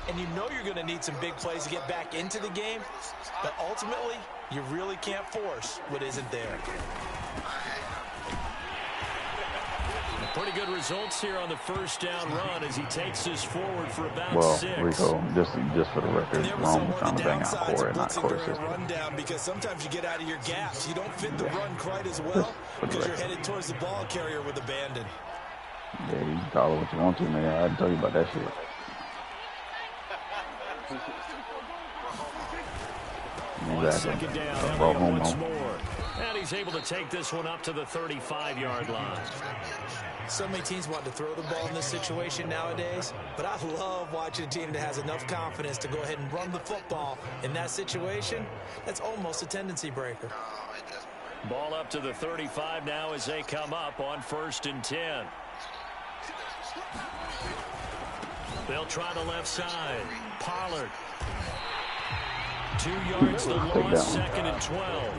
And you know you're going to need some big plays to get back into the game, but ultimately, you really can't force what isn't there. Pretty good results here on the first down run as he takes this forward for about 6. Rico, just for the record, Rome was trying to bang out Corey, not Corey's sister. Rundown because sometimes you get out of your gaps. You don't fit the run quite as well because you're headed towards the ball carrier with abandon. Yeah, you can call it what you want to, man. I didn't tell you about that shit. Second down, once more. And he's able to take this one up to the 35-yard line. So many teams want to throw the ball in this situation nowadays, but I love watching a team that has enough confidence to go ahead and run the football. In that situation, that's almost a tendency breaker. Ball up to the 35 now as they come up on 1st and 10. They'll try the left side. Pollard. 2 yards the loss, 2nd and 12.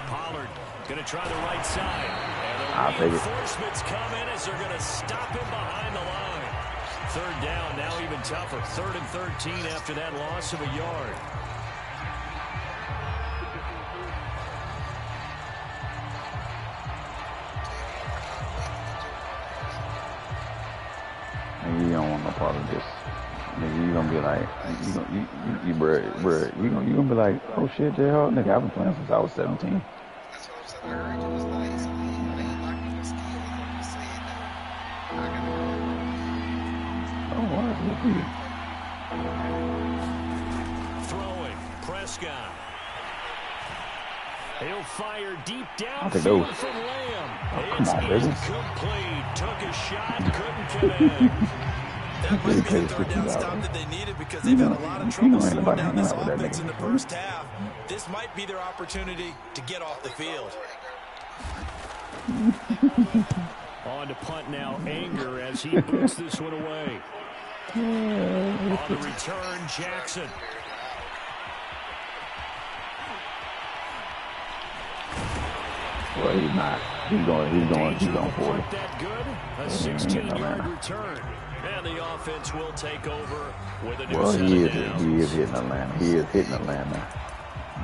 Pollard going to try the right side. And the reinforcements come in as they're going to stop him behind the line. 3rd down, now even tougher. 3rd and 13 after that loss of a yard. You don't want no part of this. Nigga, you gonna be like, you gonna be like, oh shit, J-Hawk, nigga, I've been playing since I was 17. Oh, wow, throwing, Prescott. He'll fire deep down from Lamb. It's incomplete. Took a shot, couldn't connect. That might be the 3rd down stop that they needed because they've had a lot of trouble slowing down this offense in the first half. This might be their opportunity to get off the field. On to punt now, Anger as he boots this one away. On the return, Jackson. Well, he's not. He's going for it. That good? A 16-yard return. And the offense will take over with a new set of downs. He is hitting Atlanta. He is hitting Atlanta.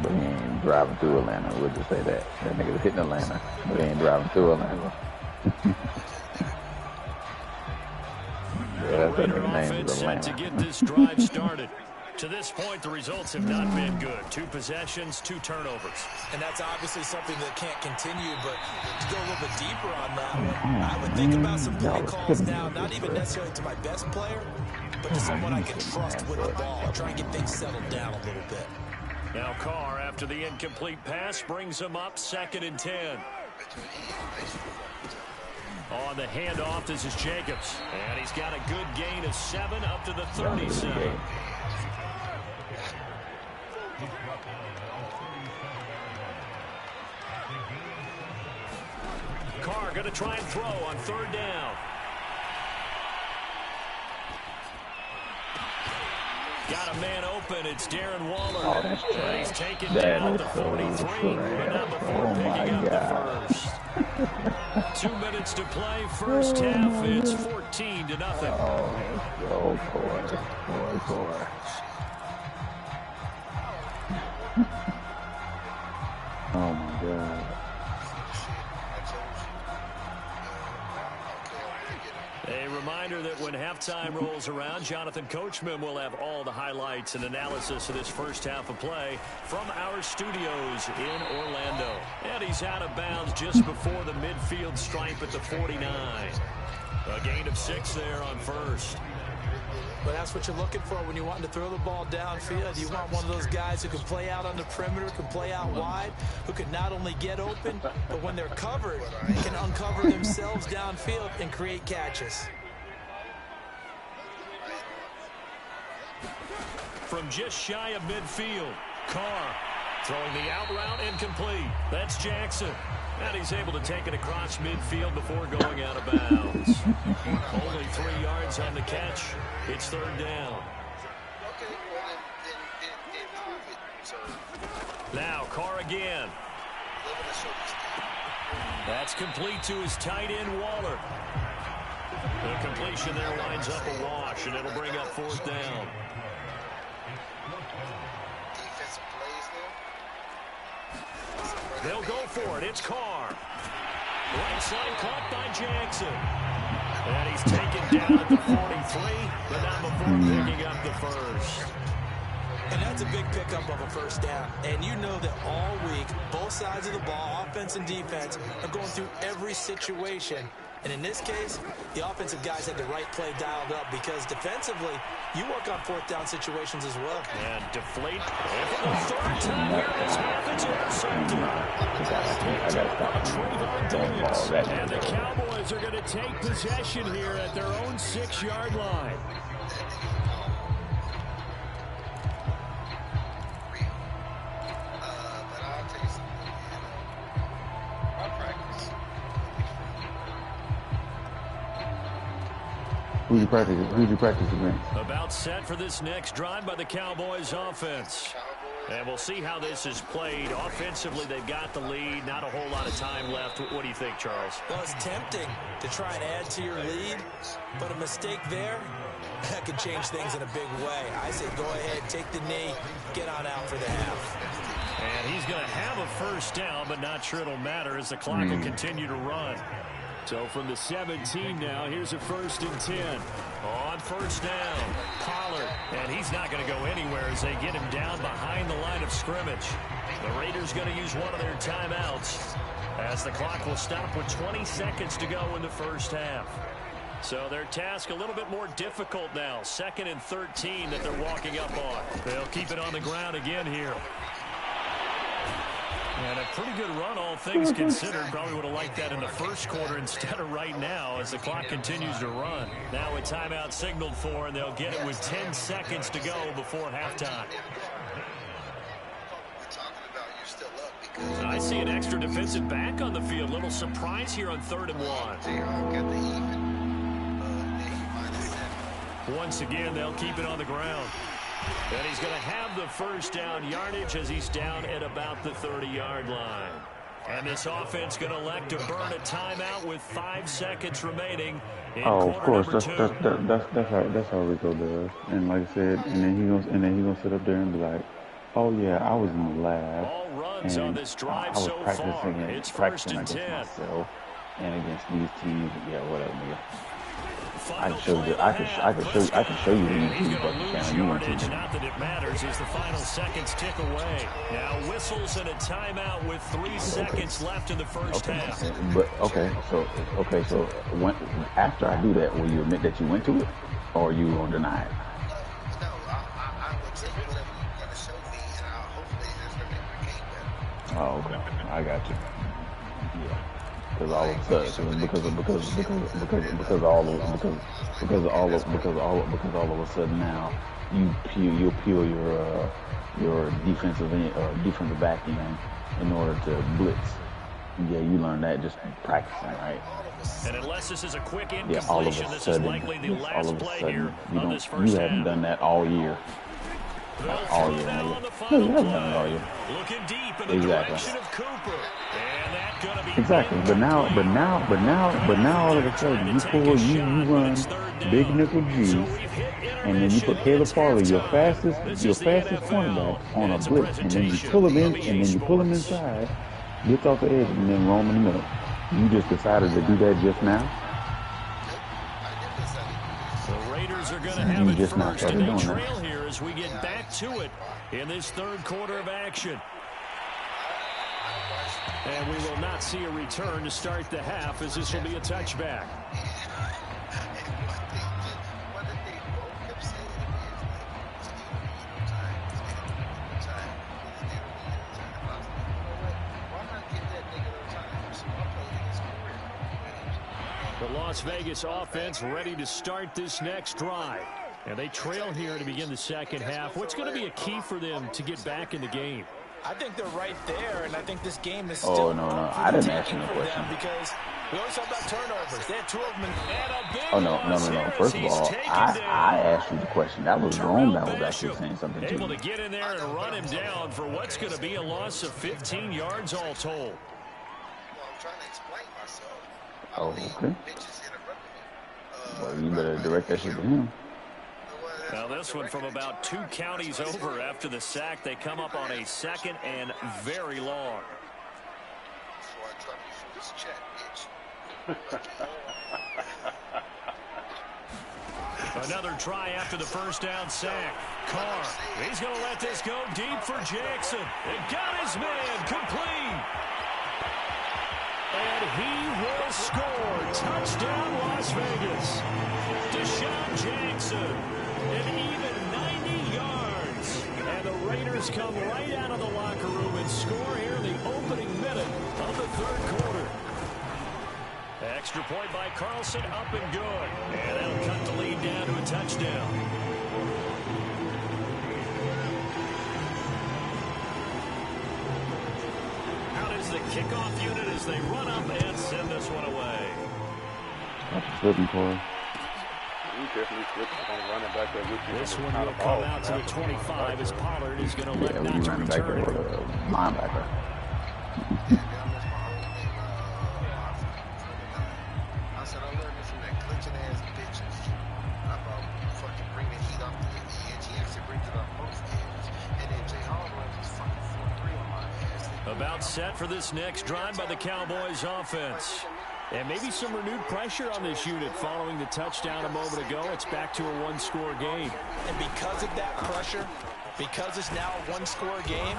But he ain't driving through Atlanta. We'll just say that. That nigga's hitting Atlanta. But he ain't driving through Atlanta. The Raider offense set to get this drive started. To this point, the results have not been good. 2 possessions, 2 turnovers. And that's obviously something that can't continue, but to go a little bit deeper on that one, I would think about some play calls now, not even necessarily to my best player, but to someone I can trust with the ball, try and get things settled down a little bit. Now Carr, after the incomplete pass, brings him up 2nd and 10. On the handoff, this is Jacobs. And he's got a good gain of 7 up to the 37. Carr going to try and throw on 3rd down. Got a man open. It's Darren Waller. Oh, that's trash. He's taken down at the 43, but not before picking up the first. 2 minutes to play. First half, it's 14-0. Oh, boy. Oh, my God. A reminder that when halftime rolls around, Jonathan Coachman will have all the highlights and analysis of this first half of play from our studios in Orlando. And he's out of bounds just before the midfield stripe at the 49. A gain of 6 there on 1st. But that's what you're looking for when you want to throw the ball downfield. You want one of those guys who can play out on the perimeter, can play out wide, who can not only get open, but when they're covered, can uncover themselves downfield and create catches. From just shy of midfield, Carr throwing the out route incomplete. That's Jackson. And he's able to take it across midfield before going out of bounds. Only 3 yards on the catch. It's 3rd down. Now Carr again. That's complete to his tight end, Waller. The completion there winds up a wash, and it'll bring up 4th down. They'll go for it. It's Carr. Right side caught by Jackson. And he's taken down at the 43, but not before picking up the first. And that's a big pickup of a first down. And you know that all week, both sides of the ball, offense and defense, are going through every situation. And in this case, the offensive guys had the right play dialed up because defensively, you work on 4th down situations as well. And deflate. And for the 3rd time here in this half, it's intercepted. And the Cowboys are going to take possession here at their own 6-yard line. Who'd you practice against? About set for this next drive by the Cowboys offense. And we'll see how this is played. Offensively, they've got the lead. Not a whole lot of time left. What do you think, Charles? Well, it's tempting to try and add to your lead, but a mistake there, that could change things in a big way. I say go ahead, take the knee, get on out for the half. And he's going to have a first down, but not sure it'll matter as the clock will continue to run. So from the 17 now, here's a 1st and 10. On first down, Pollard. And he's not going to go anywhere as they get him down behind the line of scrimmage. The Raiders going to use one of their timeouts as the clock will stop with 20 seconds to go in the first half. So their task a little bit more difficult now. 2nd and 13 that they're walking up on. They'll keep it on the ground again here. And a pretty good run, all things considered. Probably would have liked that in the first quarter instead of right now as the clock continues to run. Now a timeout signaled for, and they'll get it with 10 seconds to go before halftime. I see an extra defensive back on the field. Little surprise here on 3rd and 1. Once again, they'll keep it on the ground. And he's going to have the first down yardage as he's down at about the 30-yard line. And this offense going to elect to burn a timeout with 5 seconds remaining in of course, that's how Rico does. And like I said, and then he gonna sit up there and be like, "Oh yeah, I was in the lab. All runs on this drive I was so practicing far. and It's practicing 1st and 10. against myself and against these teams. Yeah, whatever, nigga. I can show you the YouTube fucking channel you want to. Not that it matters as the final seconds tick away. Now whistles and a timeout with 3 seconds left in the first half. But so when, after I do that, will you admit that you went to it, or are you gonna deny it? No, I would take whatever you're gonna show me, and I'll hopefully that's gonna make my game better. Oh, okay, I got you. Yeah. Because all of a sudden, because all of a sudden now you'll peel your defensive back in order to blitz. Yeah, you learned that just practicing, right? And unless this is a quick Yeah, all of incompletion, a this is sudden, likely the all last of a play sudden, here you on this don't, first you haven't half. done that all year. All year, nigga. No, you haven't done it all year. Looking deep in the direction of Cooper. And that gonna be exactly. But now, all of a sudden, you run big nickel G's, and then you put Caleb Farley, your fastest cornerback, on a blitz, and then you pull him in, and then you pull him inside, gets off the edge, and then roam in the middle. You just decided to do that just now. The Raiders are going to have it first, and they trail here as we get back to it in this 3rd quarter of action. And we will not see a return to start the half as this will be a touchback. The Las Vegas offense ready to start this next drive. And they trail here to begin the second half. What's going to be a key for them to get back in the game? I think they're right there, and I think this game is Oh, still no. I didn't ask you a question. Because we always talk about turnovers. They had 2 of them. Oh, no. First of all, I asked you the question. That was Rome that was actually saying something to you. Able to get in there and run him down for what's going to be a loss of 15 yards all told. trying to explain myself. I Oh, don't need okay. bitches interrupting me. Well, you better direct that shit to him. Now this one from about 2 counties over after the sack. They come up on a 2nd and very long. So I drop you from this chat, bitch. Another try after the first down sack. Carr, he's going to let this go deep for Jackson. And got his man complete. And he will score. Touchdown, Las Vegas. Deshaun Jackson. An even 90 yards. And the Raiders come right out of the locker room and score here in the opening minute of the 3rd quarter. Extra point by Carlson, up and good. And that'll cut the lead down to a touchdown. Out is the kickoff unit as they run up and send this one away. That's flipping for him. This one will come out to the 25 as Pollard is going to let Yeah, not running back return or it. linebacker. I said, I learned this from that glitching ass bitches about fucking bring the heat off the edge. He actually brings it off both ends. And then Jay Hall runs his fucking 4-3 on my ass. About set for this next drive by the Cowboys offense. And maybe some renewed pressure on this unit following the touchdown a moment ago. It's back to a 1-score game. And because of that pressure, because it's now a 1-score game,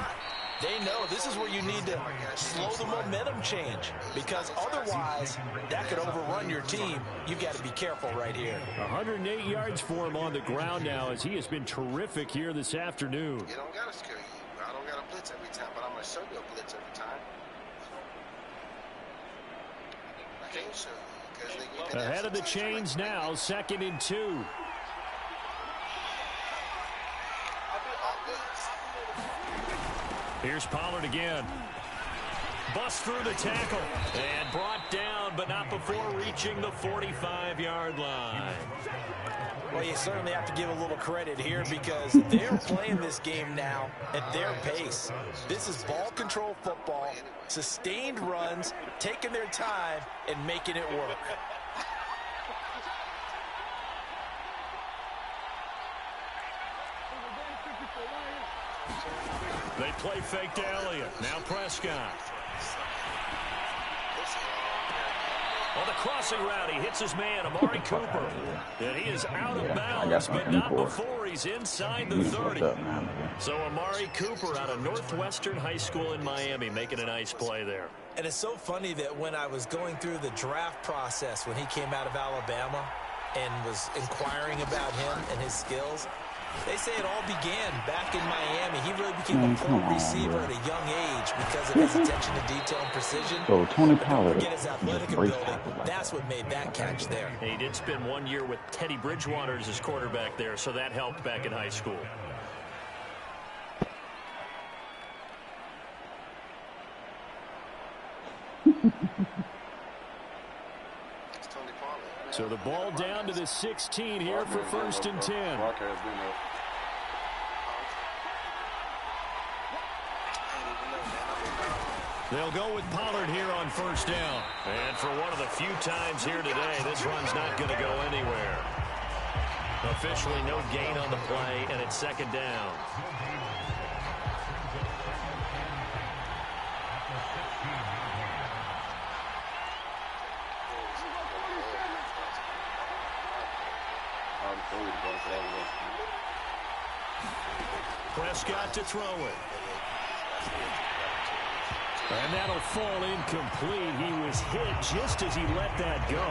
they know this is where you need to slow the momentum change, because otherwise that could overrun your team. You've got to be careful right here. 108 yards for him on the ground now as he has been terrific here this afternoon. You don't got to scare you. I don't got to blitz every time, but I'm going to show you a blitz every time. I can't show you because they Ahead of the chains now, 2nd and 2. Here's Pollard again. Bust through the tackle and brought down, but not before reaching the 45-yard line. Well, you certainly have to give a little credit here because they're playing this game now at their pace. This is ball control football, sustained runs, taking their time and making it work. They play fake to Elliott. Now Prescott. On the crossing route, he hits his man, Amari Cooper. And he is out of bounds, but not before he's inside the 30. So Amari Cooper out of Northwestern High School in Miami making a nice play there. And it's so funny that when I was going through the draft process when he came out of Alabama and was inquiring about him and his skills, they say it all began back in Miami. He really became a pro receiver at a young age because of his attention to detail and precision. So Tony But don't Pollard forget his athletic breaks ability. tackles like That's what made that catch there. He did spend 1 year with Teddy Bridgewater as his quarterback there, so that helped back in high school. So the ball down to the 16 here for 1st and 10. They'll go with Pollard here on 1st down. And for one of the few times here today, this run's not going to go anywhere. Officially no gain on the play, and it's 2nd down. Prescott to throw it. And that'll fall incomplete. He was hit just as he let that go.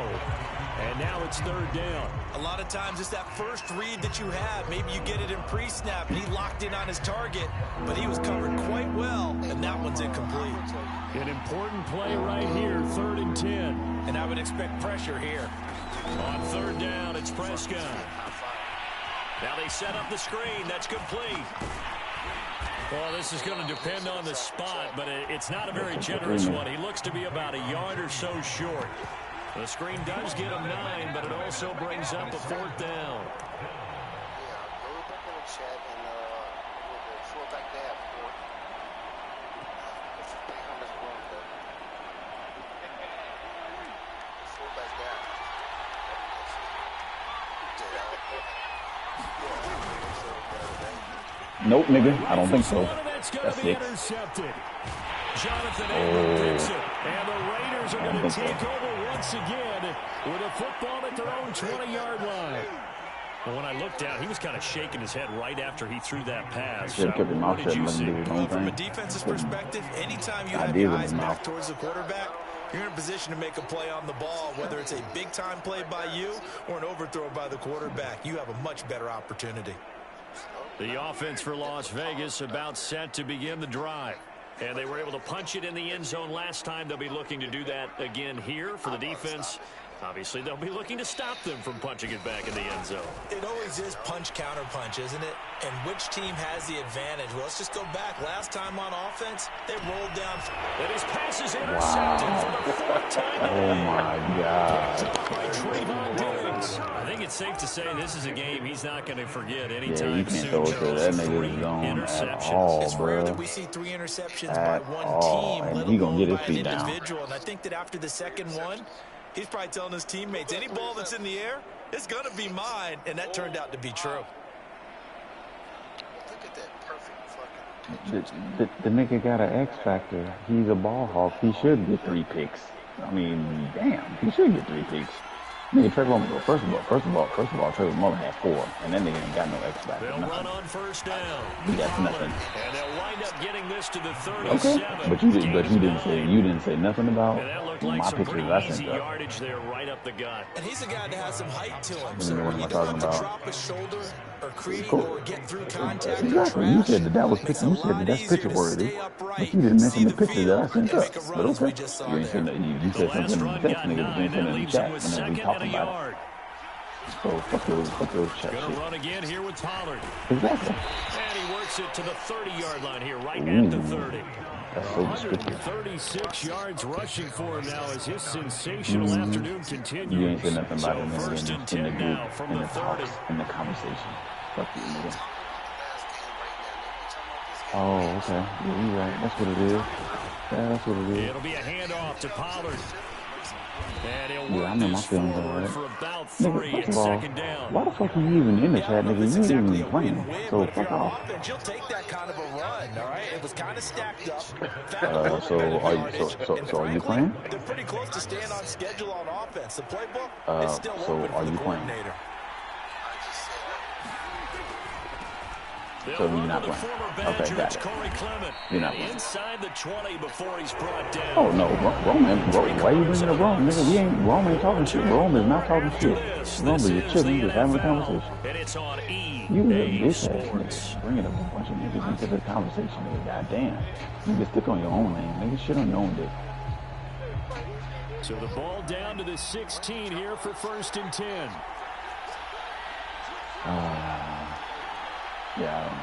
And now it's 3rd down. A lot of times it's that first read that you have. Maybe you get it in pre-snap and he locked in on his target, but he was covered quite well, and that one's incomplete. An important play right here, 3rd and 10. And I would expect pressure here. On 3rd down, it's Prescott. Now they set up the screen. That's complete. Well, this is going to depend on the spot, but it's not a very generous one. He looks to be about a yard or so short. The screen does get him 9, but it also brings up a 4th down. Nope, nigga. I don't think so. That's 6. Jonathan Abram picks it, and the Raiders are going to take over once again with a football at their own 20-yard line. Well, when I looked down, he was kind of shaking his head right after he threw that pass. What did you see? Well, from a defense's perspective, anytime you have your eyes back towards the quarterback, you're in a position to make a play on the ball, whether it's a big-time play by you or an overthrow by the quarterback. You have a much better opportunity. The offense for Las Vegas about set to begin the drive. And they were able to punch it in the end zone last time. They'll be looking to do that again here for the defense. Obviously, they'll be looking to stop them from punching it back in the end zone. It always is punch-counter-punch, isn't it? And which team has the advantage? Well, let's just go back. Last time on offense, they rolled down. And his pass is intercepted for the 4th time. Oh, my God. I think it's safe to say this is a game he's not going to forget anytime you can't soon. throw it to that nigga's zone at all, It's rare bro. that we see 3 interceptions by one team, let he gonna alone get his by an feet down. individual. And I think that after the second one, he's probably telling his teammates, any ball that's in the air, it's going to be mine. And that turned out to be true. Look at that perfect fucking. The nigga got an X factor. He's a ball hawk. He should get 3 picks. I mean, damn, he should get 3 picks. Nigga, Trayvon, first of all, Trayvon Mullen had 4, and that nigga ain't got no X factor. They'll run on first down. He got nothing. And they'll wind up getting this to the 37. Okay, but you didn't say nothing about And that looked like my some pictures pretty I easy sent up. yardage there right up the gut. And he's a guy that has some height to him. You So know what you I'm don't talking have to about. drop his shoulder or create Cool. or get through contact or Exactly. trash. You said that was Makes picture. it a You said lot that's easier picture to worthy. stay upright, But you didn't mention see the the picture that I field, sent and up. make a But run as we okay. just saw You ain't there. said that. You The said last something in run the text, got nigga. You 9. didn't send it That in the leaves chat, him with and then we 2nd talked and a about it. yard. So fuck those chat Going shit. to run again here with Pollard. Exactly. And he works it to the 30-yard line here, right Ooh. at the 30. That's so descriptive. 136 yards rushing for him now as his sensational afternoon continues. You ain't said nothing about it So first in and the 10 now group, from in the the 30. talks, in the conversation. Fuck you, nigga. Last game right now. Oh, okay. Yeah, you right. That's what it is. Yeah, that's what it is. It'll be a handoff to Pollard. And he'll Yeah, I work know my this feelings forward alright. for about Nigga, 3 first and of all, 2nd down. why the fuck are you even in the Yeah, I chat, don't know nigga? if it's You ain't exactly even a playing. win-win, So but if fuck you're on off. offense, you'll take that kind of a run, all right? It was kind of stacked up. So are you playing? They're pretty close to staying on schedule on offense. The playbook is still open are for the you playing? coordinator. So you're not playing. Okay, got it. You're not playing. Inside the 20 before he's brought down. Oh no, Roman, why you bringing up Rome? Nigga, Rome ain't talking shit. Rome is not talking shit. Rome is just chilling, just having a conversation. And it's on EA You a bitch ass Sports. nigga. Bringing up a bunch of niggas into the conversation, nigga. Goddamn. You can stick on your own lane. Nigga, shit on your own dick. So the ball down to the 16 here for 1st and 10. Yeah, I don't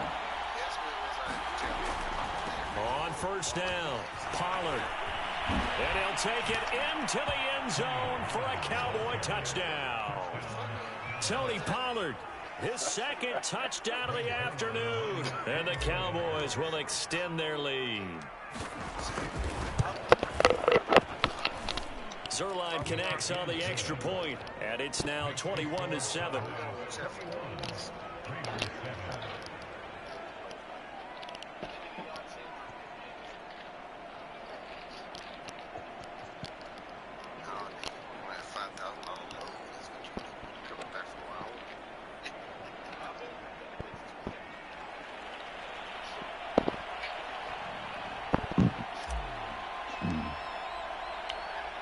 know. On 1st down, Pollard. And he'll take it into the end zone for a Cowboy touchdown. Tony Pollard, his 2nd touchdown of the afternoon. And the Cowboys will extend their lead. Zerline connects on the extra point, and it's now 21-7.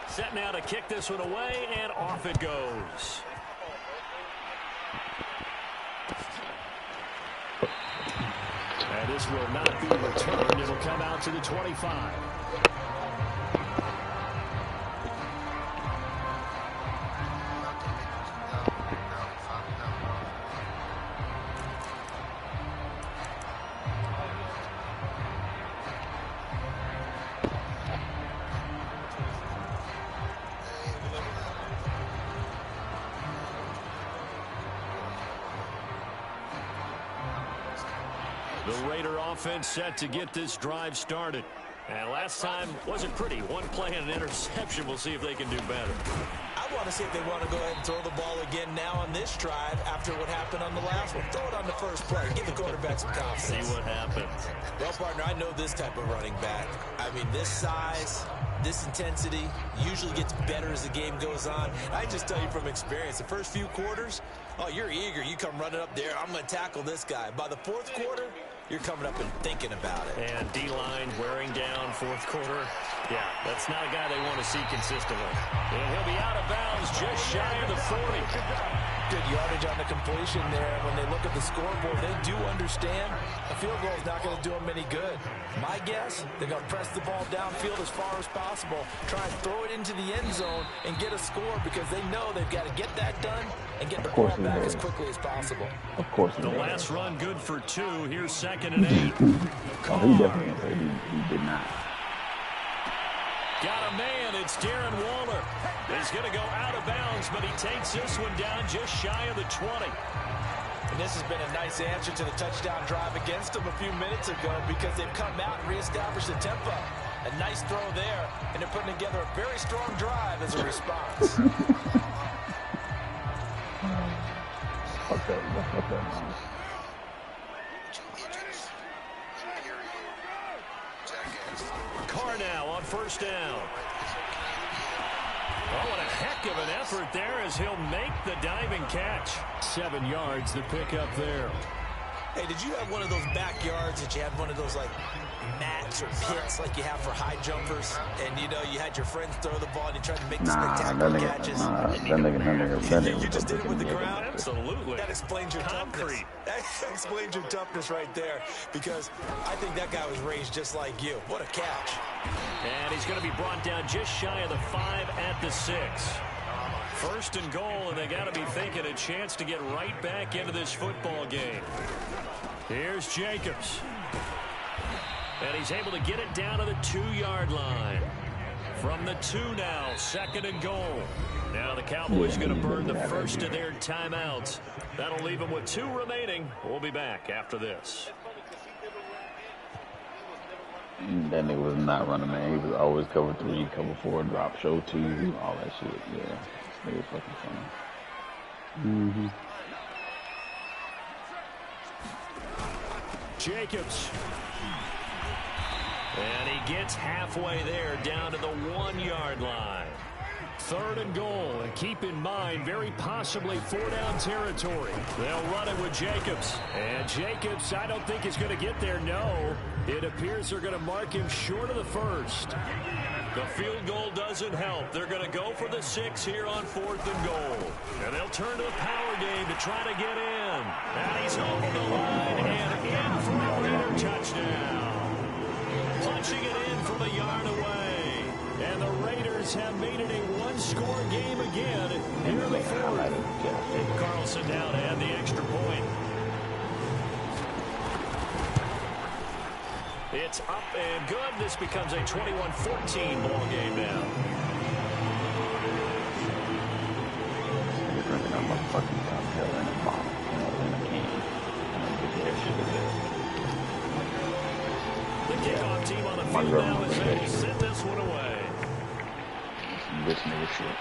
Set now to kick this one away, and off it goes. And this will not be returned. It'll come out to the 25. The Raider offense set to get this drive started. And last time wasn't pretty. One play and an interception. We'll see if they can do better. I want to see if they want to go ahead and throw the ball again now on this drive after what happened on the last one. Throw it on the first play. Give the quarterback some confidence. See what happens. Well, partner, I know this type of running back. I mean, this size, this intensity usually gets better as the game goes on. I just tell you from experience, the first few quarters, oh, you're eager. You come running up there. I'm going to tackle this guy. By the fourth quarter, you're coming up and thinking about it. And D-line wearing down fourth quarter. Yeah, that's not a guy they want to see consistently. And he'll be out of bounds just shy of the 40. Good yardage on the completion there. When they look at the scoreboard, they do understand a field goal is not going to do them any good. My guess, they're going to press the ball downfield as far as possible, try and throw it into the end zone and get a score because they know they've got to get that done and get the ball back as quickly as possible. Of course. The last run good for 2. Here's 2nd and 8. Oh, he definitely he did not. Got a man. It's Darren Waller. He's going to go out of bounds, but he takes this one down just shy of the 20. And this has been a nice answer to the touchdown drive against them a few minutes ago because they've come out and reestablished the tempo. A nice throw there, and they're putting together a very strong drive as a response. Fuck that. Carr now on first down. Oh, what a heck of an effort there as he'll make the diving catch. 7 yards, the pickup there. Hey, did you have one of those backyards that you had one of those, like, mats or pits like you have for high jumpers? And, you know, you had your friends throw the ball and you tried to make the spectacular catches? You just did it with the ground? Absolutely. That explains your toughness. That explains your toughness right there because I think that guy was raised just like you. What a catch. And he's going to be brought down just shy of the 5 at the 6. First and goal, and they got to be thinking a chance to get right back into this football game. Here's Jacobs. And he's able to get it down to the 2-yard line. From the 2 now, 2nd and goal. Now the Cowboys going to burn the first of their timeouts. That'll leave them with 2 remaining. We'll be back after this. That nigga was not running, man. He was always cover 3, cover 4, drop, show 2, all that shit. Yeah, this nigga's fucking funny. Jacobs. And he gets halfway there down to the 1-yard line. 3rd and goal, and keep in mind, very possibly 4-down territory. They'll run it with Jacobs. And Jacobs, I don't think is going to get there, no. It appears they're going to mark him short of the first. The field goal doesn't help. They're going to go for the 6 here on 4th and goal. And they'll turn to the power game to try to get in. And he's over the line and in for a Raider touchdown. Punching it in from a yard away. And the Raiders have made it a 1-score game again here in the 4th. Carlson down to add the extra point. It's up and good. This becomes a 21-14 ball game now. The kickoff team on the field now is ready to send this one away. This nigga shit.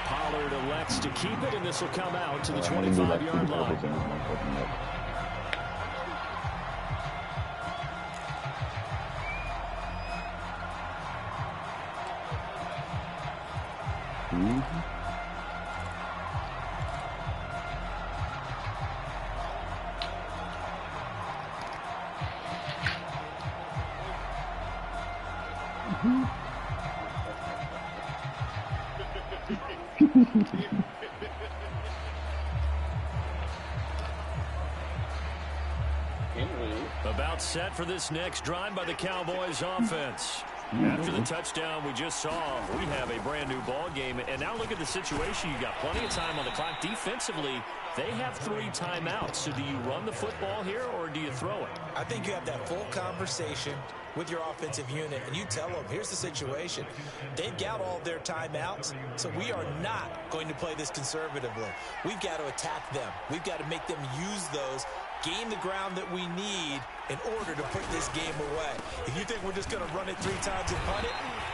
Pollard elects to keep it, and this will come out to the 25-yard line. About set for this next drive by the Cowboys offense. After the touchdown we just saw, we have a brand new ball game. And now look at the situation. You got plenty of time on the clock. Defensively, they have 3 timeouts. So do you run the football here or do you throw it? I think you have that full conversation with your offensive unit, and you tell them, here's the situation. They've got all their timeouts, so we are not going to play this conservatively. We've got to attack them. We've got to make them use those, gain the ground that we need in order to put this game away. If you think we're just going to run it 3 times and punt it,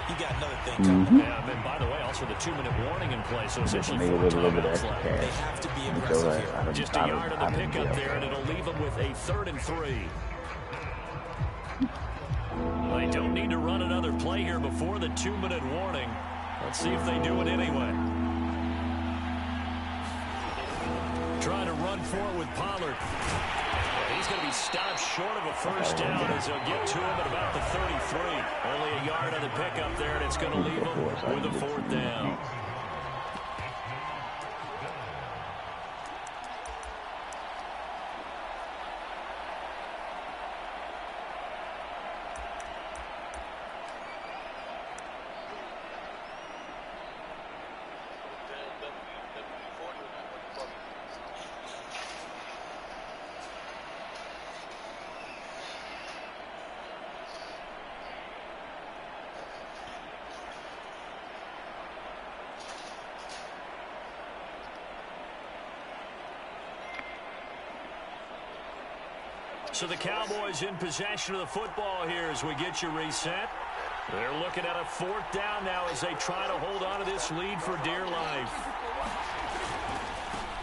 you got another thing coming. Yeah, and by the way, also the 2-minute warning in play, so essentially Maybe 4 a little bit timeouts extra left. cash. They have to be aggressive here. Just a yard on the pickup there, and it'll leave them with a 3rd and 3. Well, they don't need to run another play here before the 2-minute warning. Let's see if they do it anyway. Trying to run for it with Pollard. He's going to be stopped short of a first down as they'll get to him at about the 33. Only a yard on the pickup there, and it's going to leave him with a 4th down. So the Cowboys in possession of the football here as we get you reset. They're looking at a 4th down now as they try to hold on to this lead for dear life.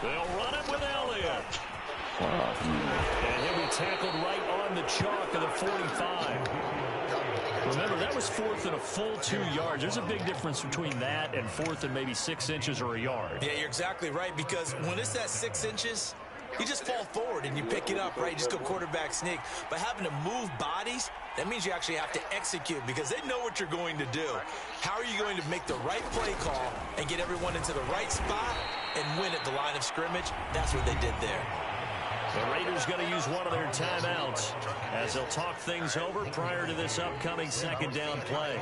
They'll run it with Elliott. And he'll be tackled right on the chalk of the 45. Remember, that was 4th and a full 2 yards. There's a big difference between that and 4th and maybe 6 inches or a yard. Yeah, you're exactly right, because when it's at 6 inches, you just fall forward and you pick it up, right? You just go quarterback sneak. But having to move bodies, that means you actually have to execute because they know what you're going to do. How are you going to make the right play call and get everyone into the right spot and win at the line of scrimmage? That's what they did there. The Raiders going to use one of their timeouts as they'll talk things over prior to this upcoming 2nd down play.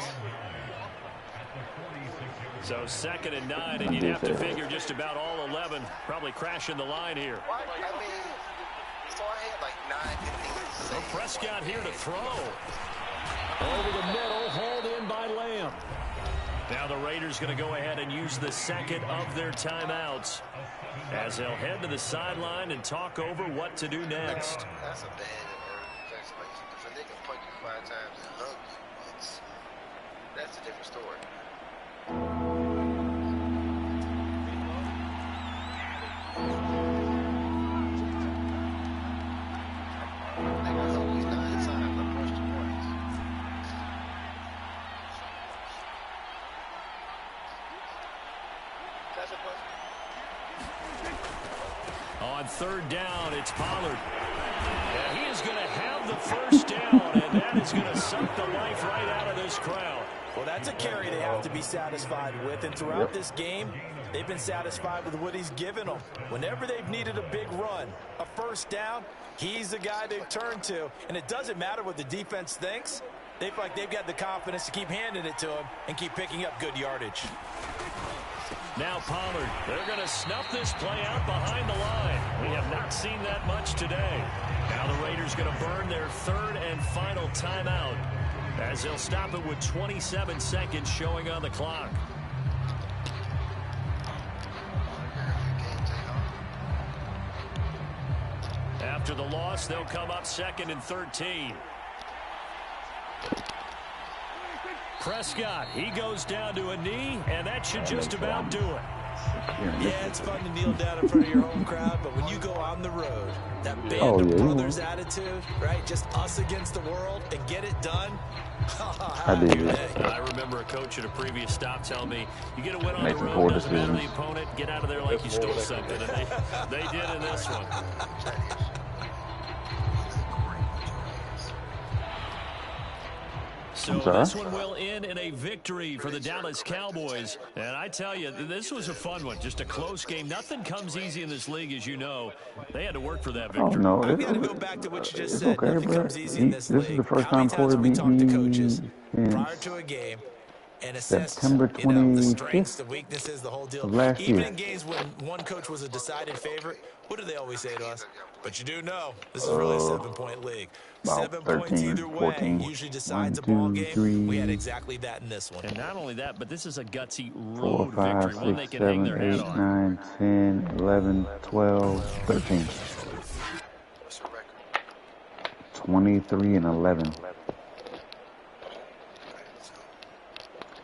So 2nd and 9, and you'd have to figure just about all 11 probably crashing the line here. I mean, so I had like 9-15. So Prescott here to throw. Over the middle, hauled in by Lamb. Now the Raiders going to go ahead and use the 2nd of their timeouts as they'll head to the sideline and talk over what to do next. That's a bad evaluation. If they can punch you 5 times and hug you once, that's a different story. On 3rd down, it's Pollard. And he is going to have the first down, and that is going to suck the life right out of this crowd. Well, that's a carry they have to be satisfied with, and throughout this game, they've been satisfied with what he's given them. Whenever they've needed a big run, a first down, he's the guy they've turned to, and it doesn't matter what the defense thinks. They feel like they've got the confidence to keep handing it to him and keep picking up good yardage. Now Pollard, they're going to snuff this play out behind the line. We have not seen that much today. Now the Raiders going to burn their 3rd and final timeout as they'll stop it with 27 seconds showing on the clock. After the loss, they'll come up 2nd and 13. Prescott, he goes down to a knee, and that should just about do it. Yeah, it's fun to kneel down in front of your home crowd, but when you go on the road, that band of brothers attitude, right? Just us against the world and get it done. I remember a coach at a previous stop telling me, you get a win on the road, doesn't matter the opponent, get out of there like you stole something. And they did in this one. So this one will end in a victory for the Dallas Cowboys. And I tell you, this was a fun one. Just a close game. Nothing comes easy in this league, as you know. They had to work for that victory. Oh, no. We got to go back to what you just said. Okay, Nothing comes easy in this league. This is the first How many time times have we talked to coaches in prior to a game and assessed September the strengths, the weaknesses, the whole deal. last Even year. in games when one coach was a decided favorite, what do they always say to us? But you do know, this is really a 7-point league. 7 points either way 14, usually decides 1, a ball 2, game. 3, We had exactly that in this one. And not only that, but this is a gutsy 4, road 5, victory, one they 6, can hang 7, their hat 8, on. 9, 10, 11, 12, 13. 23 and 11.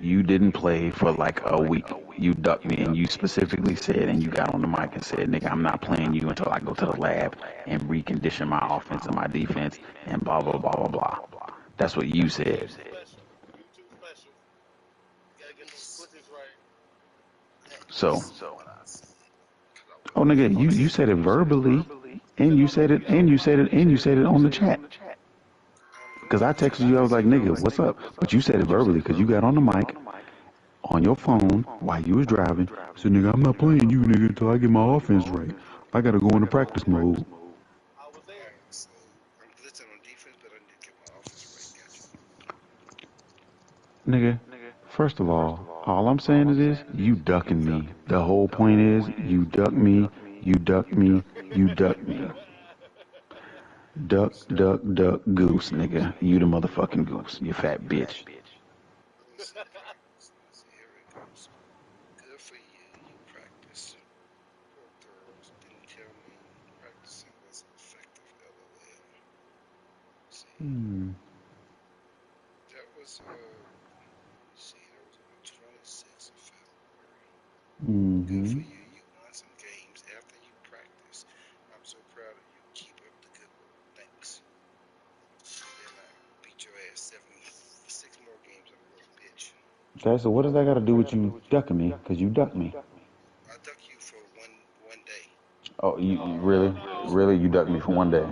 You didn't play for like a week. You ducked me and you specifically said, and you got on the mic and said, nigga, I'm not playing you until I go to the lab and recondition my offense and my defense and blah, blah, blah, blah, blah. That's what you said. So, oh nigga, you said it verbally, and you said it, and you said it, and you said it on the chat. Because I texted you, I was like, nigga, what's up? But you said it verbally because you got on the mic on your phone while you was driving. So nigga, I'm not playing you, nigga, until I get my offense right. I gotta go into practice mode. So I'm blitzing on defense, but I need to get my offense right. Gotcha. Nigga, first of all I'm saying is this, you ducking me. The whole point is you duck me, you duck me, you duck me. Duck, duck, duck, goose, nigga. You the motherfucking goose, you fat bitch. Let's see, here it goes. Good for you. You practice. Poor throws. Didn't tell me practicing was effective. LOL. See, Hmm. that was see, that was on the 26th of February. Good Mm-hmm. for you. You won some games after you practice. I'm so proud of you. Keep up the good work. Thanks. And then I beat your ass 6 more games in a row, bitch. Okay, so what does that got to do with you ducking me? Because you ducked me. I duck you for one day. Oh, you really? Really? You ducked me for one day?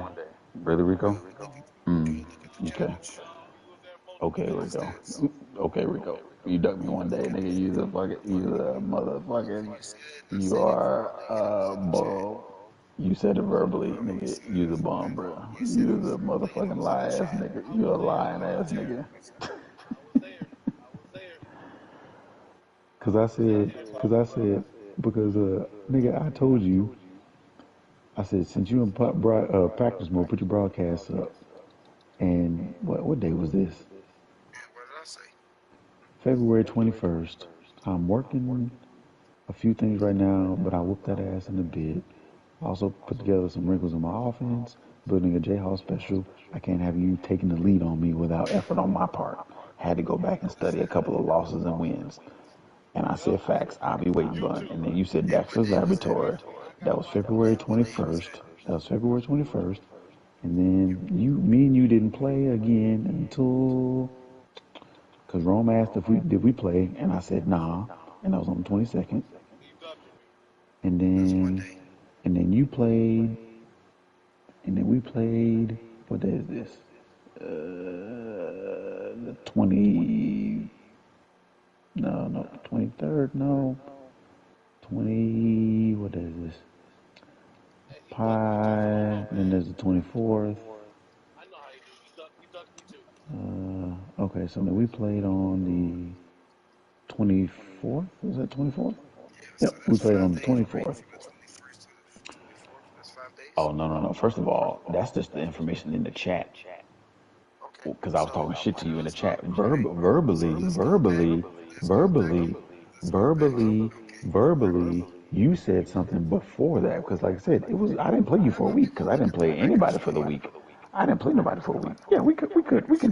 Really, Rico? Go Hmm. look at the Okay. challenge. Okay, Look at the Rico. stats. Okay, Rico. You ducked me one Look day, at nigga. You the motherfucking, I you said it are verbally and it was a in the chat. bum. You said it verbally, He nigga. said You it the bum, verbally. bro. He said You it the verbally and it motherfucking was in the lie ass chat. nigga. You a lying ass nigga. Because nigga, I told you, I said, since you in practice mode, put your broadcast up. And what day was this? And what did I say? February 21st. I'm working a few things right now, but I whoop that ass in a bit. Also put together some wrinkles in my offense, building a J-Hall special. I can't have you taking the lead on me without effort on my part. Had to go back and study a couple of losses and wins. And I said facts, I'll be waiting, bud. And then you said Dexter's Laboratory. That was February 21st. That was February 21st. And then me and you didn't play again until, because Rome asked if did we play, and I said nah, and that was on the 22nd. And That's one then, day. and then you played, and then we played. What day is this? The 20. No, 23rd. No, 20. What day is this? Pi. Then there's the 24th. Okay, so then we played on the 24th. Was that 24th? Yeah, so Yep, we that's played 5 on the days, right? 24th. From the 21st to the 24th. That's 5 days. Oh, no. First of all, that's just the information in the chat. Okay. Because I was So talking shit to you in the chat. okay. So let's go back. Let's go back. Let's go back. Okay. Verbally, you said something before that. Because like I said, I didn't play you for a week because I didn't play I got anybody you. for the week. I didn't play nobody for a week. Yeah, we can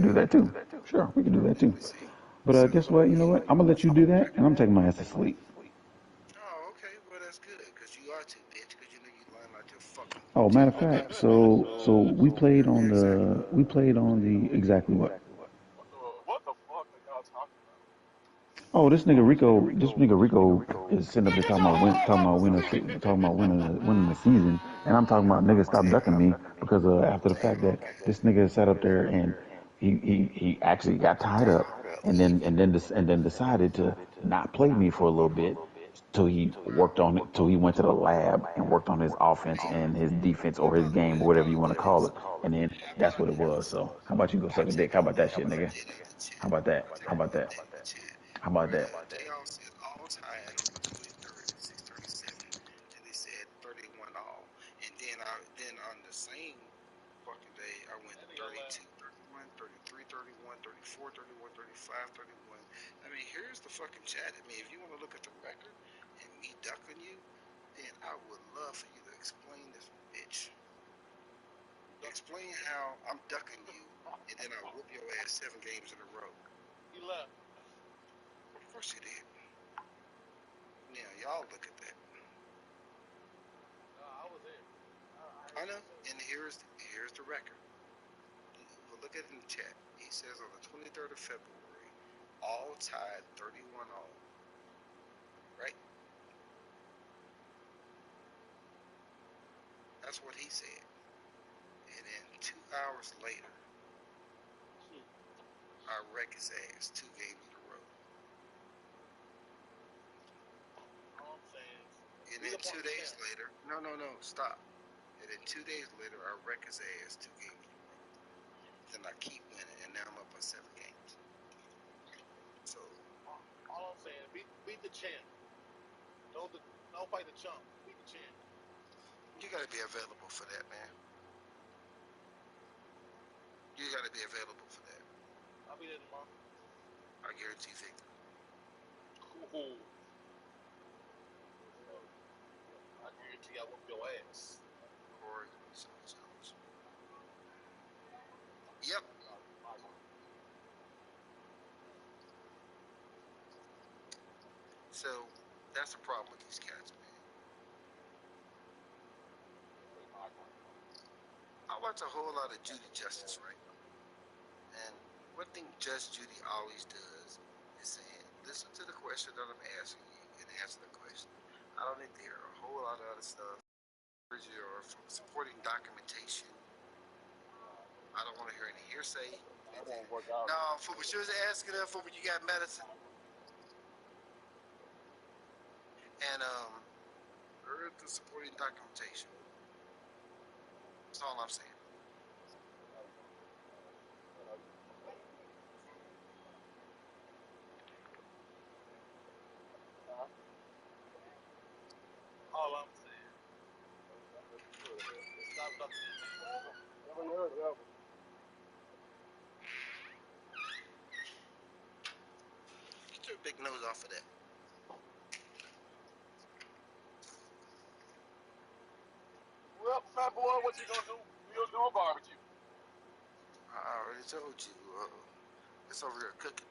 do that too. Sure, we can do that Let too. me see. But So guess what? You know what? I'm gonna let you do that, and I'm taking my ass to sleep. oh, okay. Well, that's good because you are too, bitch. Because you know you lying out your fucking Oh, matter of tail. fact, so Exactly. we played on the exactly what? Oh, this nigga Rico is sitting up there winning the season, and I'm talking about nigga stop ducking me because after the fact that this nigga sat up there and he actually got tied up, and then decided to not play me for a little bit till he went to the lab and worked on his offense and his defense or his game or whatever you want to call it, and then that's what it was. So how about you go suck a dick? How about that shit, nigga? How about that? How about that? How about that? JR said all tied on the 23rd at 6:37. Then they said 31 all, and then on the same fucking day I went 32, 31, 33, 31, 34, 31, 35, 31. I mean, here's the fucking chat. I mean, if you want to look at the record and me ducking you, then I would love for you to explain this bitch. Explain how I'm ducking you, and then I whoop your ass 7 games in a row. course he did. Now y'all look at that. I was there. I know, and here's the record. We'll look at it in the chat. He says on the 23rd of February, all tied 31 all. Right? That's what he said. And then 2 hours later, I wreck his ass 2 games in a row. All I'm saying is, And then 2 days later, no, stop. And then 2 days later, I wreck his ass 2 games in a row. Then I keep winning, and now I'm up by 7 games. So all I'm saying, beat the champ. Don't fight the chump. Beat the champ. you got to be available for that, man. You got to be available for that. I'll be there tomorrow. I guarantee victory. Cool. I guarantee I whoop your ass. Corey Jones. Yep. So that's the problem with these cats, man. I watch a whole lot of Judy Justice, right? And one thing Just Judy always does is saying, listen to the question that I'm asking you and answer the question. I don't need to hear a whole lot of other stuff or supporting documentation. I don't want to hear any hearsay. That won't work out. No, for what you was asking her for when you got medicine. And heard the supporting documentation. That's all I'm saying. All I'm saying. Stop talking. Get your big nose off of that. Well, fat boy, what you gonna do? We'll do a barbecue. I already told you. It's over here cooking.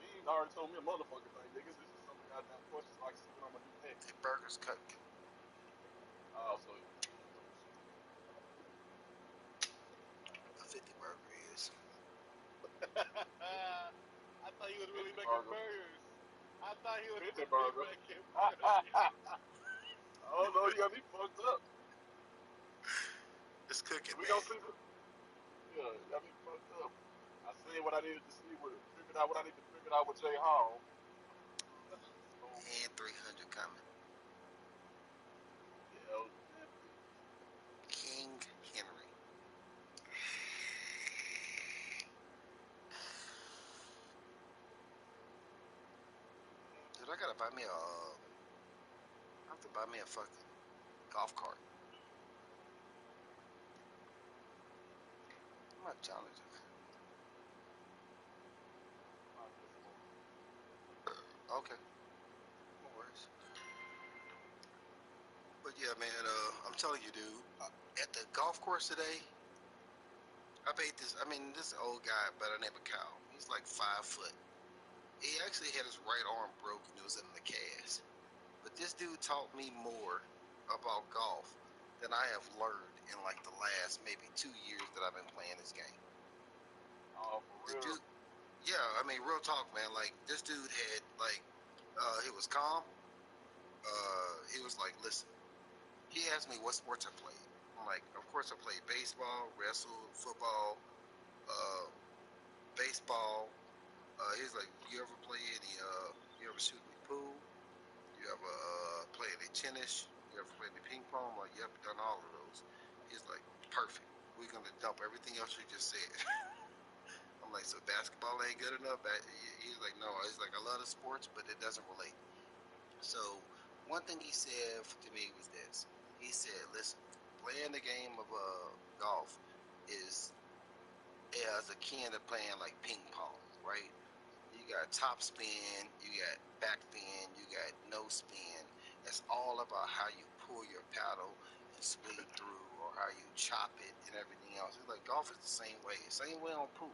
You already told me a motherfucking thing, niggas. This is some goddamn question, so I can see what I'm gonna do next. The burger's cooking. Oh, so A 50 burger is. I thought he was really making burgers. I thought he was really burger. making burgers. Oh no, you got me fucked up. It's cooking, We man. gonna see. Yeah, you got me fucked up. I seen what I needed to see with it. Figured out what I need to figure out with Jay Hall. And 300 coming. Yeah, King Henry. Dude, I gotta buy me I have to buy me a fucking golf cart. I'm not challenging. Okay. No worries. But yeah, man, I'm telling you, dude, at the golf course today, I paid this, this old guy by the name of Kyle. He's like 5 foot. He actually had his right arm broken. It was in the cast. But this dude taught me more about golf than I have learned in like the last maybe 2 years that I've been playing this game. oh, for real. Dude, yeah, real talk, man. Like, this dude had, like, he was calm. He was like, listen, he asked me what sports I played. I'm like, of course I played baseball, wrestle, football, baseball. He's like, you ever play any, you ever shoot any pool? You ever play any tennis? You ever play any ping pong? I'm like, yep, done all of those. He's like, perfect. We're going to dump everything else you just said. I'm like, so basketball ain't good enough? He's like, no. He's like, I love the sports, but it doesn't relate. So one thing he said to me was this. He said, listen, playing the game of golf is as akin to playing like ping pong, right? You got top spin, you got back spin, you got no spin. It's all about how you pull your paddle and swing through, or how you chop it and everything else. It's like golf is the same way. Same way on pool.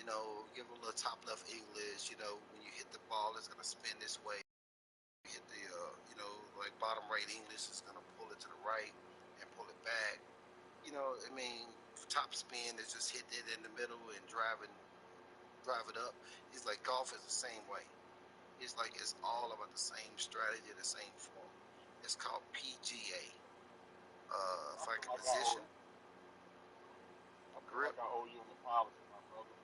Give them a little top left English. When you hit the ball, it's gonna spin this way. Hit the, like bottom right English is gonna pull it to the right and pull it back. I mean, top spin is just hit it in the middle and drive it up. It's like golf is the same way. It's like it's all about the same strategy, the same form. It's called PGA. I If I feel can like position, I feel grip, like I owe you an apology, my brother.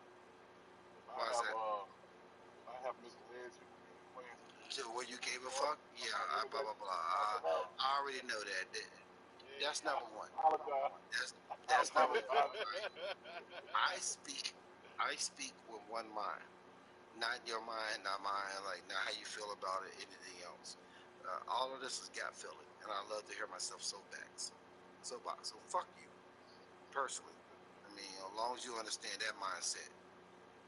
If I why is have that? misled you in any way into So believing where that you you gave a support fuck? Yeah, blah anything blah blah. I support, I already know that. That's yeah, number one. I apologize. I That's number one. apologize. Right? I speak. I speak with one mind, not your mind, not mine. Like not how you feel about it. Anything else. All of this has got feeling, and I love to hear myself so back. So fuck you personally. I mean, as long as you understand that mindset.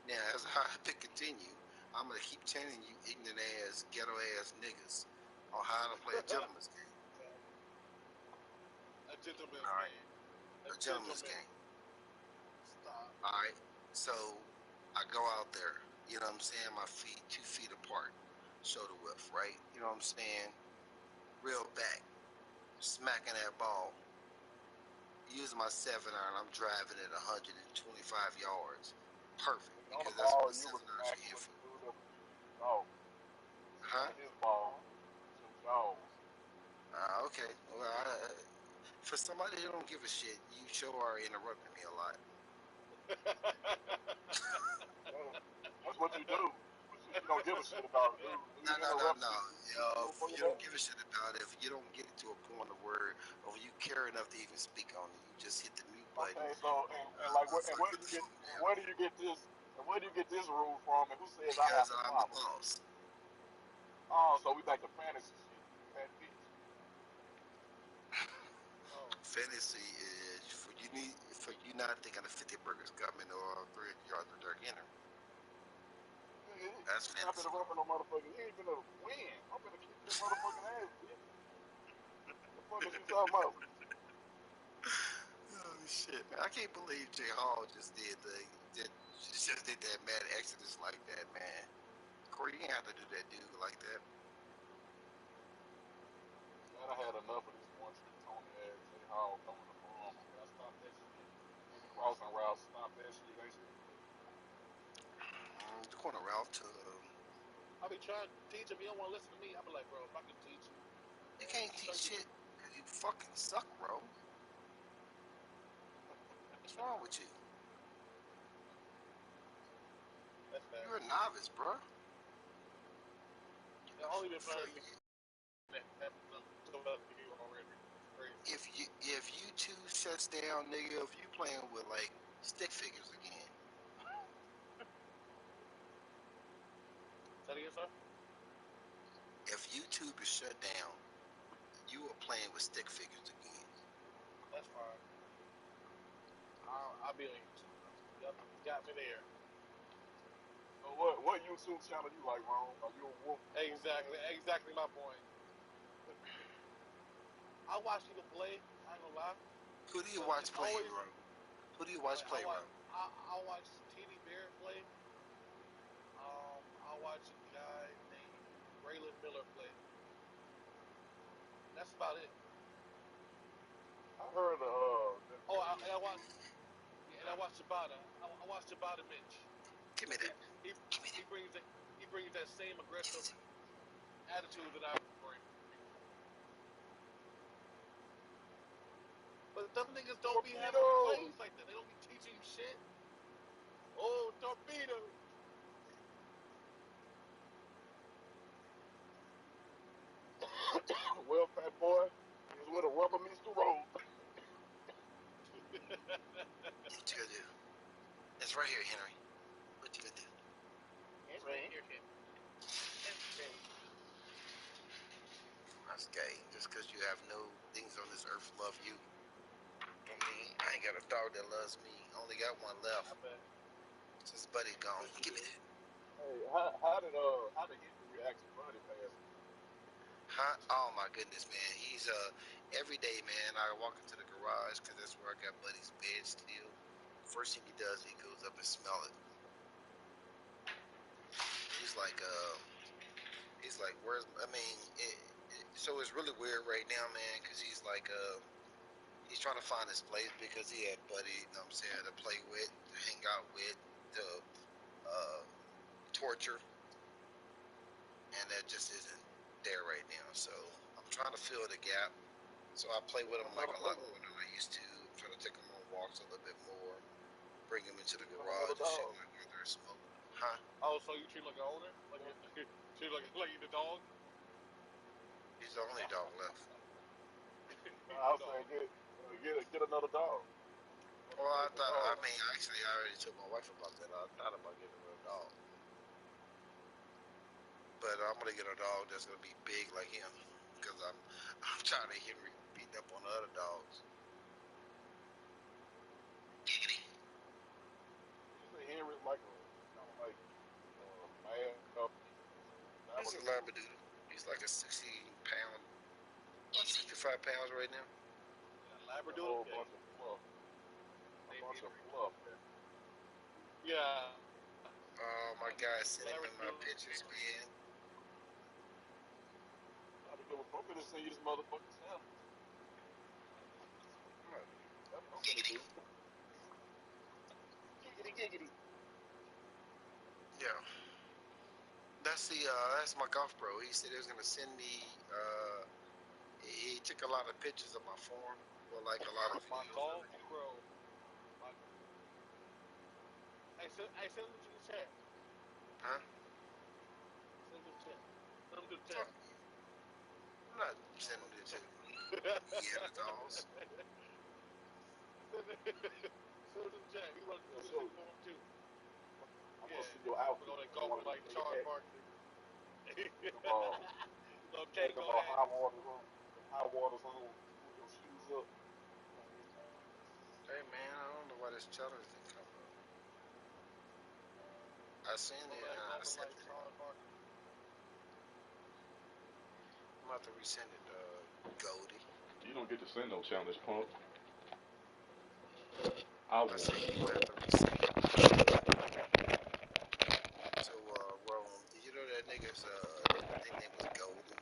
Now, as I continue, I'm gonna keep telling you ignorant ass, ghetto ass niggas on how to play a gentleman's game. A gentleman's All right, game. A a gentleman's gentleman. game. Stop. All right. So I go out there. You know what I'm saying? My feet 2 feet apart, shoulder width, right? You know what I'm saying? Real back, smacking that ball. Using my 7-iron, I'm driving at 125 yards. Perfect, On the because that's what ball, the you were 7-iron should smacking hit with for. the dude that was using his jaws. Huh? His ball, some jaws. Okay. Well, for somebody who don't give a shit, you sure are interrupting me a lot. That's what you do. When shit you don't give a shit about, dude. No, Dude no, no, interrupts no. you. You go for If your you don't ball. give a shit about it, if you don't get to a point of word, or you care enough to even speak on it, you just hit the mute button. Okay, so and like where do Fucking you get phone and down. where do you get this and where do you get this rule from and who says I Because have the I'm the problem? boss. Oh, so we back to fantasy shit. You fat bitch. Oh, Fantasy is for you not thinking of 50 burgers coming or 300 yards of Dirk Henry. That's you're not fantasy. finna run for no motherfucker. You ain't finna win. I'm finna kick your motherfucking ass, bitch. The fuck is you talking about? Oh shit, man! I can't believe Jay Hall just did that mad exodus like that, man. Corey, you ain't have to do that dude like that. Man, I had enough of this one trick Tony ass J Hall throwing the ball. Man, I stopped that shit. These crossing routes, stop that shit. That shit. The corner route to I be trying to teach him. He don't want to listen to me. I be like, bro, if I can teach you, you can't you teach start getting. shit because you fucking suck, bro. What's wrong with you? That's fair. You're a novice, bro. I only been For playing that so well to you already. It's crazy. if you two shuts down, nigga, if you playing with like stick figures again, Say it again, sir. if YouTube is shut down, you are playing with stick figures again. That's fine. I'll be on YouTube. Yep, got me there. So what YouTube channel you like, Ron? Are you a wolf? Exactly my point. I watch people play. I ain't gonna lie, Who do you but watch it's play, always bro? Who do you watch like play, bro? I watch TD Bear play. I watch a guy named Braylon Miller play. That's about it. I heard Oh, and I watch and I watch Tabata. I watch Tabata Mitch Give me because that. he Give me he that. brings that same Give aggressive it to attitude that I bring. But them niggas don't be having plays like that. They don't be teaching shit. Oh, torpedo! Well, fat boy, is where the rubber meets the road. what you gonna do? It's right here, Henry. What you gonna do? It's right here, kid. It's great. That's gay. Just because you have no things on this earth love you. I mean, I ain't got a dog that loves me. Only got one I left. bet. Since Buddy I gone. bet you Give me do. that. Hey, how did Henry react to Buddy passing? Huh? Oh my goodness, man. He's every day, man. I walk into the garage because that's where I got Buddy's bed still. First thing he does, he goes up and smell it. he's like, where's? I mean, so it's really weird right now, man, because he's like, he's trying to find his place because he had buddy, you know what I'm saying, to play with, to hang out with, to torture, and that just isn't there right now. So I'm trying to fill the gap. So I play with him like a lot more than I used to. I'm trying to take him on walks a little bit more, bring him into the garage and shit like that. There's smoke. Huh? Oh, so you treat him like an owner? Like treat him like you the dog? He's the only dog left. I'll say get another dog. Well, I mean, actually, I already told my wife about that. I thought about getting her a dog. But I'm going to get a dog that's going to be big like him. Because I'm tired of Henry beating up on the other dogs. Giggity. You say Henry's like a man. He's a Labradoodle. He's like a 60-pound, 65 pounds right now. Labradoodle? A bunch of fluff. A bunch of fluff. Yeah. Oh, my guy's sending me my pictures, man. I'm gonna send you this motherfucking sample. That's what I'm gonna do. Giggity. Yeah. That's my golf bro. He said he was gonna send me. He took a lot of pictures of my form, or like a lot of My videos. golf bro. Hey, send them to the chat. Huh? Send them to the chat. Send them to the chat. I'm not sending it to Neanderthals. Send it to the chat. You want to do for them too. I'm gonna see your outfit. We're gonna go with like Charles Barkley. Okay, go ahead. High waters on. Put your shoes up. Hey man, I don't know why this challenge didn't come up. I seen it and I accepted it. I'm about to resend it, Goldie. You don't get to send no challenge, punk. I said you have to resend it. So, Rome, did you know that nigga's nickname was Goldie?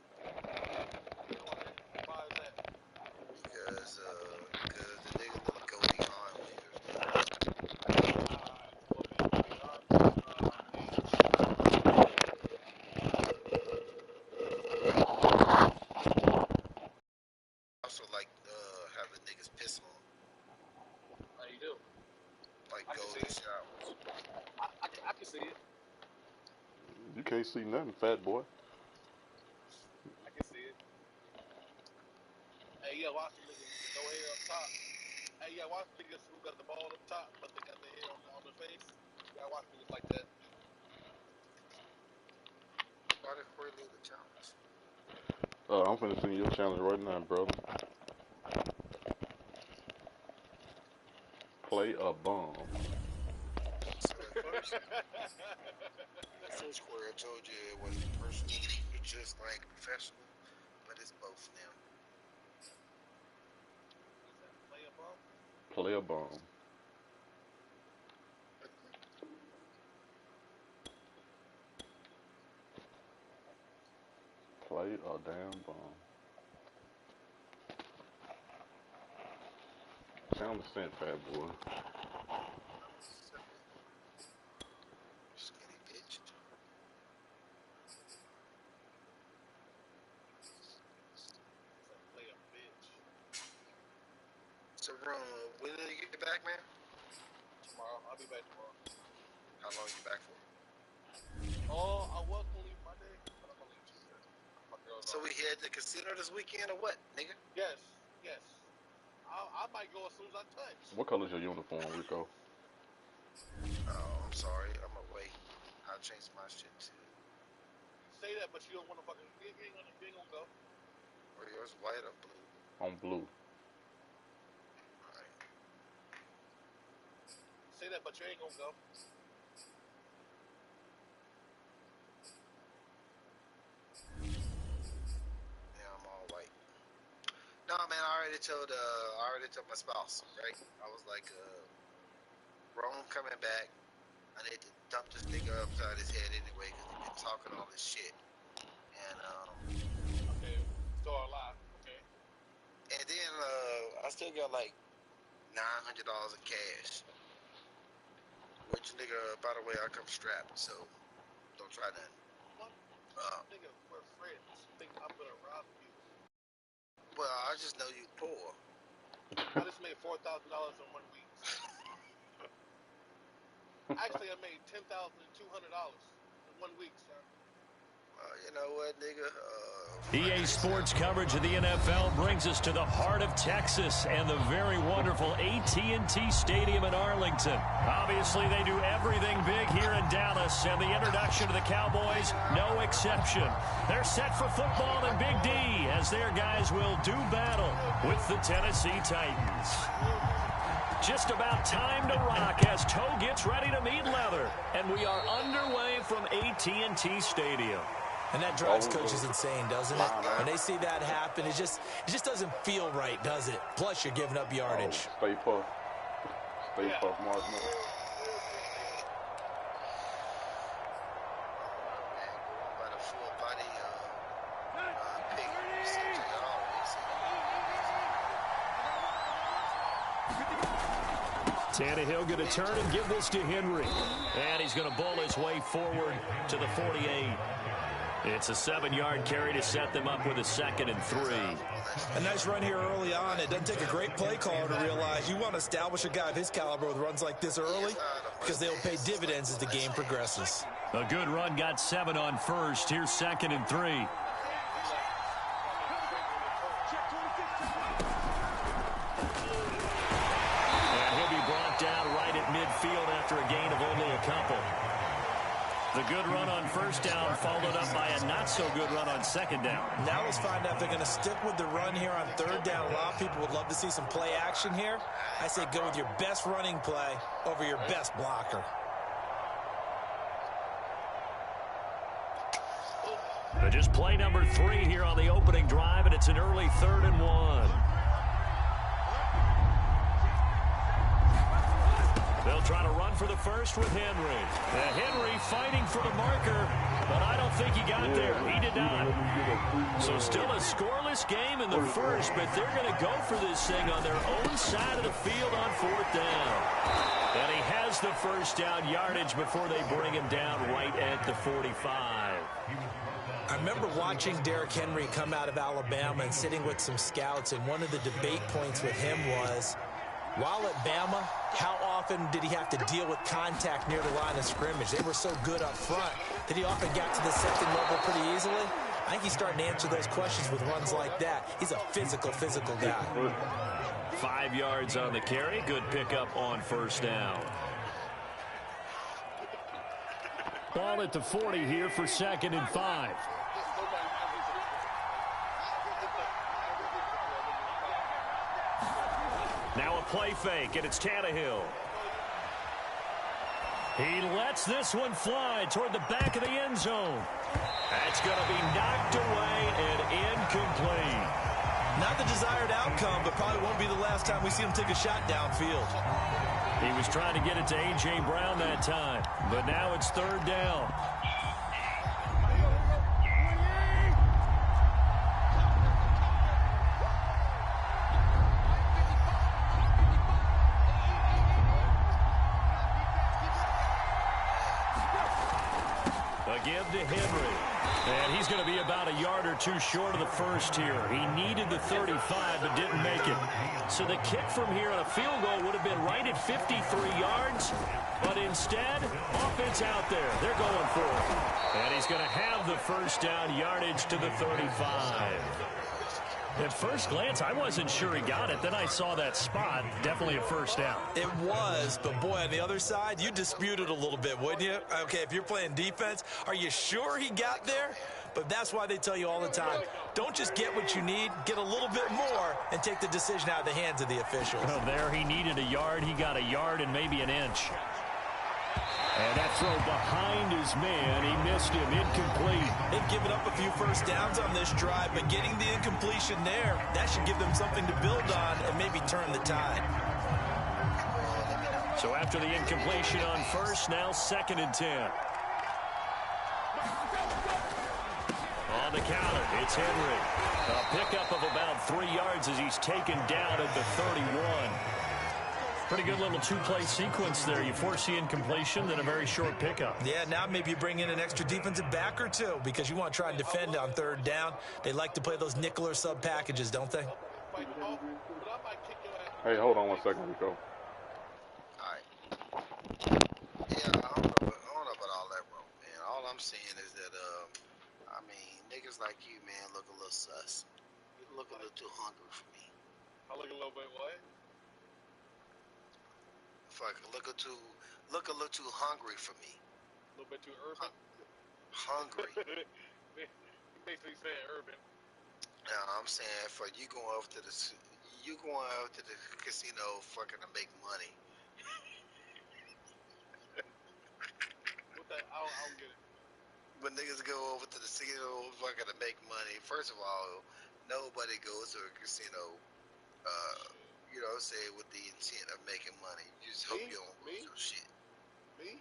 Why is that? Because the nigga looked Goldie Hawn when he was also like have the niggas piss on him. How you do? Like Goldie showers. I can see it. You can't see nothing, fat boy. I can see it. Hey, yeah, watch the niggas with no hair up top. Hey, yeah, watch niggas who got the ball up top, but they got the hair on their face. Yeah, watch niggas like that. Why did Corey leave the challenge? I'm finna send you a challenge right now, brother. Play a bomb. So at first Corey, I told you it wasn't personal. It's just like professional, but it's both now. Play a ball? Play a bomb. Play a damn bomb. Challenge sent, fat boy. Skinny bitch. Play a bitch. So, when did you get back, man? Tomorrow. I'll be back tomorrow. How long you back for? Oh, I was gonna leave Monday, but I'm gonna leave Tuesday. So we head to casino this weekend or what, nigga? Yes. I might go as soon as I touch. What color's your uniform, Rico? Oh, I'm sorry. I'm away. I'll change my shit too. Say that, but you don't want to fucking. You ain't gonna go. Or yours white or blue? On blue. Alright. Say that, but you ain't gonna go. Yeah, I'm all white. No, man, I already told my spouse, right? I was like, Rome coming back. I need to dump this nigga upside his head anyway because he been talking all this shit. And Okay, store a lot. Okay. and then I still got like $900 in cash. Which nigga, by the way, I come strapped, so don't try nothing. What? Nigga, we're friends. Think I'm gonna rob you? Well, I just know you poor. I just made $4,000 in 1 week. Actually, I made $10,200 in 1 week, sir. You know what, nigga? EA Sports coverage of the NFL brings us to the heart of Texas and the very wonderful AT&T Stadium in Arlington. Obviously, they do everything big here in Dallas, and the introduction to the Cowboys, no exception. They're set for football in Big D as their guys will do battle with the Tennessee Titans. Just about time to rock as toe gets ready to meet leather, and we are underway from AT&T Stadium. And that drives coaches insane, doesn't it? When they see that happen, it just doesn't feel right, does it? Plus, you're giving up yardage. Stay puff. Stay puff, Mark. Tannehill going to turn and give this to Henry. And he's going to bowl his way forward to the 48. It's a 7-yard carry to set them up with a 2nd and 3. A nice run here early on. It doesn't take a great play caller to realize you want to establish a guy of his caliber with runs like this early because they'll pay dividends as the game progresses. A good run got 7 on first. Here's 2nd and 3. And he'll be brought down right at midfield after a gain of only a couple. The good run on first down followed up by a not-so-good run on 2nd down. Now let's find out if they're going to stick with the run here on 3rd down. A lot of people would love to see some play action here. I say go with your best running play over your best blocker. Just play number 3 here on the opening drive, and it's an early 3rd and 1. They'll try to run for the first with Henry. Henry fighting for the marker, but I don't think he got there. He did not. So still a scoreless game in the first, but they're going to go for this thing on their own side of the field on 4th down. And he has the first down yardage before they bring him down right at the 45. I remember watching Derrick Henry come out of Alabama and sitting with some scouts, and one of the debate points with him was, while at Bama, how often did he have to deal with contact near the line of scrimmage? They were so good up front that he often got to the 2nd level pretty easily. I think he's starting to answer those questions with runs like that. He's a physical guy. 5 yards on the carry. Good pickup on first down. Ball at the 40 here for 2nd and 5. Now a play fake, and it's Tannehill. He lets this one fly toward the back of the end zone. That's going to be knocked away and incomplete. Not the desired outcome, but probably won't be the last time we see him take a shot downfield. He was trying to get it to A.J. Brown that time, but now it's 3rd down. Give to Henry. And he's going to be about a yard or 2 short of the first here. He needed the 35, but didn't make it. So the kick from here on a field goal would have been right at 53 yards. But instead, offense out there. They're going for it. And he's going to have the first down yardage to the 35. At first glance, I wasn't sure he got it. Then I saw that spot. Definitely a first down. It was, but boy, on the other side, you dispute it a little bit, wouldn't you? Okay, if you're playing defense, are you sure he got there? But that's why they tell you all the time, don't just get what you need, get a little bit more, and take the decision out of the hands of the officials. Oh, there he needed a yard. He got a yard and maybe an inch. And that throw behind his man, he missed him, incomplete. They've given up a few first downs on this drive, but getting the incompletion there, that should give them something to build on and maybe turn the tide. So after the incompletion on first, now 2nd and 10. On the counter, it's Henry. A pickup of about 3 yards as he's taken down at the 31. Pretty good little two-play sequence there. You force the incompletion, then a very short pickup. Yeah, now maybe you bring in an extra defensive back or two because you want to try and defend on 3rd down. They like to play those nickel or sub packages, don't they? Hey, hold on 1 second, Rico. All right. Yeah, I don't know about all that, bro, man. All I'm saying is that, I mean, niggas like you, man, look a little sus. You look a little too hungry for me. I look a little bit what? Fuck, look a little too hungry for me. A little bit too urban. Hungry. You basically saying urban. Now I'm saying for you going over to the casino fucking to make money. What that? I don't get it. When niggas go over to the casino fucking to make money, first of all, nobody goes to a casino, you know, say with the intent of making money. You just hope you don't lose your shit. Me?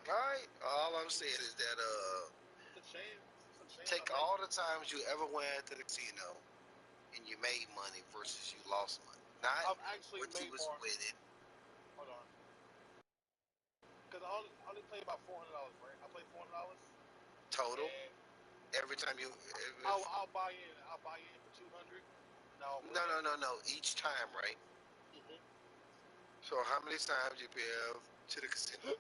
Alright? All I'm saying is that It's a chance. take all the times you ever went to the casino and you made money versus you lost money. Not I've actually what you made was more. winning. Hold on. Because I only play about $400, right? I play $400. Total? Every time you... I'll buy in. I'll buy in for 200. No. Each time, right? Mm-hmm. So how many times you been to the casino?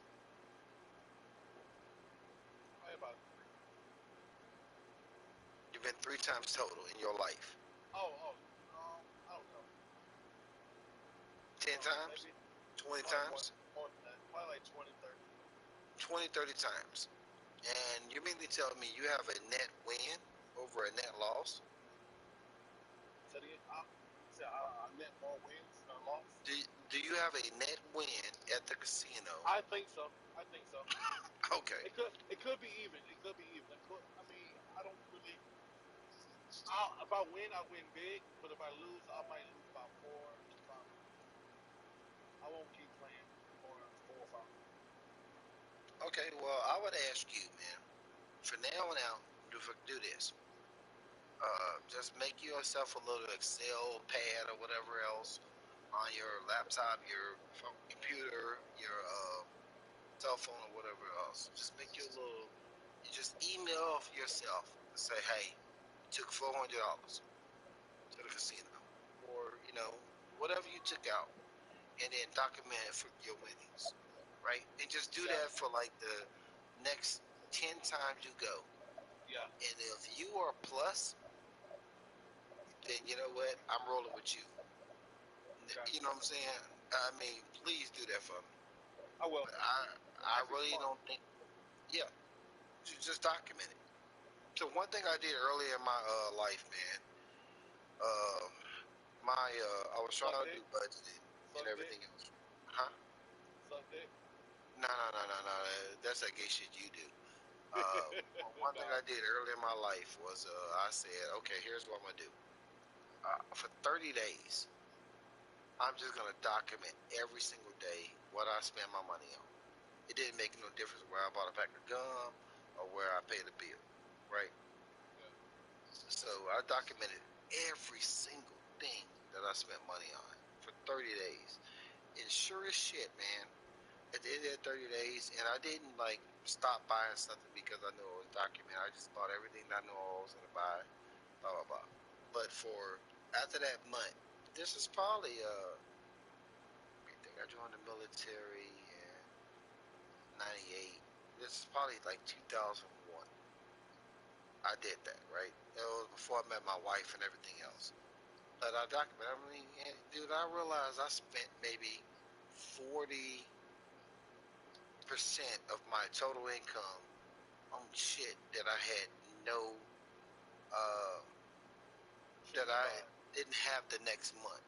About 3. You've been 3 times total in your life. I don't know. 10 times? Maybe. 20 times? More than that. Probably like 20, 30. 20, 30 times. And you mean to tell me you have a net win over a net loss? So I net more wins than loss. Do you have a net win at the casino? I think so. Okay. It could be even. I mean, I don't really. If I win, I win big. But if I lose, I might lose about 4 to 5. I won't keep playing more than 4 or 5. Okay. Well, I would ask you, man. For now on out, do this. Just make yourself a little Excel pad or whatever else on your laptop, your computer, your cell phone or whatever else. Just make you just email yourself and say, hey, you took $400 to the casino, or whatever you took out, and then document it for your winnings, right? And just do that for like the next 10 times you go. Yeah. And if you are plus, then you know what? I'm rolling with you. Okay. You know what I'm saying? I mean, please do that for me. I will. But I really don't think. Yeah, just document it. So one thing I did earlier in my life, man. I was trying to do budgeting and everything else. Huh? Suck dick? No. That's that gay shit you do. One thing I did earlier in my life was I said, okay, here's what I'm gonna do. For 30 days, I'm just gonna document every single day what I spend my money on. It didn't make no difference where I bought a pack of gum or where I paid a bill, right? Yeah. So I documented every single thing that I spent money on for 30 days. And sure as shit, man, at the end of that 30 days, and I didn't like stop buying something because I knew it was documented. I just bought everything that I knew I was gonna buy, blah blah blah. But after that month, this is probably I think I joined the military in '98. This is probably like 2001. I did that, right? It was before I met my wife and everything else. But I documented. I mean, dude, I realized I spent maybe 40% of my total income on shit that I had that I didn't have the next month.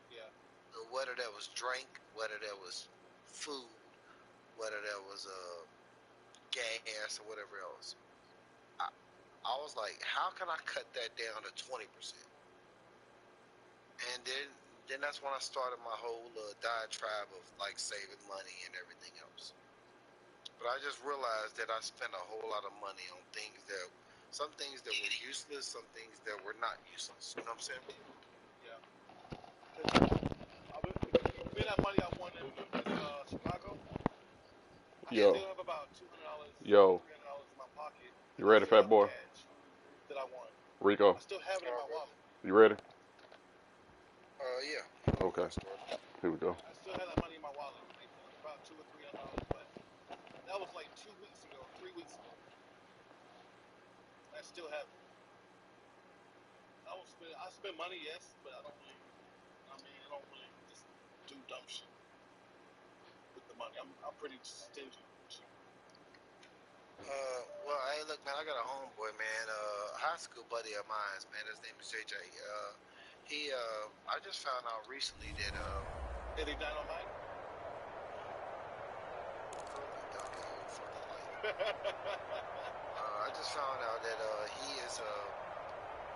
Yeah. So whether that was drink, whether that was food, whether that was gas or whatever else, I was like, how can I cut that down to 20%? And then then that's when I started my whole diatribe of like saving money and everything else. But I just realized that I spent a whole lot of money on things that, some things that were useless, some things that were not useless. You know what I'm saying? Yeah. Me that money I won in Chicago, I Yo, still have about $200, yo, $300 in my pocket, you and I ready, still fat have the boy? cash that I won. Rico, I still have it in my wallet. you ready? Yeah. Okay, here we go. I still have that money in my wallet, like about $200 or $300, but that was like 2 weeks ago, 3 weeks ago. I still have it. I spend money, yes, but I don't really. I just do dumb shit with the money. I'm pretty stingy. Well, hey, look, man, I got a homeboy, man, high school buddy of mine, man. His name is JJ. I just found out recently that, Did he dynamite? I just found out that, he is,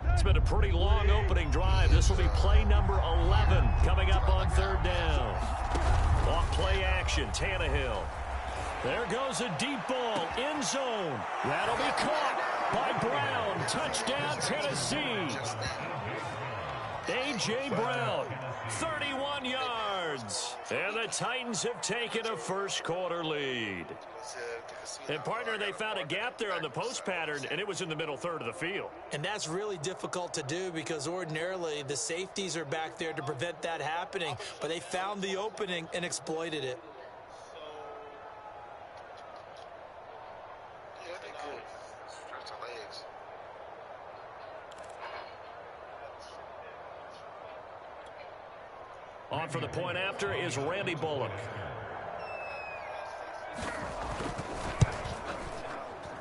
It's been a pretty long opening drive. This will be play number 11 coming up on third down. Off play action, Tannehill. There goes a deep ball, end zone. That'll be caught by Brown. Touchdown, Tennessee. A.J. Brown, 31 yards. And the Titans have taken a first quarter lead. And, partner, they found a gap there on the post pattern, and it was in the middle third of the field. And that's really difficult to do because ordinarily the safeties are back there to prevent that happening. But they found the opening and exploited it. yeah, they could stretch the legs. On for the point after is Randy Bullock.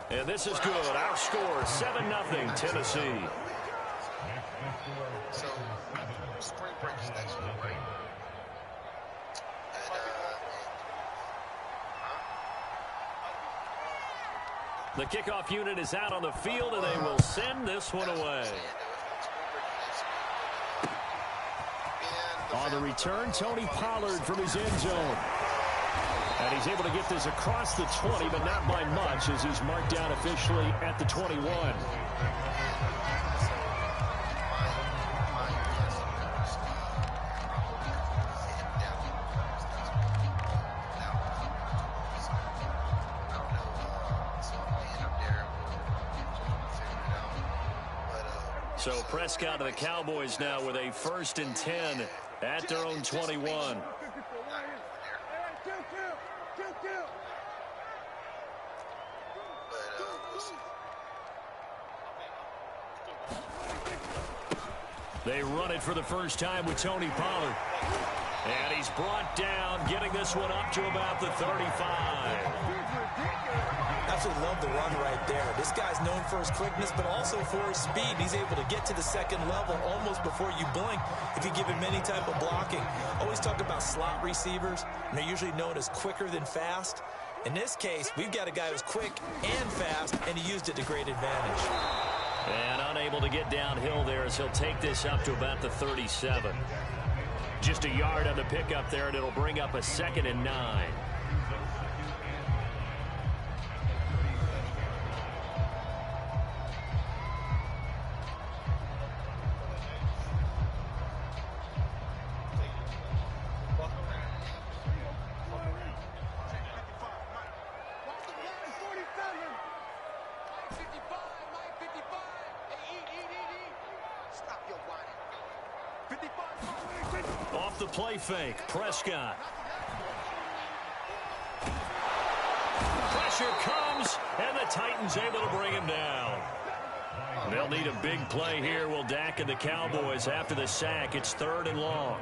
And this is good. Our score, 7-0, Tennessee. So, spring break is next week, right? The kickoff unit is out on the field, and they will send this one away. On the return, Tony Pollard from his end zone. And he's able to get this across the 20, but not by much, as he's marked down officially at the 21. So Prescott to the Cowboys now with a 1st and 10 at their own 21. They run it for the first time with Tony Pollard. And he's brought down, getting this one up to about the 35. Absolutely love the run right there. This guy's known for his quickness, but also for his speed. He's able to get to the second level almost before you blink if you give him any type of blocking. Always talk about slot receivers, and they're usually known as quicker than fast. In this case, we've got a guy who's quick and fast, and he used it to great advantage. And unable to get downhill there as he'll take this up to about the 37. Just a yard on the pickup there, and it'll bring up a 2nd and 9. Off the play fake, Prescott. Pressure comes, and the Titans able to bring him down. They'll need a big play here, will Dak and the Cowboys after the sack. It's 3rd and long.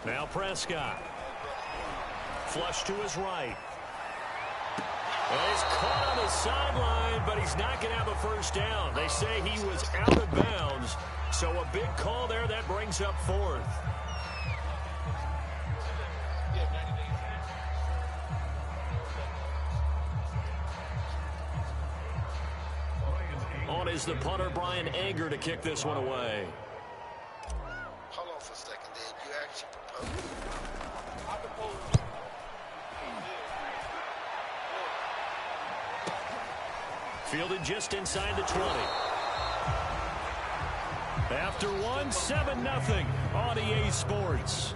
Now Prescott. Flush to his right. Well, he's caught on the sideline, but he's not going to have a first down. They say he was out of bounds, so a big call there that brings up 4th. On is the punter, Brian Anger, to kick this one away. Hold on for a second, then. You actually proposed. I propose. Fielded just inside the 20. After one, 7-0 on EA Sports.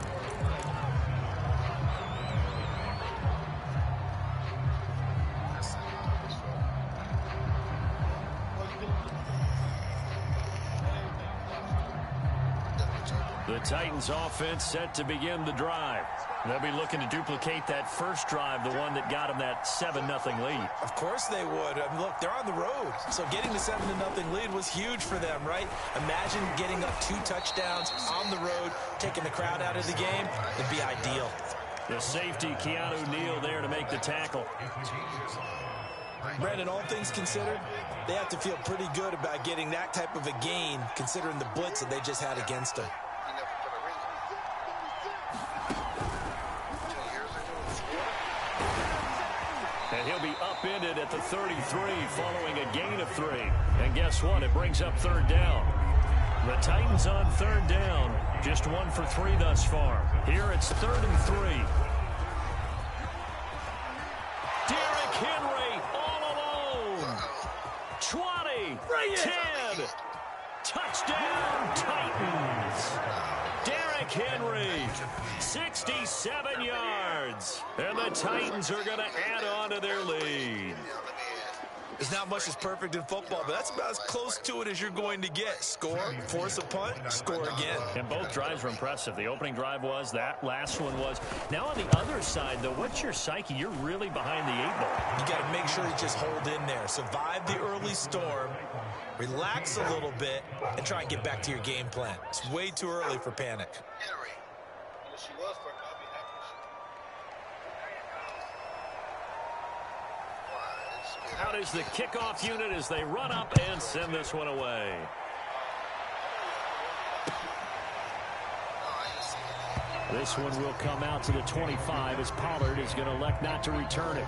The Titans offense set to begin the drive. They'll be looking to duplicate that first drive, the one that got them that 7-0 lead. Of course they would. I mean, look, they're on the road. So getting the 7-0 lead was huge for them, right? Imagine getting up 2 touchdowns on the road, taking the crowd out of the game. It'd be ideal. The safety, Keanu Neal, there to make the tackle. Brandon, all things considered, they have to feel pretty good about getting that type of a gain, considering the blitz that they just had against them. And he'll be upended at the 33 following a gain of 3. And guess what? It brings up 3rd down. The Titans on 3rd down. Just 1 for 3 thus far. Here it's 3rd and 3. Derrick Henry all alone. 20. 10. Touchdown Titans. Derrick Henry, 67 yards. And the Titans are going to add on to their lead. There's not much that's perfect in football, but that's about as close to it as you're going to get. Score, force a punt, score again. And both drives were impressive. The opening drive was, that last one was. Now on the other side, though, what's your psyche? You're really behind the 8 ball. You got to make sure you just hold in there. Survive the early storm, relax a little bit, and try and get back to your game plan. It's way too early for panic. She was for I'll be happy. Out is the kickoff unit as they run up and send this one away. This one will come out to the 25 as Pollard is going to elect not to return it.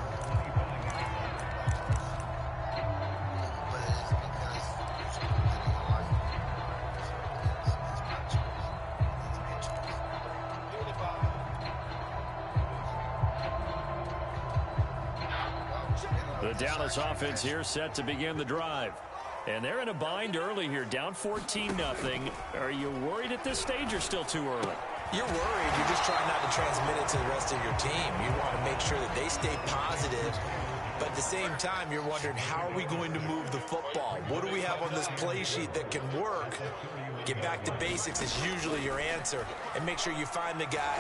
The Dallas offense here set to begin the drive. And they're in a bind early here, down 14-0. Are you worried at this stage or still too early? You're worried. You're just trying not to transmit it to the rest of your team. You want to make sure that they stay positive. But at the same time, you're wondering, how are we going to move the football? What do we have on this play sheet that can work? Get back to basics is usually your answer. And make sure you find the guy.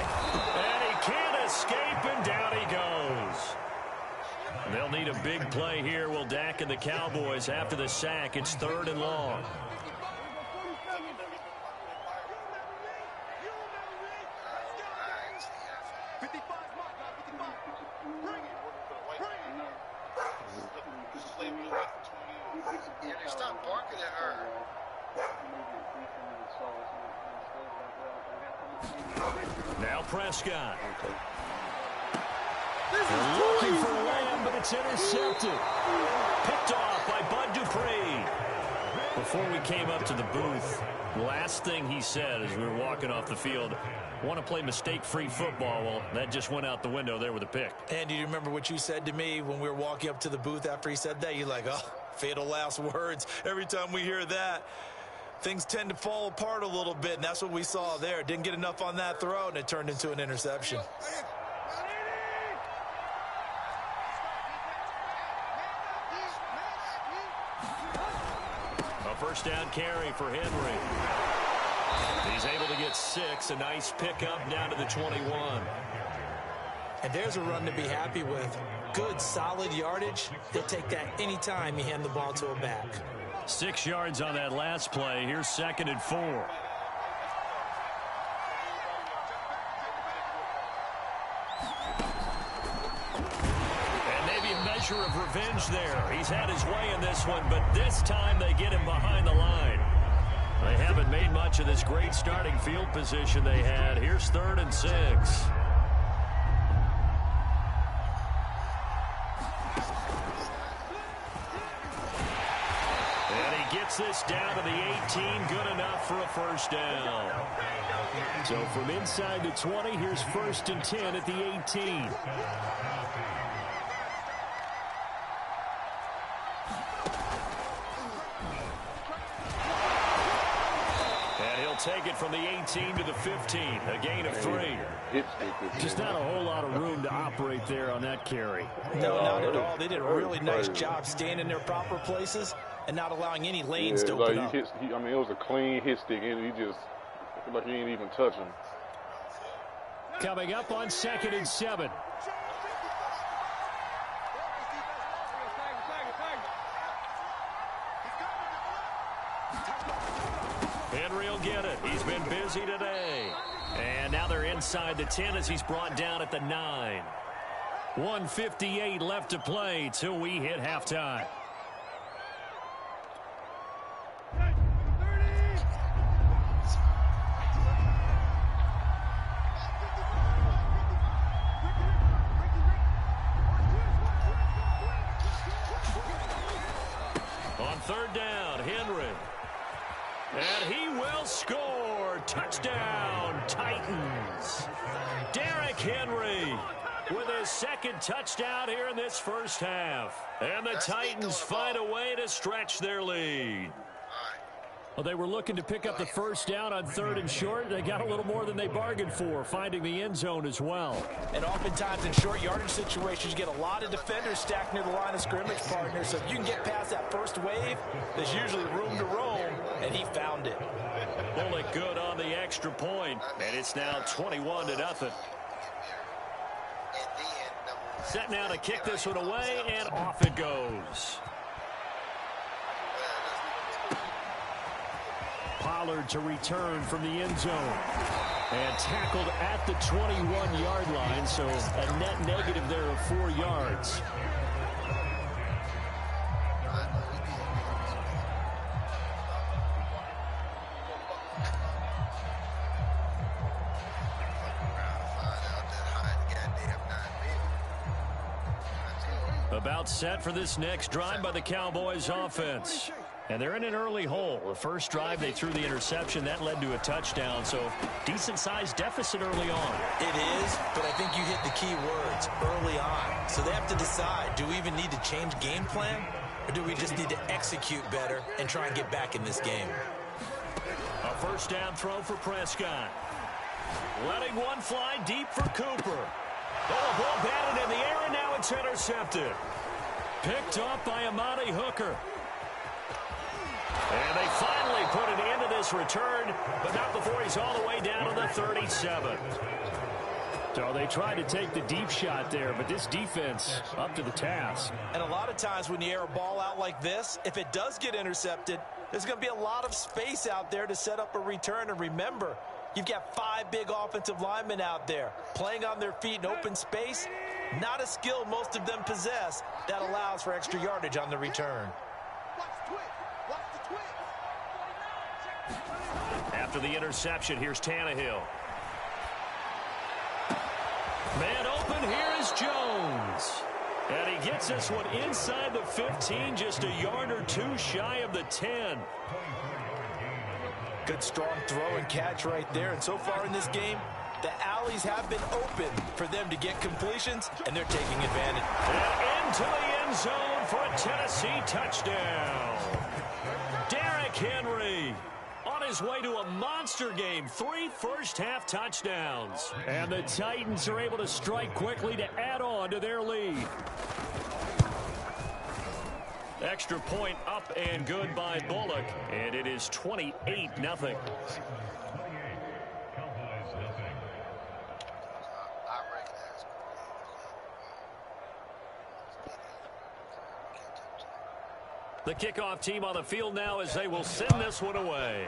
And he can't escape, and down he goes. They'll need a big play here, will Dak and the Cowboys after the sack. It's 3rd and long. Stop barking at her. Now Prescott. They're looking for Lamb, but it's intercepted. Picked off by Bud Dupree. Before we came up to the booth, last thing he said as we were walking off the field, want to play mistake-free football. Well, that just went out the window there with a pick. And do you remember what you said to me when we were walking up to the booth after he said that? You're like, oh, fatal last words. Every time we hear that, things tend to fall apart a little bit, and that's what we saw there. Didn't get enough on that throw, and it turned into an interception. A first down carry for Henry. He's able to get 6. A nice pickup down to the 21. And there's a run to be happy with. Good, solid yardage. They'll take that anytime you hand the ball to a back. 6 yards on that last play. Here's 2nd and 4. Measure of revenge there. He's had his way in this one, but this time they get him behind the line. They haven't made much of this great starting field position they had. Here's 3rd and 6. And he gets this down to the 18. Good enough for a first down. So from inside the 20, here's 1st and 10 at the 18. Take it from the 18 to the 15, a gain of 3. Just not a whole lot of room to operate there on that carry. No, not at all. They did a really nice job staying in their proper places and not allowing any lanes to open up. It was a clean hit stick, and he just, like he ain't even touch him. Coming up on 2nd and 7. Henry will get it. He's been busy today. And now they're inside the 10 as he's brought down at the 9. 1:58 left to play till we hit halftime. On 3rd down, Henry. And he will score. Touchdown, Titans. Derrick Henry with his 2nd touchdown here in this first half. And the Titans find a way to stretch their lead. Well, they were looking to pick up the first down on 3rd and short. They got a little more than they bargained for, finding the end zone as well. And oftentimes in short yardage situations, you get a lot of defenders stacked near the line of scrimmage, partner. So if you can get past that first wave, there's usually room to roam, and he found it. Bullock good on the extra point, and it's now 21-0. Set now to kick this one away, and off it goes. Pollard to return from the end zone. And tackled at the 21-yard line, so a net negative there of 4 yards. About set for this next drive by the Cowboys offense. And they're in an early hole. The first drive, they threw the interception. That led to a touchdown. So decent-sized deficit early on. It is, but I think you hit the key words, early on. So they have to decide, do we even need to change game plan? Or do we just need to execute better and try and get back in this game? A first down throw for Prescott. Letting one fly deep for Cooper. Oh, a ball batted in the air, and now it's intercepted. Picked up by Amani Hooker. And they finally put an end to this return, but not before he's all the way down to the 37. So they tried to take the deep shot there, but this defense up to the task. And a lot of times when you air a ball out like this, if it does get intercepted, there's going to be a lot of space out there to set up a return. And remember, you've got 5 big offensive linemen out there playing on their feet in open space. Not a skill most of them possess that allows for extra yardage on the return. After the interception, here's Tannehill. Man open, here is Jones. And he gets this one inside the 15, just a yard or 2 shy of the 10. Good strong throw and catch right there. And so far in this game, the alleys have been open for them to get completions, and they're taking advantage. And into the end zone for a Tennessee touchdown. Derrick Henry on his way to a monster game. 3 first-half touchdowns. And the Titans are able to strike quickly to add on to their lead. Extra point up and good by Bullock. And it is 28-0. The kickoff team on the field now as they will send this one away.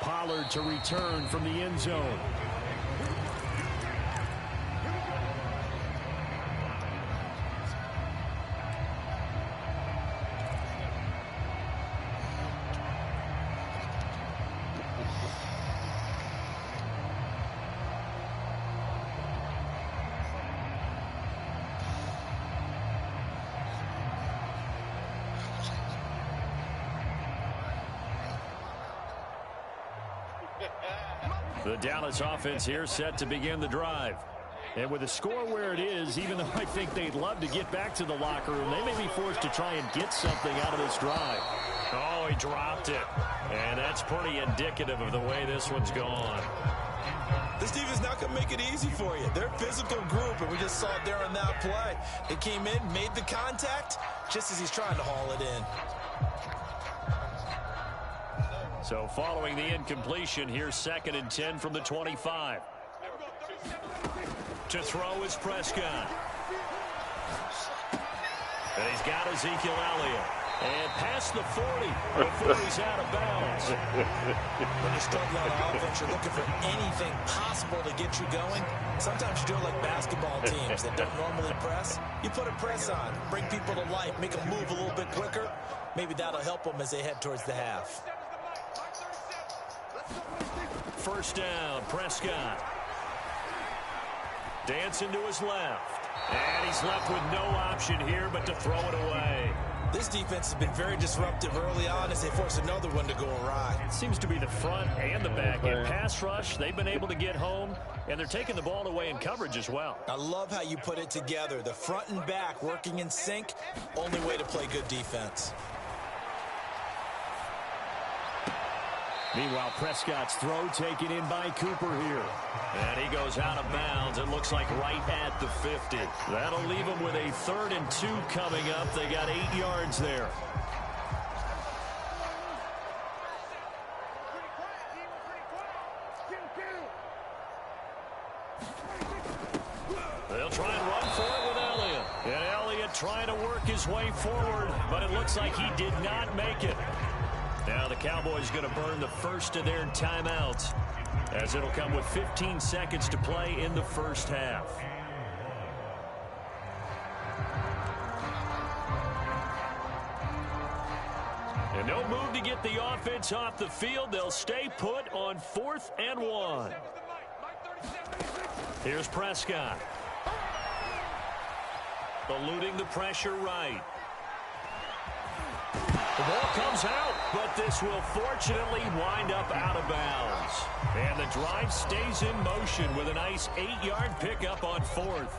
Pollard to return from the end zone. The Dallas offense here set to begin the drive. And with the score where it is, even though I think they'd love to get back to the locker room, they may be forced to try and get something out of this drive. Oh, he dropped it. And that's pretty indicative of the way this one's gone. This defense not going to make it easy for you. They're a physical group, and we just saw it there on that play. They came in, made the contact, just as he's trying to haul it in. So following the incompletion, here's 2nd and 10 from the 25. To throw is Prescott. And he's got Ezekiel Elliott. And past the 40 before he's out of bounds. When you're struggling on offense, you're looking for anything possible to get you going. Sometimes you do it like basketball teams that don't normally press. You put a press on, bring people to life, make them move a little bit quicker. Maybe that'll help them as they head towards the half. First down, Prescott. Dancing to his left. And he's left with no option here but to throw it away. This defense has been very disruptive early on as they force another one to go awry. It seems to be the front and the back end. Pass rush, they've been able to get home, and they're taking the ball away in coverage as well. I love how you put it together. The front and back working in sync, only way to play good defense. Meanwhile, Prescott's throw taken in by Cooper here. And he goes out of bounds. It looks like right at the 50. That'll leave them with a 3rd and 2 coming up. They got 8 yards there. They'll try and run for it with Elliott. And Elliott trying to work his way forward, but it looks like he did not make it. Now the Cowboys going to burn the first of their timeouts, as it'll come with 15 seconds to play in the first half. And no move to get the offense off the field. They'll stay put on 4th and 1. Here's Prescott. Eluding the pressure right. The ball comes out, but this will fortunately wind up out of bounds. And the drive stays in motion with a nice 8-yard pickup on 4th.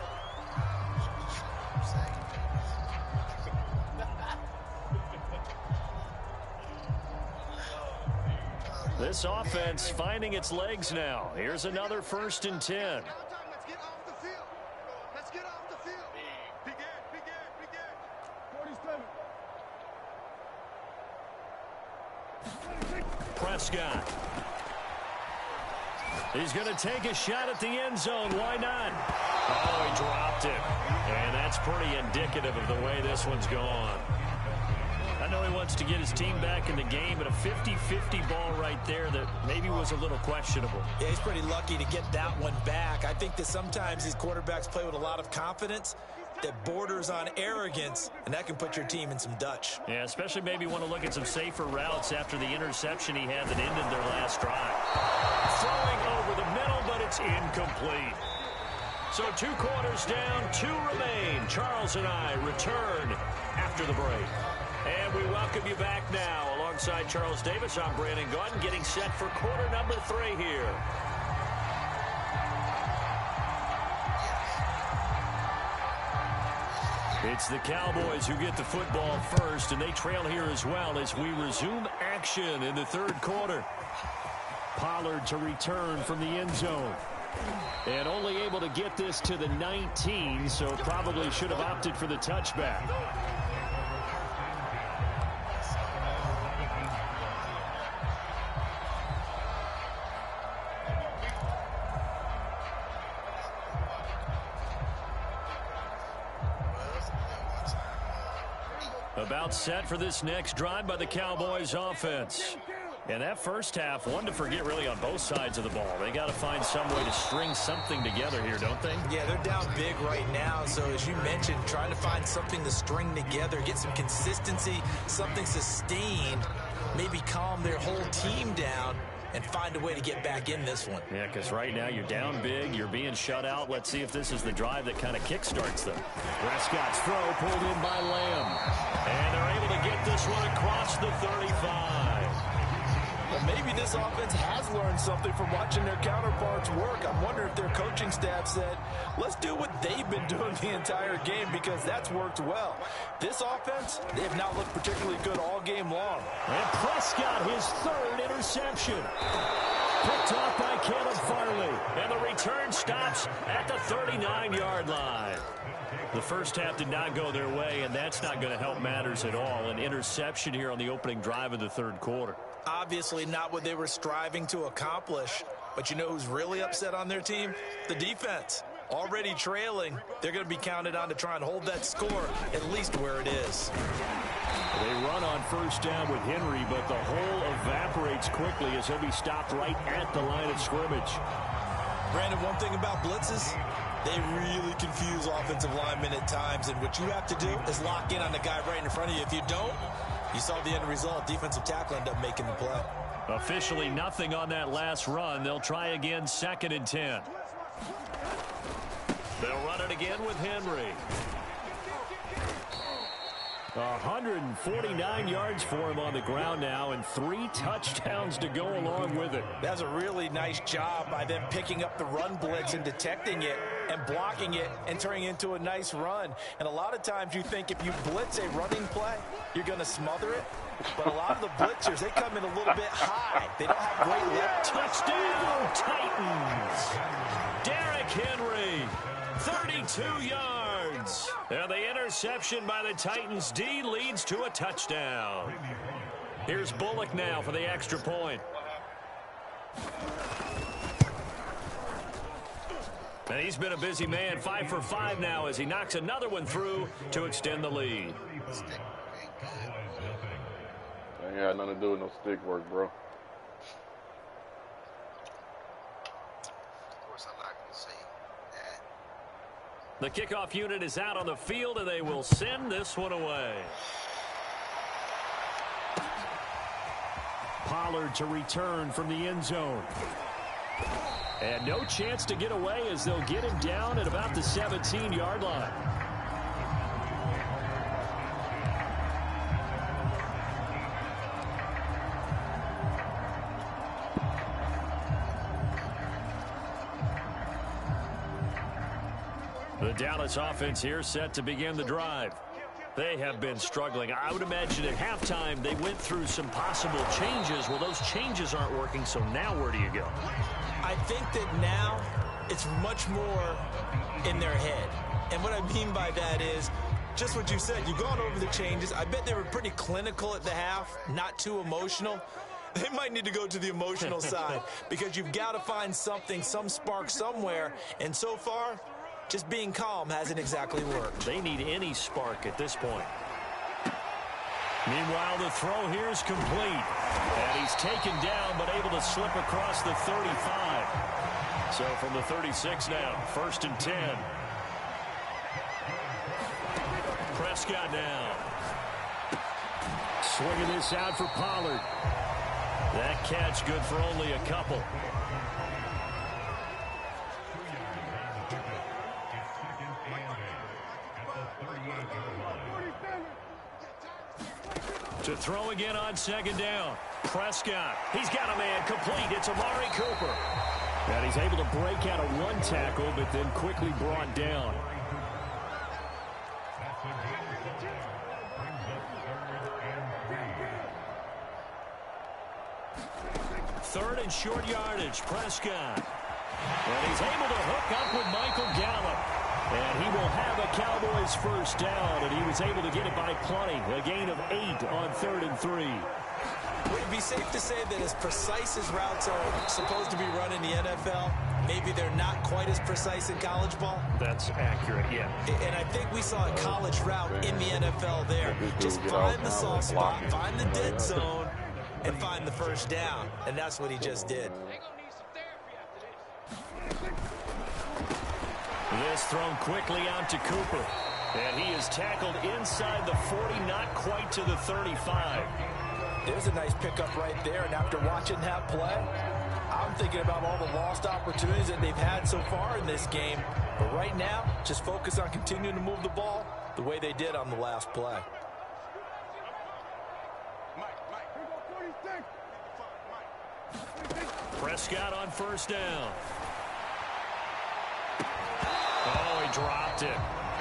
This offense finding its legs now. Here's another 1st and 10. Prescott. He's going to take a shot at the end zone. Why not? Oh, he dropped it. And that's pretty indicative of the way this one's gone. I know he wants to get his team back in the game, but a 50-50 ball right there that maybe was a little questionable. Yeah, he's pretty lucky to get that one back. I think that sometimes these quarterbacks play with a lot of confidence that borders on arrogance, and that can put your team in some Dutch. Yeah, especially maybe want to look at some safer routes after the interception he had that ended their last drive. Throwing over the middle, but it's incomplete. So 2 quarters down, 2 remain. Charles and I return after the break. And we welcome you back now. Alongside Charles Davis, I'm Brandon Gaudin, getting set for quarter number 3 here. It's the Cowboys who get the football first, and they trail here as well as we resume action in the 3rd quarter. Pollard to return from the end zone. And only able to get this to the 19, so probably should have opted for the touchback. About set for this next drive by the Cowboys offense. And that first half, one to forget really on both sides of the ball. They got to find some way to string something together here, don't they? Yeah, they're down big right now. So as you mentioned, trying to find something to string together, get some consistency, something sustained, maybe calm their whole team down and find a way to get back in this one. Yeah, because right now you're down big, you're being shut out. Let's see if this is the drive that kind of kickstarts them. Prescott's throw pulled in by Lamb. And they're able to get this one across the 35. Well, maybe this offense has learned something from watching their counterparts work. I wonder if their coaching staff said, let's do what they've been doing the entire game, because that's worked well. This offense, they have not looked particularly good all game long. And Prescott, his third interception. Picked off by Caleb Farley. And the return stops at the 39-yard line. The first half did not go their way, and that's not going to help matters at all. An interception here on the opening drive of the third quarter. Obviously not what they were striving to accomplish. But you know who's really upset on their team? The defense. Already trailing, they're going to be counted on to try and hold that score at least where it is. They run on first down with Henry, but the hole evaporates quickly as he'll be stopped right at the line of scrimmage. Brandon, one thing about blitzes, they really confuse offensive linemen at times, and what you have to do is lock in on the guy right in front of you. If you don't, you saw the end result. Defensive tackle ended up making the play. Officially nothing on that last run. They'll try again, 2nd and 10. They'll run it again with Henry. 149 yards for him on the ground now, and 3 touchdowns to go along with it. That's a really nice job by them picking up the run blitz and detecting it and blocking it and turning it into a nice run. And a lot of times you think if you blitz a running play, you're going to smother it. But a lot of the blitzers, they come in a little bit high. They don't have great left. Touchdown, Titans. Derrick Henry, 32 yards. And the interception by the Titans D leads to a touchdown. Here's Bullock now for the extra point. And he's been a busy man, 5 for 5 now as he knocks another one through to extend the lead. Ain't had nothing to do with no stick work, bro. Of course, I'm not going to say that. The kickoff unit is out on the field, and they will send this one away. Pollard to return from the end zone. And no chance to get away as they'll get him down at about the 17-yard line. The Dallas offense here set to begin the drive. They have been struggling. I would imagine at halftime they went through some possible changes. Well, those changes aren't working, so now where do you go? I think that now it's much more in their head. And what I mean by that is just what you said. You've gone over the changes. I bet they were pretty clinical at the half, not too emotional. They might need to go to the emotional side because you've got to find something, some spark somewhere. And so far, just being calm hasn't exactly worked. They need any spark at this point. Meanwhile, the throw here is complete. And he's taken down, but able to slip across the 35. So from the 36 now, 1st and 10. Prescott now. Swinging this out for Pollard. That catch good for only a couple. To throw again on 2nd down. Prescott. He's got a man complete. It's Amari Cooper. And he's able to break out of one tackle, but then quickly brought down. Third and short yardage. Prescott. And he's able to hook up with Michael Gallup. And he will have a Cowboys first down, and he was able to get it by plenty. A gain of 8 on 3rd and 3. Would it be safe to say that as precise as routes are supposed to be run in the NFL, maybe they're not quite as precise in college ball? That's accurate, yeah. And I think we saw a college route in the NFL there. Just find the soft spot, find the dead zone, and find the first down. And that's what he just did. This thrown quickly out to Cooper. And he is tackled inside the 40, not quite to the 35. There's a nice pickup right there. And after watching that play, I'm thinking about all the lost opportunities that they've had so far in this game. But right now, just focus on continuing to move the ball the way they did on the last play. Prescott on first down. Oh, he dropped it.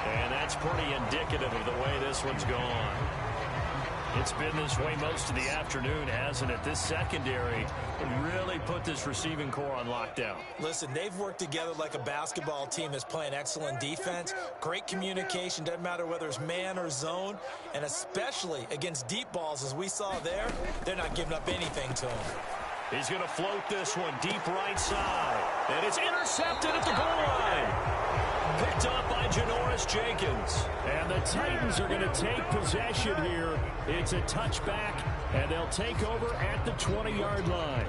And that's pretty indicative of the way this one's gone. It's been this way most of the afternoon, hasn't it? This secondary really put this receiving core on lockdown. Listen, they've worked together like a basketball team that's playing excellent defense. Great communication, doesn't matter whether it's man or zone. And especially against deep balls, as we saw there, they're not giving up anything to him. He's going to float this one deep right side. And it's intercepted at the goal line. Picked up by Janoris Jenkins. And the Titans are going to take possession here. It's a touchback, and they'll take over at the 20-yard line.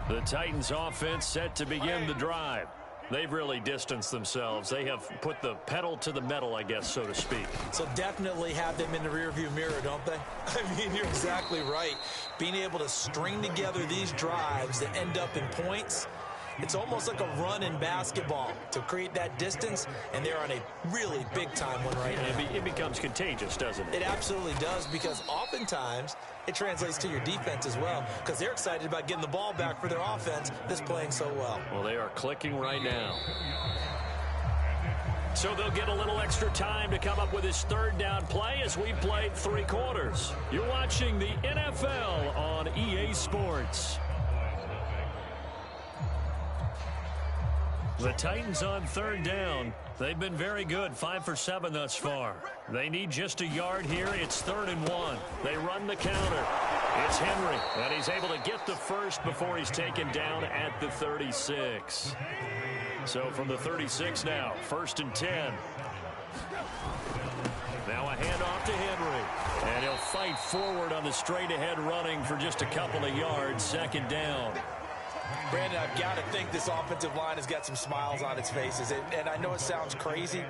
The Titans offense set to begin the drive. They've really distanced themselves. They have put the pedal to the metal, I guess, so to speak. So definitely have them in the rearview mirror, don't they? I mean, you're exactly right. Being able to string together these drives that end up in points, it's almost like a run in basketball to create that distance, and they're on a really big-time one right now. It becomes contagious, doesn't it? It absolutely does, because oftentimes it translates to your defense as well, because they're excited about getting the ball back for their offense that's playing so well. Well, they are clicking right now. So they'll get a little extra time to come up with his third down play as we played 3 quarters. You're watching the NFL on EA Sports. The Titans on third down. They've been very good, 5 for 7 thus far. They need just a yard here. It's 3rd and 1. They run the counter. It's Henry, and he's able to get the first before he's taken down at the 36. So from the 36 now, 1st and 10. Now a handoff to Henry, and he'll fight forward on the straight-ahead running for just a couple of yards, 2nd down. Brandon, I've got to think this offensive line has got some smiles on its faces. And I know it sounds crazy,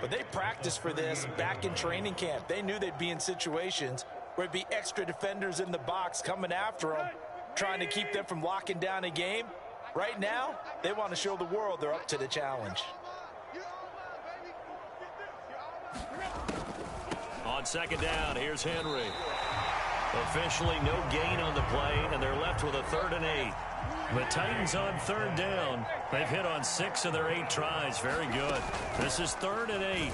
but they practiced for this back in training camp. They knew they'd be in situations where it'd be extra defenders in the box coming after them, trying to keep them from locking down a game. Right now, they want to show the world they're up to the challenge. On 2nd down, here's Henry. Officially no gain on the play, and they're left with a 3rd and 8. The Titans on 3rd down. They've hit on 6 of their 8 tries. Very good. This is 3rd and 8.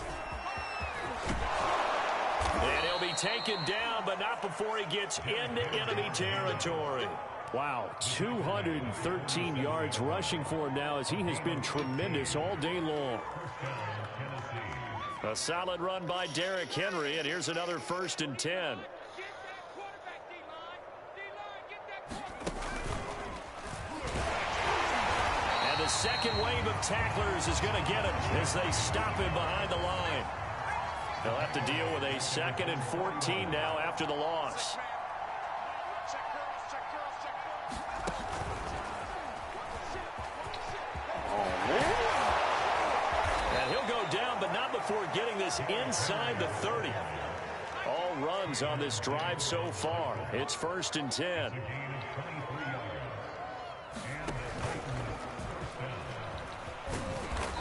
And he'll be taken down, but not before he gets into enemy territory. Wow, 213 yards rushing for him now, as he has been tremendous all day long. A solid run by Derrick Henry, and here's another 1st and 10. The second wave of tacklers is going to get him as they stop him behind the line. They'll have to deal with a 2nd and 14 now after the loss. And he'll go down, but not before getting this inside the 30. All runs on this drive so far. It's 1st and 10.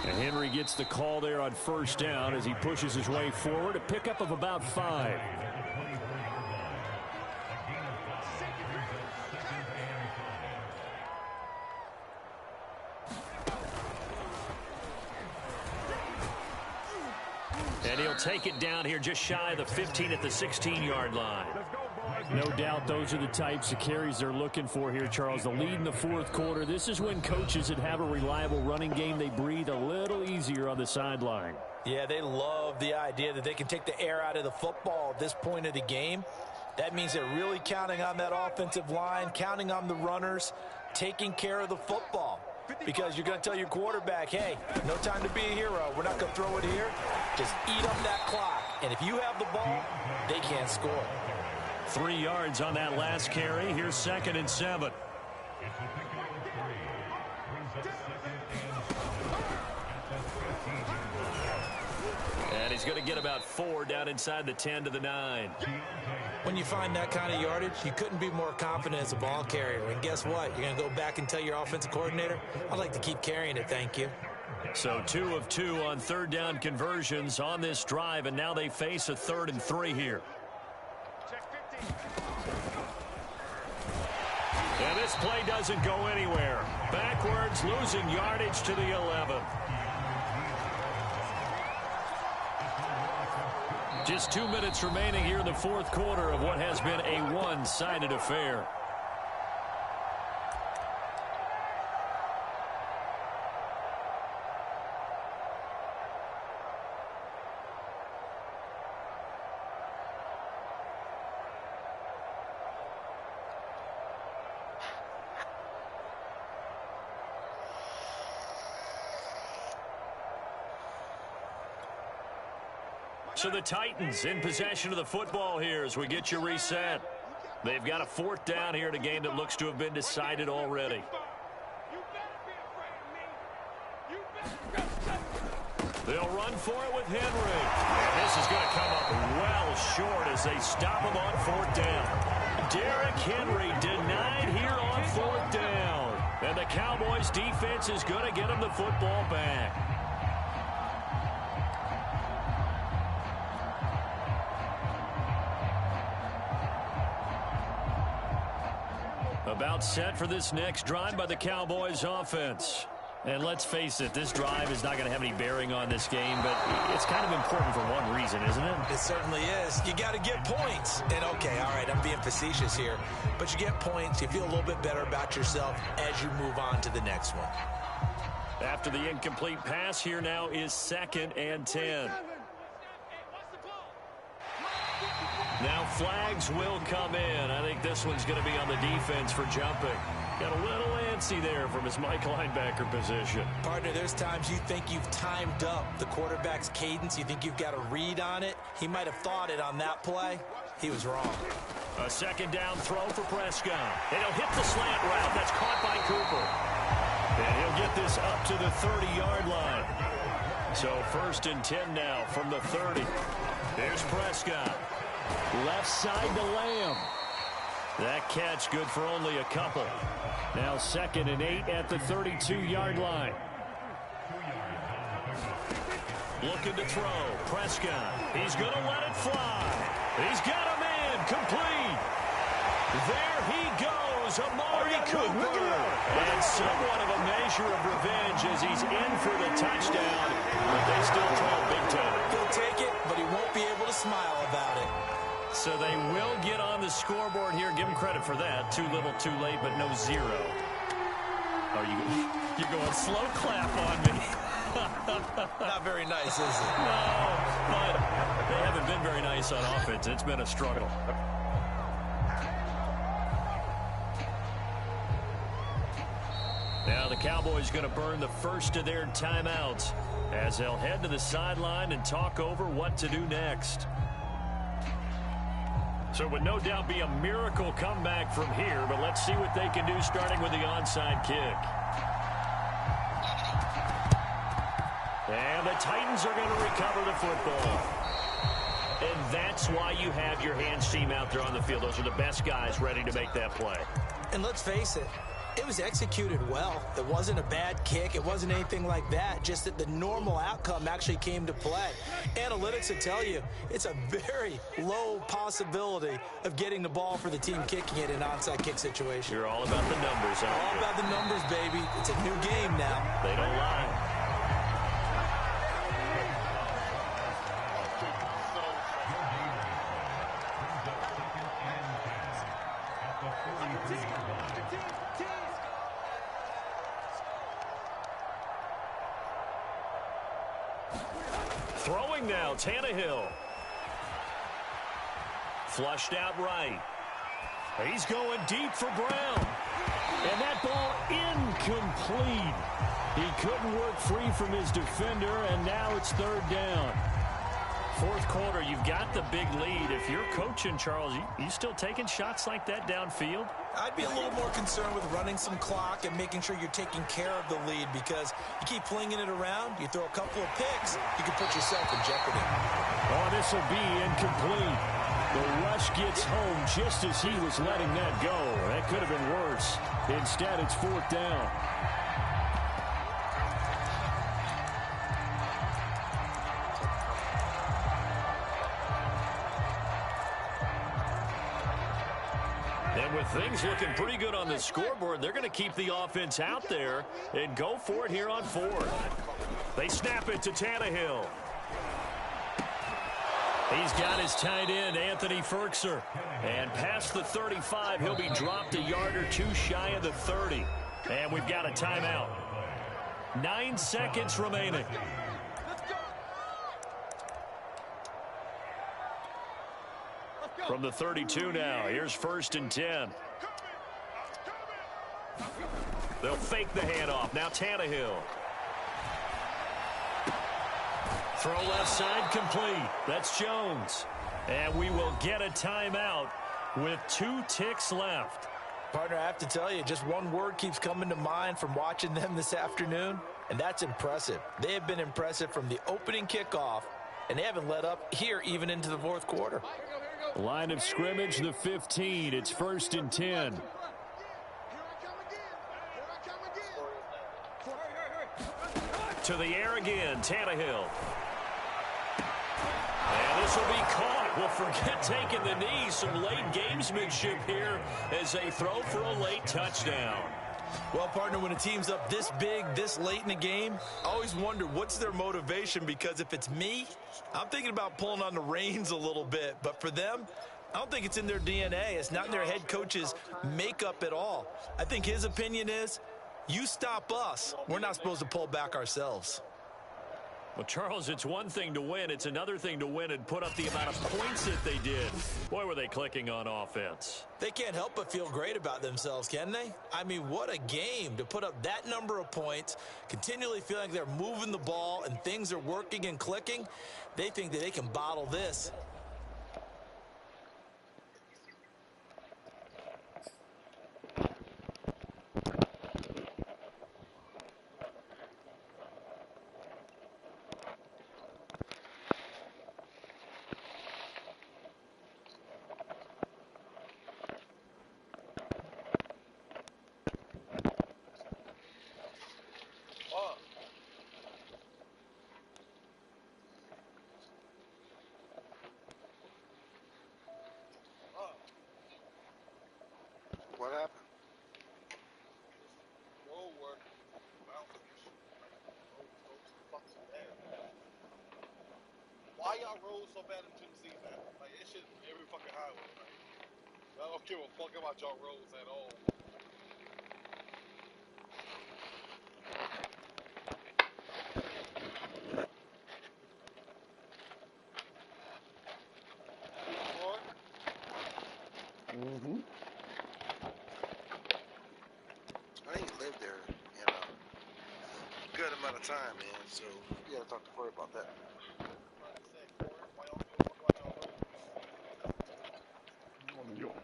And Henry gets the call there on 1st down as he pushes his way forward. A pickup of about 5. And he'll take it down here just shy of the 15 at the 16-yard line. No doubt those are the types of carries they're looking for here, Charles. The lead in the 4th quarter. This is when coaches that have a reliable running game, they breathe a little easier on the sideline. Yeah, they love the idea that they can take the air out of the football at this point of the game. That means they're really counting on that offensive line, counting on the runners, taking care of the football. Because you're going to tell your quarterback, hey, no time to be a hero. We're not going to throw it here. Just eat up that clock. And if you have the ball, they can't score. 3 yards on that last carry. Here's 2nd and 7. And he's going to get about 4 down inside the 10 to the 9. When you find that kind of yardage, you couldn't be more confident as a ball carrier. And guess what? You're going to go back and tell your offensive coordinator, I'd like to keep carrying it, thank you. So 2 of 2 on third down conversions on this drive, and now they face a 3rd and 3 here. And this play doesn't go anywhere. Backwards, losing yardage to the 11. Just 2 minutes remaining here in the fourth quarter of what has been a one-sided affair. So the Titans in possession of the football here as we get you reset. They've got a 4th down here in a game that looks to have been decided already. They'll run for it with Henry. And this is going to come up well short as they stop him on 4th down. Derrick Henry denied here on 4th down. And the Cowboys defense is going to get him the football back. About set for this next drive by the Cowboys offense. And let's face it, this drive is not going to have any bearing on this game, but it's kind of important for one reason, isn't it? It certainly is. You got to get points. And okay, all right, I'm being facetious here, but you get points, you feel a little bit better about yourself as you move on to the next one. After the incomplete pass, here now is 2nd and 10. Now flags will come in. I think this one's going to be on the defense for jumping. Got a little antsy there from his Mike linebacker position. Partner, there's times you think you've timed up the quarterback's cadence. You think you've got a read on it. He might have thought it on that play. He was wrong. A 2nd down throw for Prescott. And he'll hit the slant route. That's caught by Cooper. And he'll get this up to the 30-yard line. So 1st and 10 now from the 30. Here's Prescott. Left side to Lamb. That catch good for only a couple. Now 2nd and 8 at the 32-yard line. Looking to throw. Prescott. He's going to let it fly. He's got a man complete. There he goes. Amari Cooper. And somewhat of a measure of revenge as he's in for the touchdown. But they still call big time. He'll take it, but he won't be able to smile about it. So they will get on the scoreboard here. Give him credit for that. Too little, too late, but no 0. Oh, you're going slow clap on me. Not very nice, is it? No, but they haven't been very nice on offense. It's been a struggle. Now the Cowboys going to burn the first of their timeouts as they'll head to the sideline and talk over what to do next. So it would no doubt be a miracle comeback from here, but let's see what they can do starting with the onside kick. And the Titans are going to recover the football. And that's why you have your hands team out there on the field. Those are the best guys ready to make that play. And let's face it, it was executed well. It wasn't a bad kick. It wasn't anything like that. Just that the normal outcome actually came to play. Analytics will tell you it's a very low possibility of getting the ball for the team kicking it in an onside kick situation. You're all about the numbers, aren't you? All about the numbers, baby. It's a new game now. They don't lie. Throwing now, Tannehill. Flushed out right. He's going deep for Brown. And that ball incomplete. He couldn't work free from his defender, and now it's 3rd down. Fourth quarter, you've got the big lead. If you're coaching, Charles, you still taking shots like that downfield? I'd be a little more concerned with running some clock and making sure you're taking care of the lead, because you keep flinging it around, you throw a couple of picks, you can put yourself in jeopardy. Oh, this will be incomplete. The rush gets home just as he was letting that go. That could have been worse. Instead, it's 4th down. And with things looking pretty good on the scoreboard, they're going to keep the offense out there and go for it here on fourth. They snap it to Tannehill. He's got his tight end, Anthony Ferkser. And past the 35, he'll be dropped a yard or two shy of the 30. And we've got a timeout. 9 seconds remaining. From the 32 now, here's 1st and 10. They'll fake the handoff. Now Tannehill. Throw left side complete. That's Jones. And we will get a timeout with 2 ticks left. Partner, I have to tell you, just one word keeps coming to mind from watching them this afternoon, and that's impressive. They have been impressive from the opening kickoff, and they haven't let up here even into the fourth quarter. Line of scrimmage, the 15. It's 1st and 10. To the air again, Tannehill. And this will be caught. Well, forget taking the knee. Some late gamesmanship here as they throw for a late touchdown. Well, partner, when a team's up this big, this late in the game, I always wonder what's their motivation, because if it's me, I'm thinking about pulling on the reins a little bit. But for them, I don't think it's in their DNA. It's not in their head coach's makeup at all. I think his opinion is, you stop us, we're not supposed to pull back ourselves. Well, Charles, it's one thing to win. It's another thing to win and put up the amount of points that they did. Boy, were they clicking on offense. They can't help but feel great about themselves, can they? I mean, what a game to put up that number of points, continually feeling like they're moving the ball and things are working and clicking. They think that they can bottle this. What happened? Road work. Why y'all roll so bad in Tennessee, man? Like, it shit every fucking highway, man. I don't give a fuck about y'all roads at all. Mm-hmm. I ain't lived there in a good amount of time, man. So you gotta talk to Corey about that.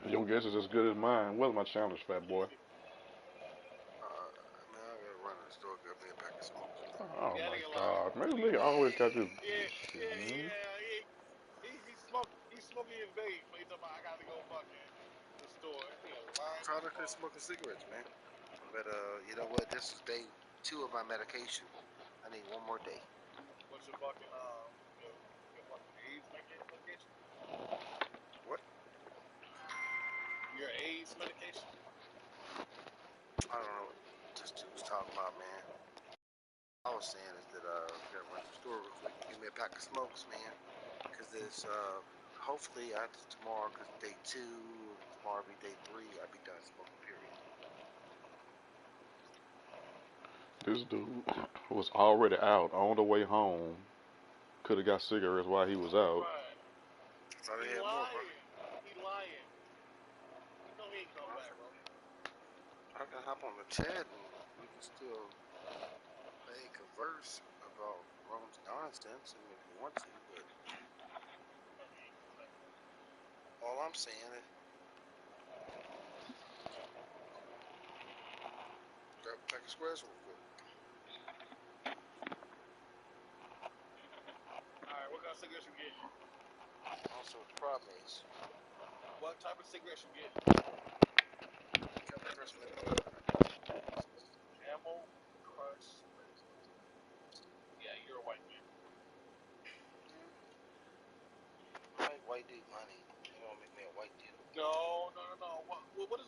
Your guess is as good as mine. What's my challenge, fat boy? Man, I gotta run to the store, get me a pack of smokes. Oh my God, man, this nigga always got this. He's smoking his vape, but he's talking about, I gotta go fucking the store. I'm trying to quit smoking cigarettes, man. But you know what? This is day 2 of my medication. I need one more day. What's your fucking your fucking AIDS medication? What? Your AIDS medication? I don't know what this dude was talking about, man. I was saying is that gotta run to the store real quick, give me a pack of smokes, man. Cause this hopefully after tomorrow, cause day 2, tomorrow will be day 3, I'll be done smoking, period. This dude was already out on the way home. Could have got cigarettes while he was out. Right. So they had more, bro. He lying. You know he ain't come back, bro. I can hop on the chat and we can still converse about Rome's nonsense, and if you want to, but all I'm saying is grab a pack of squares real quick. Alright, what kind of cigarettes you get? Also, the problem is, What type of cigarettes you get? Camel Crush. Yeah, you're a white man. I like white dude money. You don't make me a white dude. No. What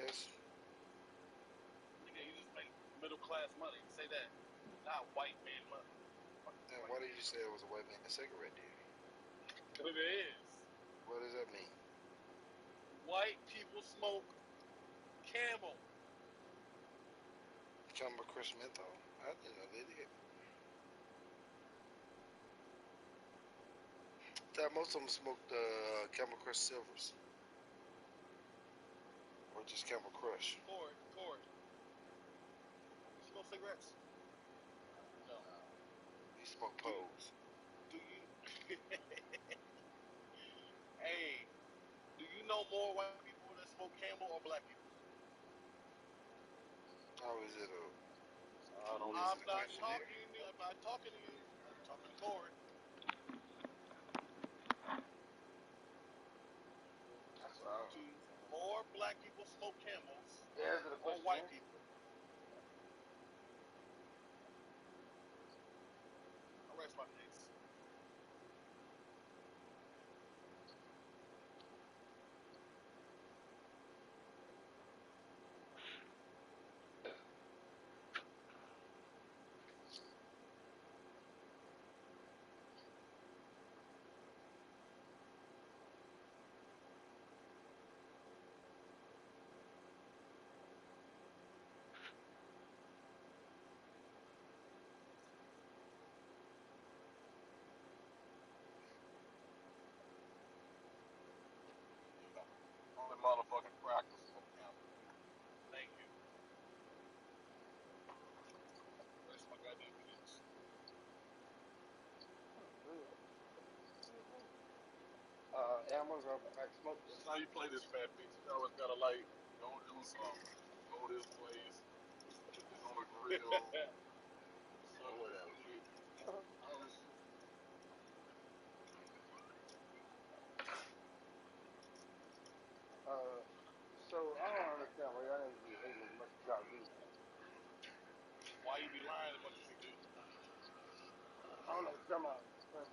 Chris. Nigga, you just make middle class money. Say that, not white man money. Then why did you say it was a white man cigarette deal? Because it is. What does that mean? White people smoke Camel. You talking about Chris Menthol? I didn't know they did. Thought most of them smoked Camel Crush Silvers. Or just Camel Crush. Corey. You smoke cigarettes? No. He smoked Pose. Do you? Hey, do you know more white people that smoke Camel or black people? How is it a... I'm not talking to you. I'm not talking to you. I'm talking to Corey. Do more black people smoke Camels Yeah, is it a or question? white people? I rest my case. Only motherfucking practice smoke Camel. Thank you. Rest my goddamn case. Amber's are black smoke. That's how you play this fat bitch. You always gotta like go do something. Go this place. Put this on the grill. Suck Whatever. shit. All this shit. So I don't understand why y'all niggas be hating as much as y'all do. Why you be lying as much as you do? I don't know what you're talking about.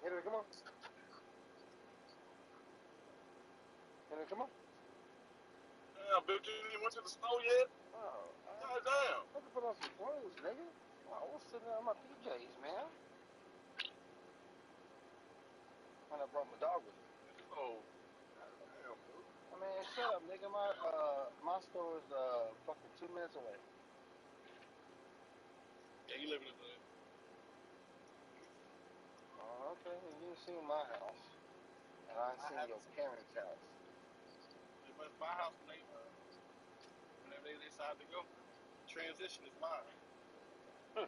Henry, come on. Henry, come on. Damn, bitch, you even went to the store yet? Oh, God damn. I had to put on some clothes, nigga. I was sitting there in my PJs, man. And I brought my dog with me. Oh, god damn, dude. I mean, shut up, nigga. My store is fucking 2 minutes away. Yeah, you live in the hood. Oh, okay. And you seen my house, and I seen your parents' house. It was my house when whenever they decide to go. Transition is mine. Well,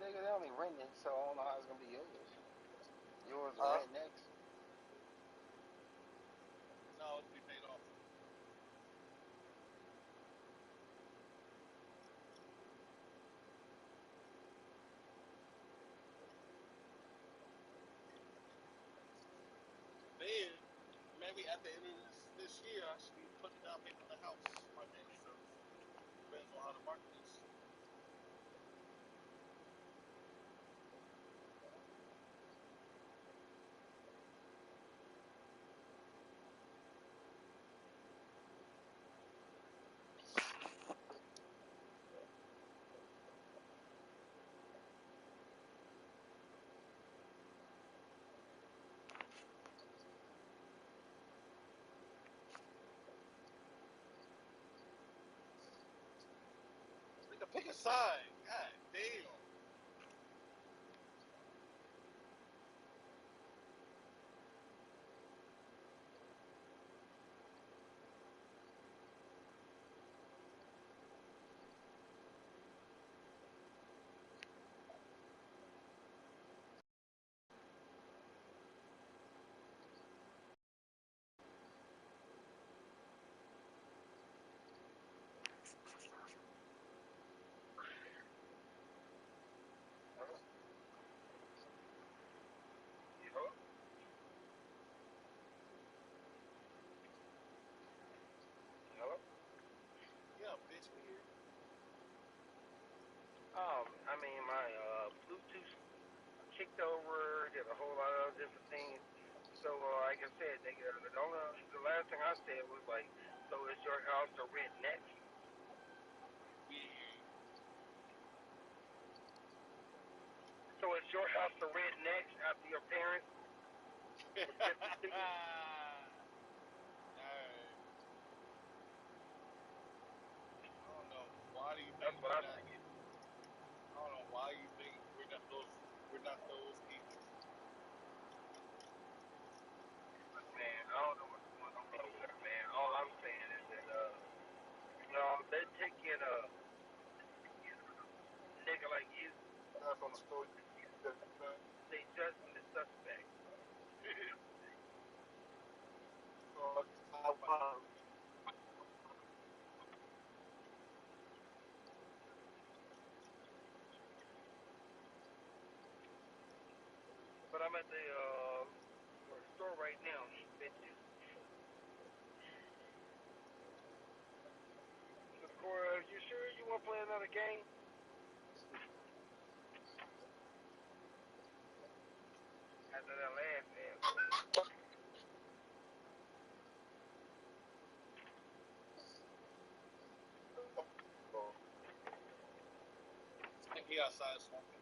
nigga, they only rent it, so I don't know how it's gonna be yours. Yours are Huh? rent next. No, it'll be paid off. Then, maybe at the end of this year, I should be putting down payment on the house finance. So, depends on how the market is. Nigga, pick a side. God damn. Hello? Yeah, bitch, we here. I mean, my Bluetooth kicked over, did a whole lot of different things. So, like I said, nigga, the last thing I said was like, so is your house to rent next? So is your house to rent next after your parents? I don't know. Why do you That's think what we're I'm not? thinking. I don't know. Why you think we're not those? We're not those people. Man, I don't know what's going on over there, man. All I'm saying is that, they're taking a nigga like you, That's on the story. they judging the suspect. But I'm at the store right now, bitches. So, Cora, you sure you want to play another game? After that last man. I think he outside smoking.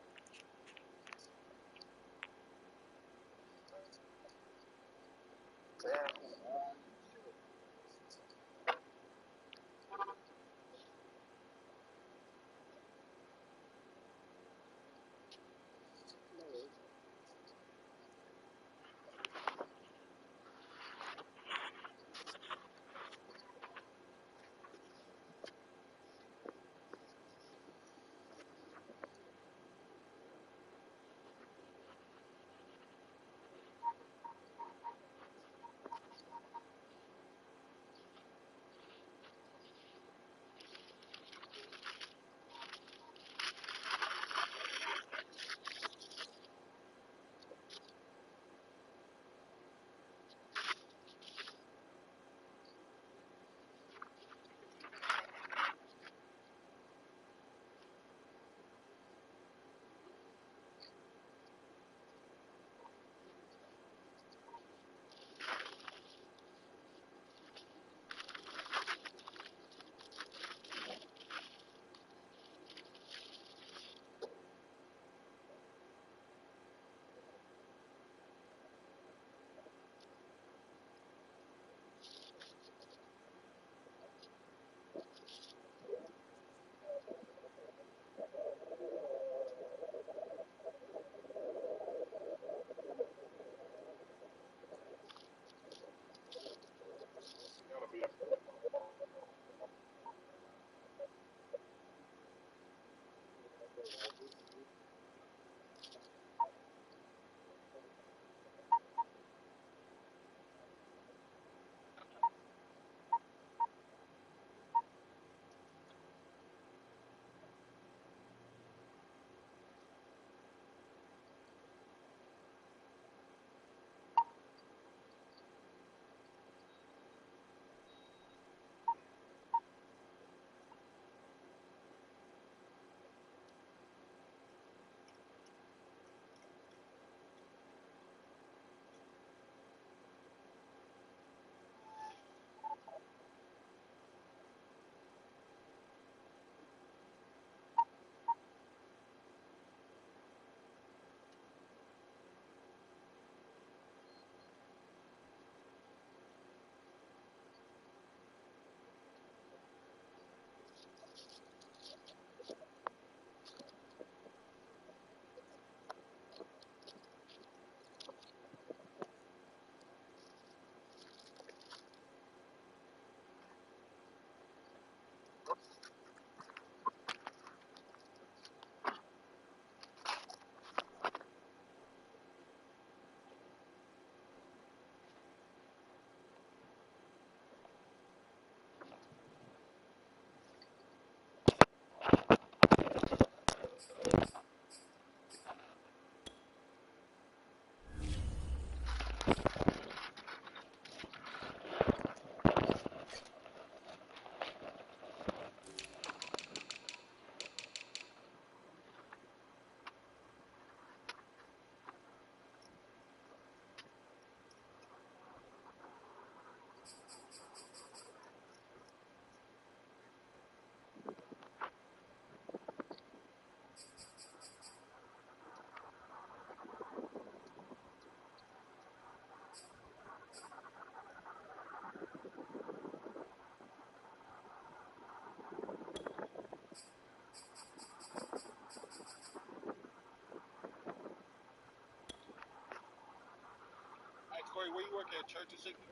Corey, where you work at? Church of Chicken?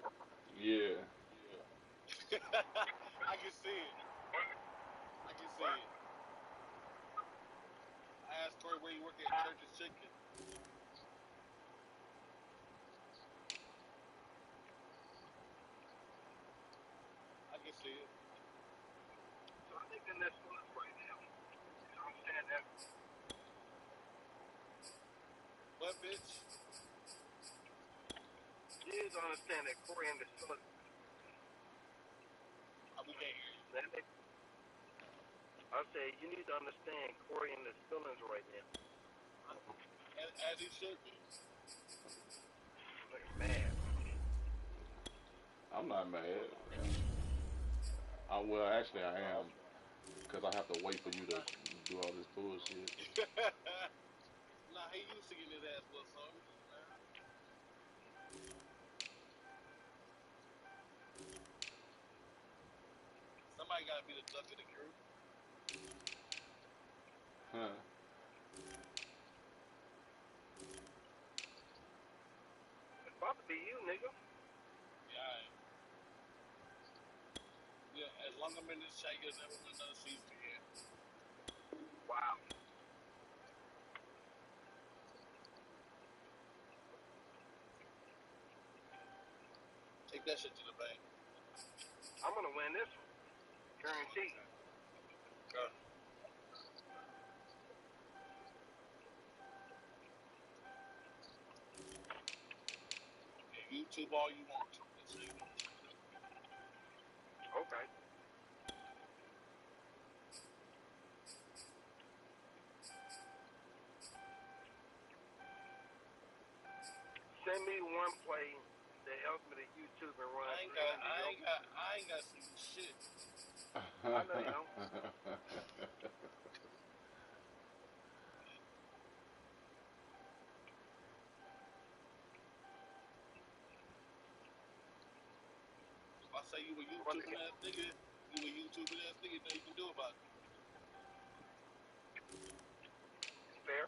Yeah. I can see it. I can see it. I asked Corey where you work at Church of Chicken. I can see it. So I think in this one right now, you understand that? What, bitch? You need to understand that Corey and the Phillies. We can't hear you. I say you need to understand Corey and his feelings right now. As he should be. Like man. I'm not mad. Well, actually, I am. Because I have to wait for you to do all this bullshit. Nah, he used to getting his ass whooped, so man. Somebody gotta be the duck of the group. Huh. It's about to be you, nigga. Yeah, as long as I'm in this chat, you'll never win another season again. Wow. Take that shit to the bank. I'm gonna win this one. Guaranteed. Go. Yeah, YouTube all you want to. Okay. Send me one play that helps me to YouTube and run. I ain't got some shit. I know you don't. If I say you a YouTubing ass nigga, nothing you can do about it. Fair.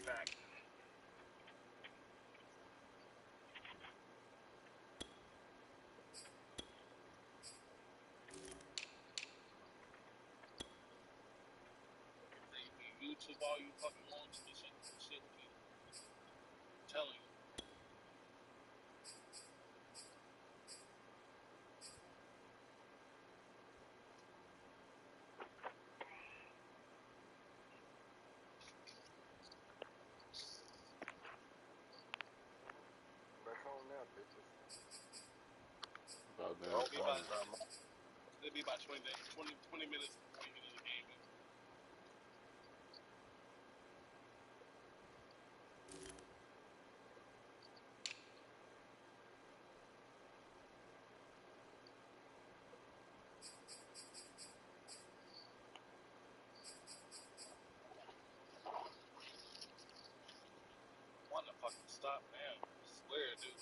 Fact. You can YouTube all you fucking want to. This shit will be. I'm telling you. Back home now, bitches. About that Oh, time. It'll be about 20 minutes before you get to the game. Want to fucking stop, man. I swear, dude.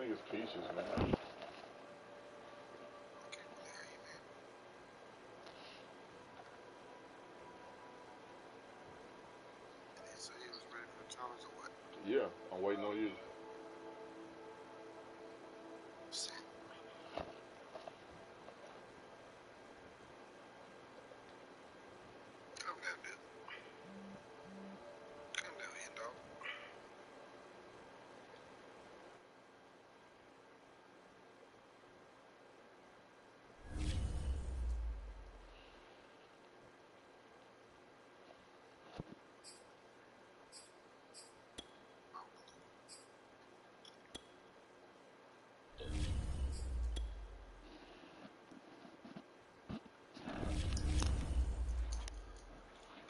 think it's peaches, man. Okay, well, there you, man. So you was ready for the challenge or what? Yeah, I'm waiting on you. Set. Calm down, dude. Calm down, hand dog.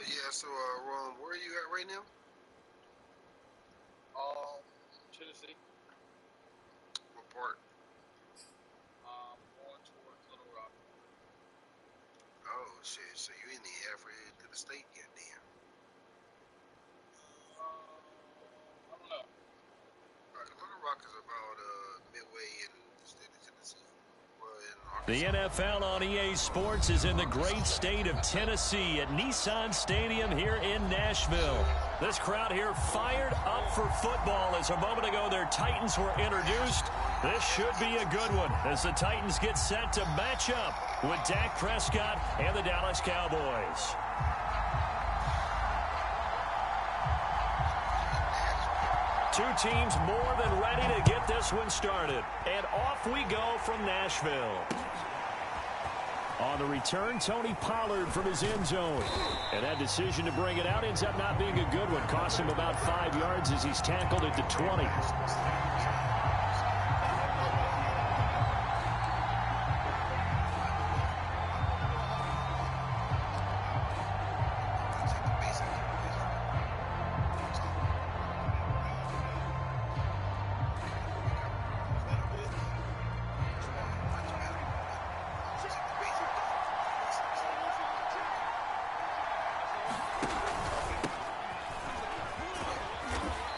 But yeah, so Ron, where are you at right now? Tennessee. What part? Going towards Little Rock. Oh shit, so you ain't even halfway to the state yet, damn. I don't know. Little Rock is about midway in the state of Tennessee. Well, in The Arkansas. NFL on EA Sports is in the great state of Tennessee at Nissan Stadium here in Nashville. This crowd here fired up for football as a moment ago their Titans were introduced. This should be a good one as the Titans get set to match up with Dak Prescott and the Dallas Cowboys. Two teams more than ready to get this one started. And off we go from Nashville. On the return, Tony Pollard from his end zone. And that decision to bring it out ends up not being a good one. Costs him about 5 yards as he's tackled at the 20.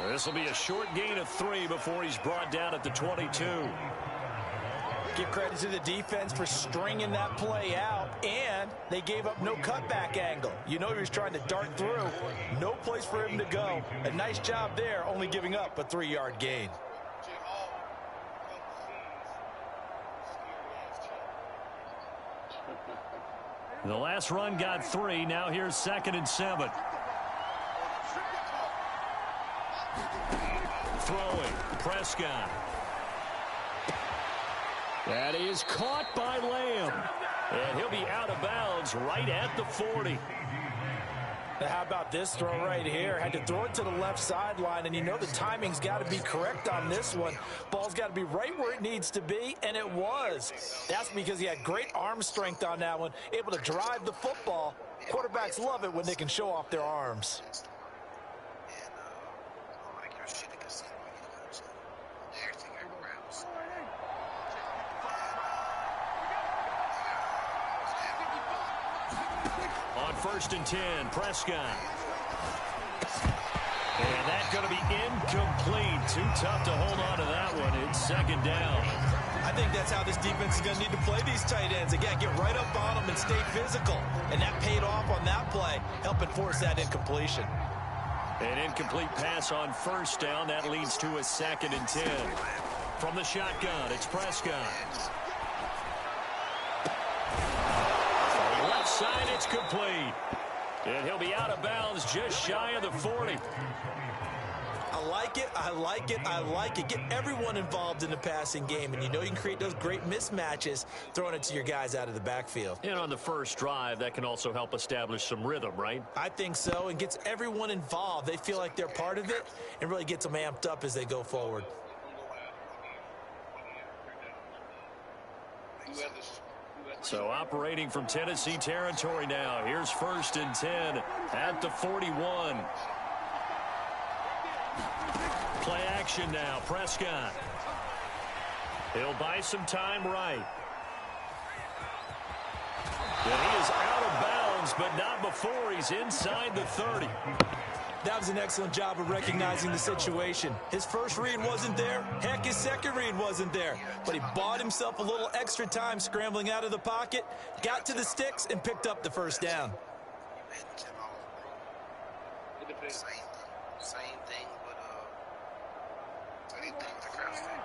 This will be a short gain of 3 before he's brought down at the 22. Give credit to the defense for stringing that play out, and they gave up no cutback angle. You know he was trying to dart through. No place for him to go. A nice job there, only giving up a 3-yard gain. The last run got 3. Now here's 2nd and 7. Throwing, Prescott. That is caught by Lamb. And he'll be out of bounds right at the 40. Now how about this throw right here? Had to throw it to the left sideline, and you know the timing's got to be correct on this one. Ball's got to be right where it needs to be, and it was. That's because he had great arm strength on that one, able to drive the football. Quarterbacks love it when they can show off their arms. On 1st and 10, Prescott. And that's going to be incomplete. Too tough to hold on to that one. It's 2nd down. I think that's how this defense is going to need to play these tight ends. Again, get right up on them and stay physical. And that paid off on that play, helping force that incompletion. An incomplete pass on 1st down. That leads to a 2nd and 10. From the shotgun, it's Prescott. Left side, it's complete. And he'll be out of bounds just shy of the 40. I like it, I like it, I like it. Get everyone involved in the passing game, and you know you can create those great mismatches throwing it to your guys out of the backfield. And on the first drive, that can also help establish some rhythm, right? I think so, and gets everyone involved. They feel like they're part of it, and really gets them amped up as they go forward. So operating from Tennessee territory now. Here's 1st and 10 at the 41. Play action now, Prescott. He'll buy some time right. And he is out of bounds, but not before he's inside the 30. That was an excellent job of recognizing the situation. His first read wasn't there. Heck, his second read wasn't there. But he bought himself a little extra time scrambling out of the pocket, got to the sticks, and picked up the first down. Same thing, but anything the crowd thing.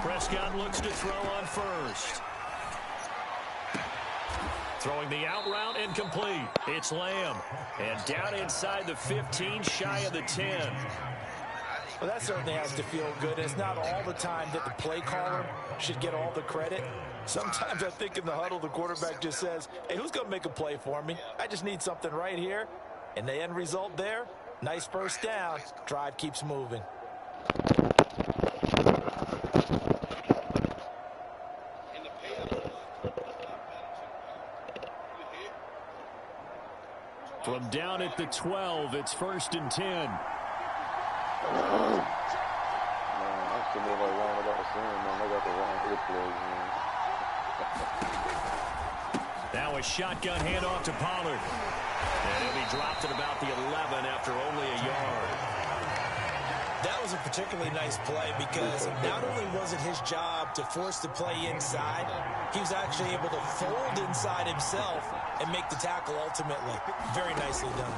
Prescott looks to throw on first. Throwing the out route incomplete. It's Lamb. And down inside the 15, shy of the 10. Well, that certainly has to feel good. It's not all the time that the play caller should get all the credit. Sometimes I think in the huddle, the quarterback just says, hey, who's going to make a play for me? I just need something right here. And the end result there, nice first down. Drive keeps moving. From down at the 12, it's 1st and 10. Man, I still know like wrong about the saying, man. They got the wrong earplugs, man. Now a shotgun handoff to Pollard. And he'll be dropped at about the 11 after only a yard. That was a particularly nice play because not only was it his job to force the play inside, he was actually able to fold inside himself and make the tackle ultimately. Very nicely done.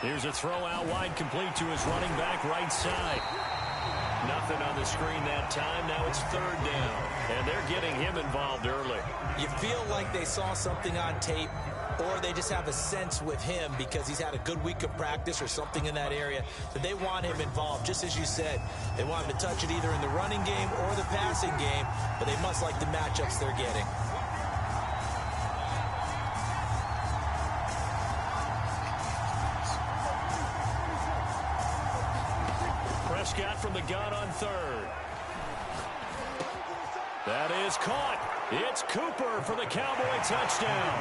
Here's a throw out wide, complete to his running back right side. Nothing on the screen that time. Now it's 3rd down. And they're getting him involved early. You feel like they saw something on tape, or they just have a sense with him because he's had a good week of practice or something in that area that they want him involved. Just as you said, they want him to touch it either in the running game or the passing game, but they must like the matchups they're getting. Prescott from the gun on 3rd. That is caught. It's Cooper for the Cowboy touchdown.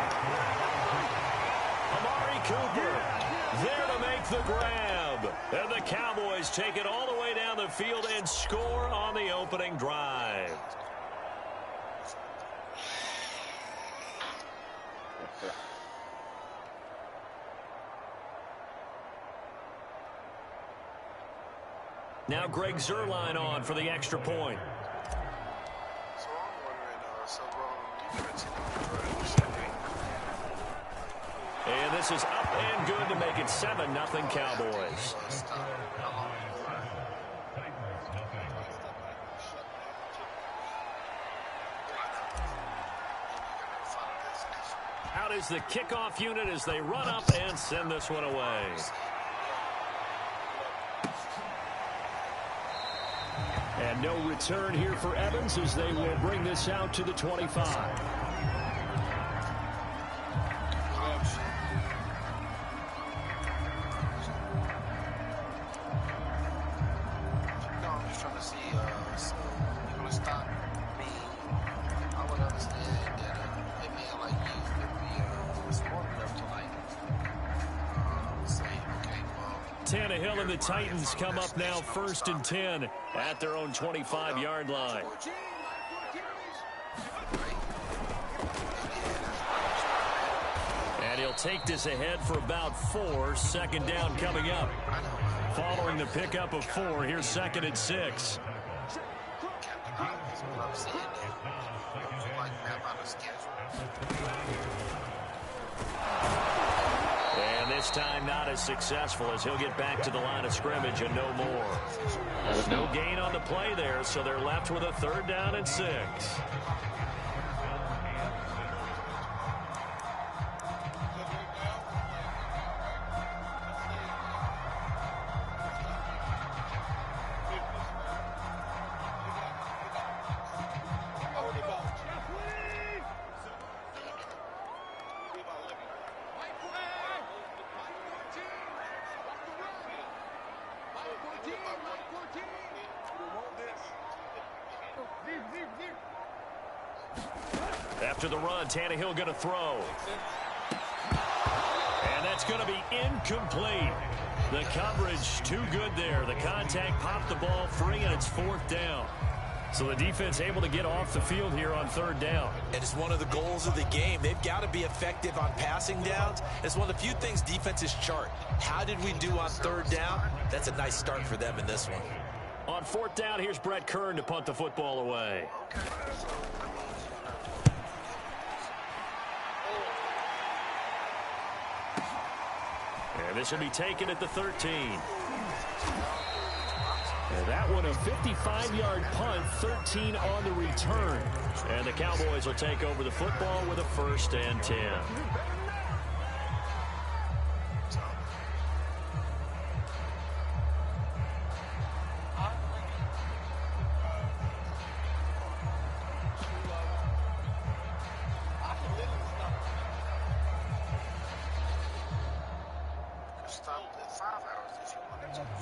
Amari Cooper there to make the grab. And the Cowboys take it all the way down the field and score on the opening drive. Now Greg Zuerlein on for the extra point. So I'm wondering, And this is up and good to make it 7-0 Cowboys. Out is the kickoff unit as they run up and send this one away. And no return here for Evans as they will bring this out to the 25. Tannehill and the Titans come up now 1st and 10 at their own 25-yard line. And he'll take this ahead for about 4. 2nd down coming up. Following the pickup of 4, here's 2nd and 6. And this time not as successful as he'll get back to the line of scrimmage and no more. There's no gain on the play there, so they're left with a 3rd down and 6. After the run, Tannehill going to throw. And that's going to be incomplete. The coverage too good there. The contact popped the ball free, and it's 4th down. So the defense able to get off the field here on 3rd down. And it's one of the goals of the game. They've got to be effective on passing downs. It's one of the few things defenses chart. How did we do on 3rd down? That's a nice start for them in this one. On 4th down, here's Brett Kern to punt the football away. And this will be taken at the 13. And that one a 55-yard punt, 13 on the return. And the Cowboys will take over the football with a 1st and 10.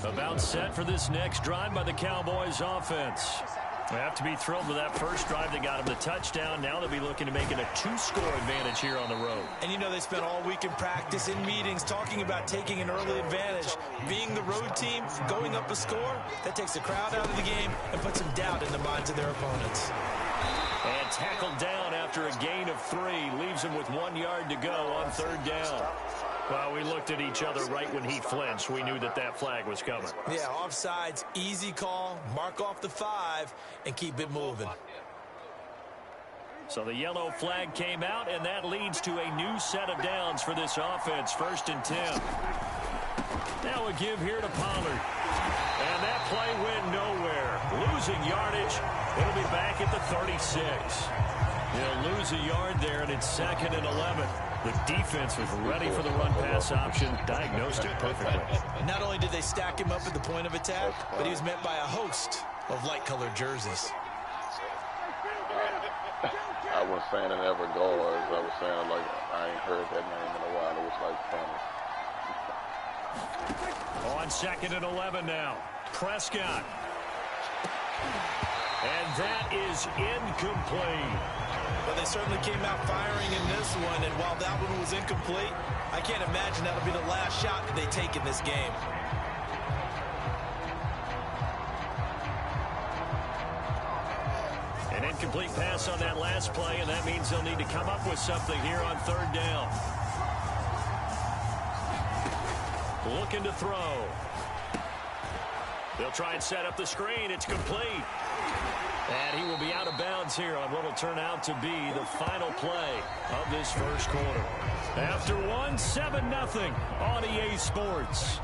About set for this next drive by the Cowboys offense. They have to be thrilled with that first drive that got them the touchdown. Now they'll be looking to make it a 2-score advantage here on the road. And you know they spent all week in practice, in meetings, talking about taking an early advantage. Being the road team, going up a score, that takes the crowd out of the game and puts some doubt in the minds of their opponents. And tackled down after a gain of 3. Leaves him with 1 yard to go on 3rd down. Well, we looked at each other right when he flinched. We knew that that flag was coming. Yeah, offsides, easy call, mark off the 5, and keep it moving. So the yellow flag came out, and that leads to a new set of downs for this offense. 1st and 10. Now a give here to Pollard. And that play went nowhere. Losing yardage. It'll be back at the 36. They'll lose a yard there, and it's 2nd and 11. The defense was ready for the run-pass option, diagnosed it perfectly. Not only did they stack him up at the point of attack, but he was met by a host of light-colored jerseys. I wasn't saying it ever guards. I was saying, like, I ain't heard that name in a while. It was, like, funny. On 2nd and 11 now. Prescott. And that is incomplete. But they certainly came out firing in this one, and while that one was incomplete, I can't imagine that'll be the last shot that they take in this game. An incomplete pass on that last play, and that means they'll need to come up with something here on 3rd down. Looking to throw. They'll try and set up the screen. It's complete. And he will be out of bounds here on what will turn out to be the final play of this first quarter. After one, 7-0 on EA Sports.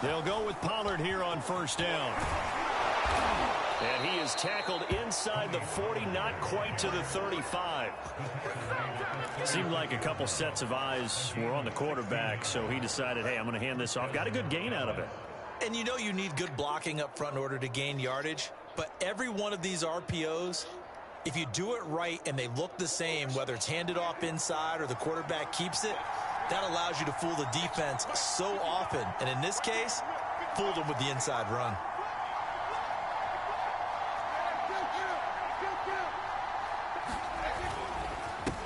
They'll go with Pollard here on 1st down. And he is tackled inside the 40, not quite to the 35. Seemed like a couple sets of eyes were on the quarterback, so he decided, hey, I'm going to hand this off. Got a good gain out of it. And you know you need good blocking up front in order to gain yardage, but every one of these RPOs, if you do it right and they look the same, whether it's handed off inside or the quarterback keeps it, that allows you to fool the defense so often. And in this case, fooled them with the inside run.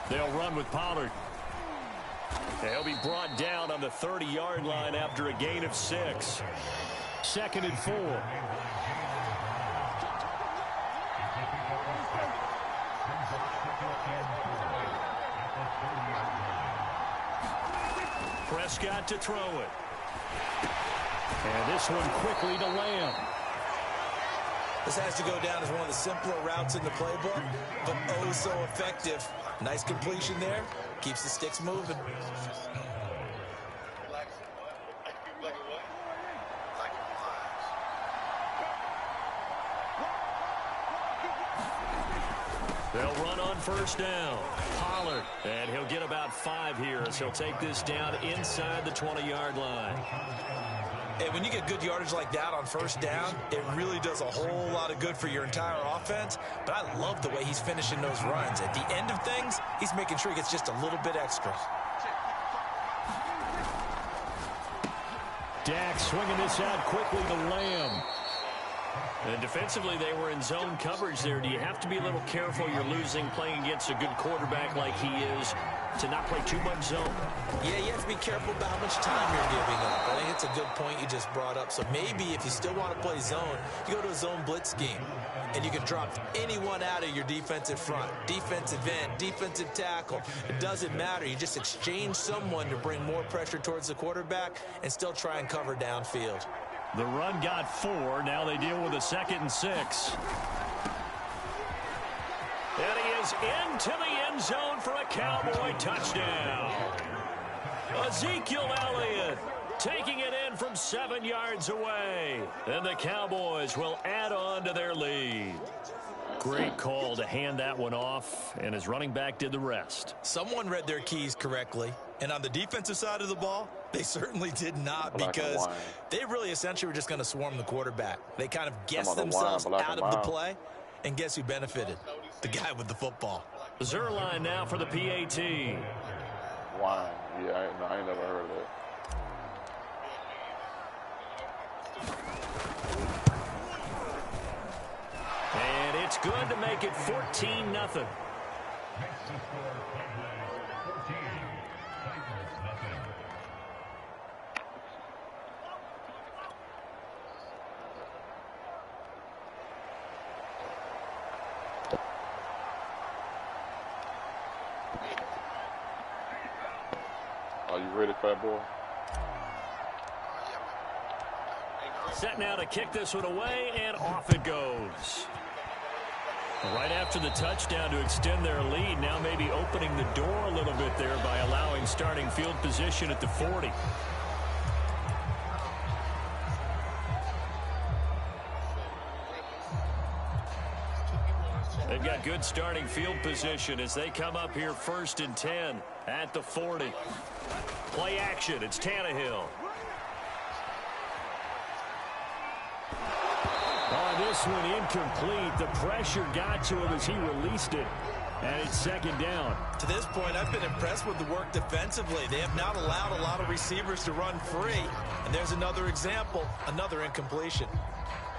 They'll run with Pollard. They'll be brought down on the 30-yard line after a gain of 6. 2nd and 4. Prescott to throw it. And this one quickly to Lamb. This has to go down as one of the simpler routes in the playbook, but oh so effective. Nice completion there. Keeps the sticks moving. They'll run on 1st down. Pollard. And he'll get about 5 here as he'll take this down inside the 20-yard line. And when you get good yardage like that on 1st down, it really does a whole lot of good for your entire offense. But I love the way he's finishing those runs. At the end of things, he's making sure he gets just a little bit extra. Dak swinging this out quickly to Lamb. And defensively, they were in zone coverage there. Do you have to be a little careful? You're losing playing against a good quarterback like he is to not play too much zone. Yeah, you have to be careful about how much time you're giving up. I think it's a good point you just brought up. So maybe if you still want to play zone, you go to a zone blitz scheme. And you can drop anyone out of your defensive front. Defensive end, defensive tackle. It doesn't matter. You just exchange someone to bring more pressure towards the quarterback and still try and cover downfield. The run got 4. Now they deal with a 2nd and 6. And he is into the end zone for a Cowboy touchdown. Ezekiel Elliott taking it in from 7 yards away. And the Cowboys will add on to their lead. Great call to hand that one off, and his running back did the rest. Someone read their keys correctly, and on the defensive side of the ball, they certainly did not, because they really essentially were just going to swarm the quarterback. They kind of guessed themselves out of the play, and guess who benefited? The guy with the football. Zerline now for the PAT. Wine. Yeah, I ain't never heard of that. And it's good to make it 14-0. Are you ready, fat boy? Set now to kick this one away, and off it goes. Right after the touchdown to extend their lead, now maybe opening the door a little bit there by allowing starting field position at the 40. They've got good starting field position as they come up here 1st and 10 at the 40. Play action, it's Tannehill. On this one, incomplete. The pressure got to him as he released it. And it's 2nd down. To this point, I've been impressed with the work defensively. They have not allowed a lot of receivers to run free. And there's another example, another incompletion.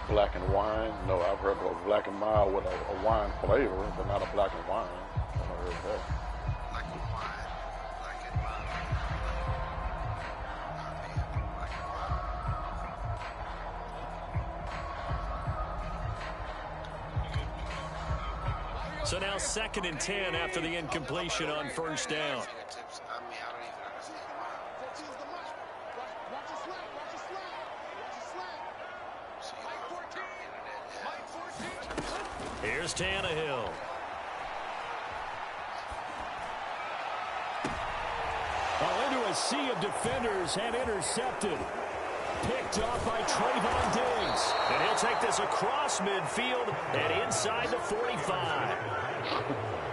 Black and wine? No, I've heard of a black and mild with a wine flavor, but not a black and wine. I've never heard that. Black and wine, black and wine. So now 2nd and 10 after the incompletion on 1st down. I mean, I don't even understand why. Here's Tannehill. Into a sea of defenders and intercepted. Picked off by Trayvon Diggs. And he'll take this across midfield and inside the 45.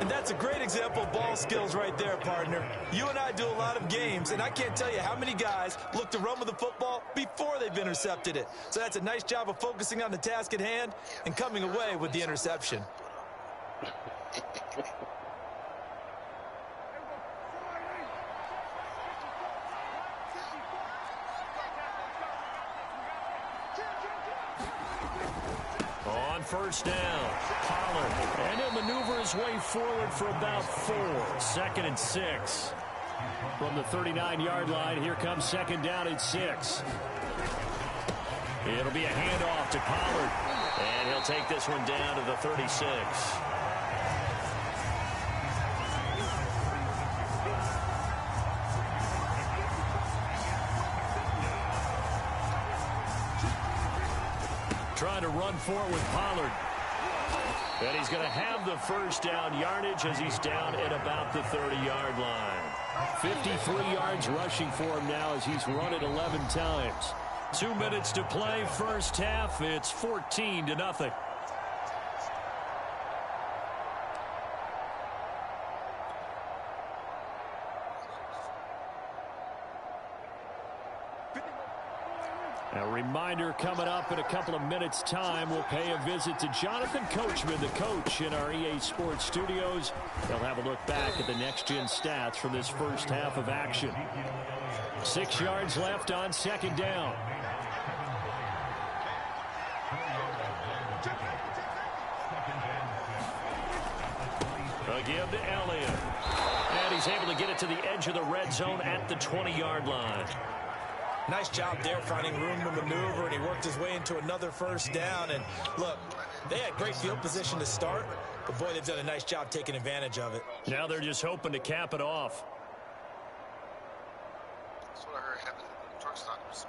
And that's a great example of ball skills right there, partner. You and I do a lot of games, and I can't tell you how many guys look to run with the football before they've intercepted it. So that's a nice job of focusing on the task at hand and coming away with the interception. On 1st down, Pollard, and he'll maneuver his way forward for about 4. 2nd and 6. From the 39-yard line, here comes 2nd down at 6. It'll be a handoff to Pollard, and he'll take this one down to the 36. Trying to run for it with Pollard. And he's going to have the 1st down yardage as he's down at about the 30-yard line. 53 yards rushing for him now as he's run it 11 times. 2 minutes to play, 1st half. It's 14-0. A reminder coming up in a couple of minutes' time. We'll pay a visit to Jonathan Coachman, the coach in our EA Sports studios. They'll have a look back at the next-gen stats from this first half of action. 6 yards left on second down. A give to Elliott. And he's able to get it to the edge of the red zone at the 20-yard line. Nice job there finding room to maneuver, and he worked his way into another first down. And look, they had great field position to start, but boy, they've done a nice job taking advantage of it. Now they're just hoping to cap it off. That's what I heard happened to the truck stoppers.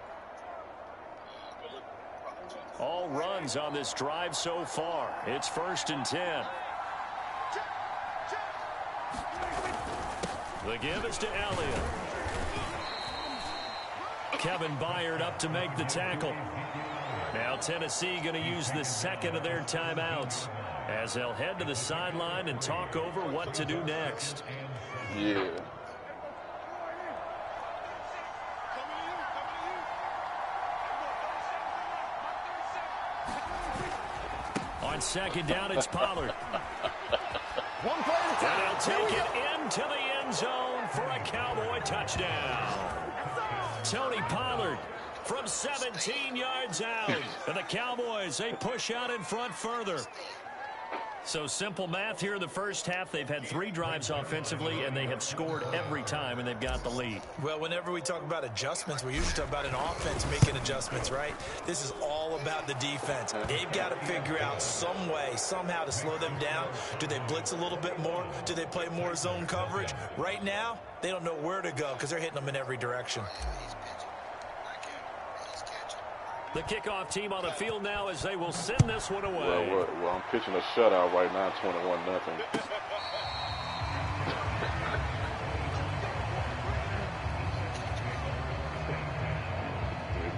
All runs on this drive so far. It's 1st and 10. The give is to Elliott. Kevin Byard up to make the tackle. Now Tennessee going to use the second of their timeouts as they'll head to the sideline and talk over what to do next. Yeah. On second down, it's Pollard. One play at a time. And they'll take it into the end zone for a Cowboy touchdown. Tony Pollard from 17 yards out. And the Cowboys, they push out in front further. So simple math here in the first half. They've had 3 drives offensively, and they have scored every time, and they've got the lead. Well, whenever we talk about adjustments, we usually talk about an offense making adjustments, right? This is all about the defense. They've got to figure out some way, somehow to slow them down. Do they blitz a little bit more? Do they play more zone coverage? Right now, they don't know where to go because they're hitting them in every direction. The kickoff team on the field now as they will send this one away. Well, I'm pitching a shutout right now, 21-0.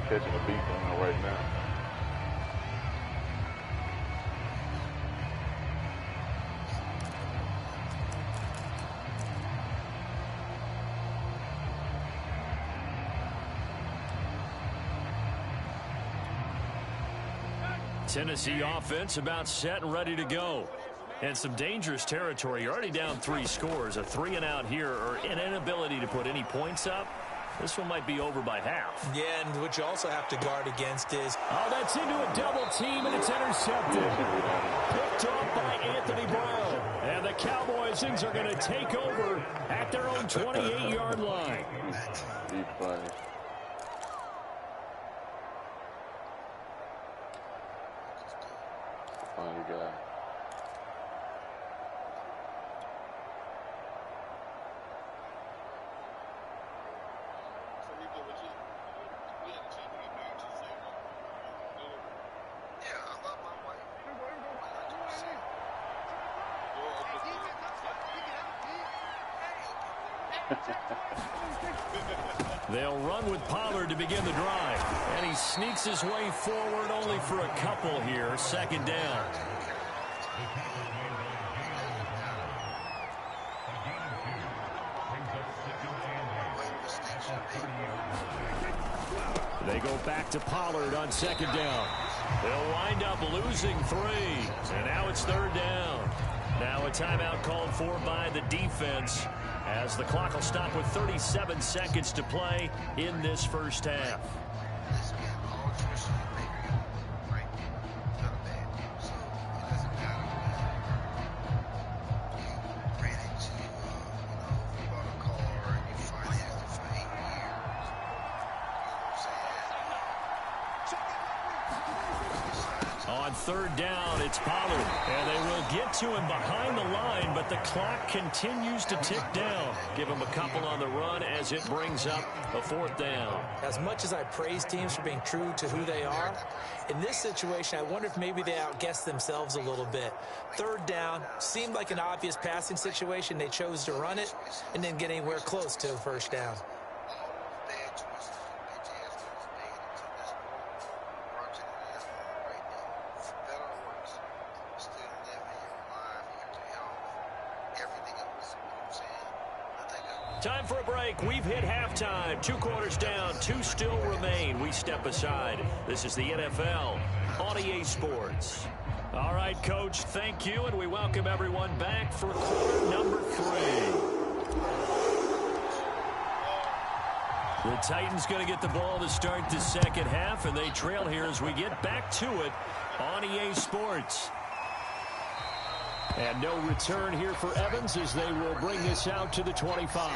Catching a beat down right now. Tennessee offense about set and ready to go. And some dangerous territory. You're already down 3 scores. A 3-and-out here or an inability to put any points up. This one might be over by half. Yeah, and what you also have to guard against is... Oh, that's into a double team, and it's intercepted. Picked off by Anthony Brown. And the Cowboys, things are going to take over at their own 28-yard line. Deep funny. Funny guy. They'll run with Pollard to begin the drive. And he sneaks his way forward only for a couple here. 2nd down. They go back to Pollard on 2nd down. They'll wind up losing 3. And now it's 3rd down. Now a timeout called for by the defense as the clock will stop with 37 seconds to play in this first half. On 3rd down, it's Pollard, and they will get to him behind the line, but the clock continues to tick down. Give him a couple on the run as it brings up a 4th down. As much as I praise teams for being true to who they are, in this situation, I wonder if maybe they outguessed themselves a little bit. 3rd down seemed like an obvious passing situation. They chose to run it and didn't get anywhere close to 1st down. Time for a break. We've hit halftime. 2 quarters down. 2 still remain. We step aside. This is the NFL on EA Sports. All right, Coach, thank you, and we welcome everyone back for quarter number 3. The Titans going to get the ball to start the second half, and they trail here as we get back to it on EA Sports. And no return here for Evans as they will bring this out to the 25.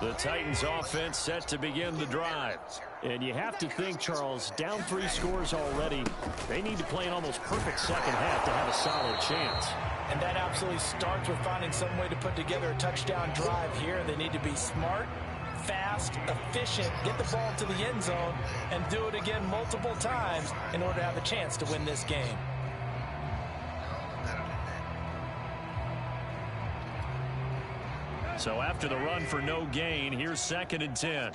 The Titans offense set to begin the drive. And you have to think, Charles, down 3 scores already. They need to play an almost perfect second half to have a solid chance. And that absolutely starts with finding some way to put together a touchdown drive here. They need to be smart, fast, efficient, get the ball to the end zone, and do it again multiple times in order to have a chance to win this game. So after the run for no gain, here's 2nd and 10.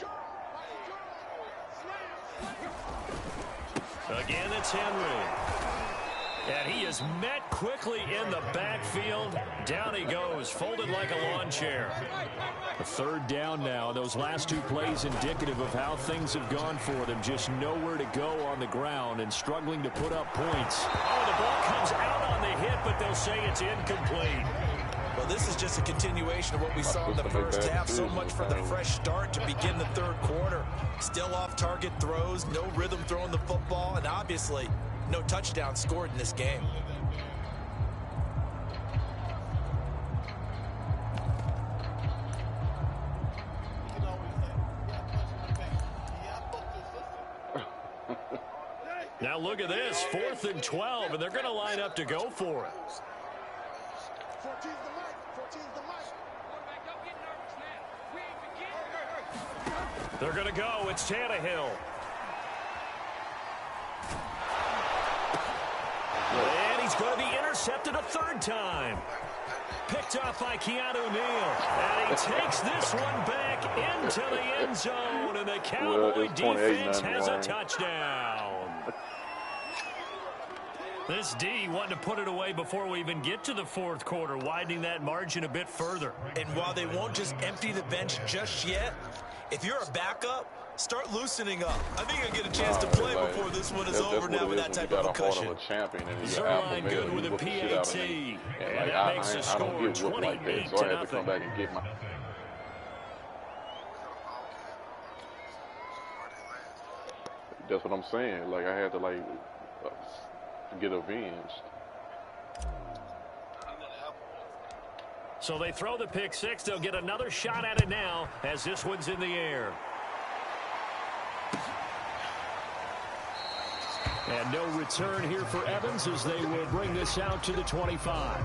Again, it's Henry. And he is met quickly in the backfield. Down he goes, folded like a lawn chair. A 3rd down now. Those last 2 plays indicative of how things have gone for them. Just nowhere to go on the ground and struggling to put up points. Oh, the ball comes out on the hit, but they'll say it's incomplete. Well, this is just a continuation of what we saw in the first half. So much for the fresh start to begin the 3rd quarter. Still off-target throws, no rhythm throwing the football, and obviously no touchdown scored in this game. Now look at this, 4th and 12, and they're going to line up to go for it. They're going to go. It's Tannehill. And he's going to be intercepted a 3rd time. Picked off by Keanu Neal. And he takes this one back into the end zone. And the Cowboy defense has a touchdown. This D wanted to put it away before we even get to the 4th quarter, widening that margin a bit further. And while they won't just empty the bench just yet, if you're a backup, start loosening up. I think you'll get a chance to play before this one is over now with that type of a cushion. Zerline good with a PAT. And that makes the score 28-0. So I had to come back and get my... That's what I'm saying. Like, I had to, like, get avenged. So they throw the pick 6. They'll get another shot at it now as this one's in the air. And no return here for Evans as they will bring this out to the 25.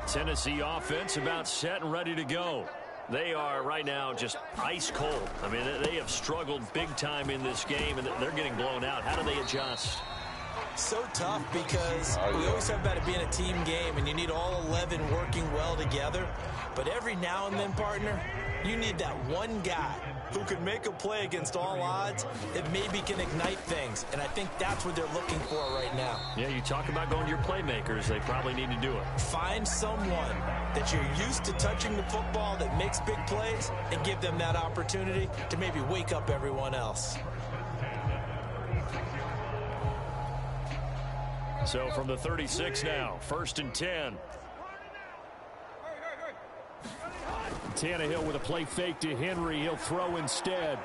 Tennessee offense about set and ready to go. They are right now just ice cold. I mean, they have struggled big time in this game, and they're getting blown out. How do they adjust? So tough because we always talk about it being a team game, and you need all 11 working well together. But every now and then, partner, you need that one guy who can make a play against all odds that maybe can ignite things. And I think that's what they're looking for right now. Yeah, you talk about going to your playmakers. They probably need to do it. Find someone that you're used to touching the football that makes big plays and give them that opportunity to maybe wake up everyone else. So from the 36 now, 1st and 10. Tannehill with a play fake to Henry. He'll throw instead.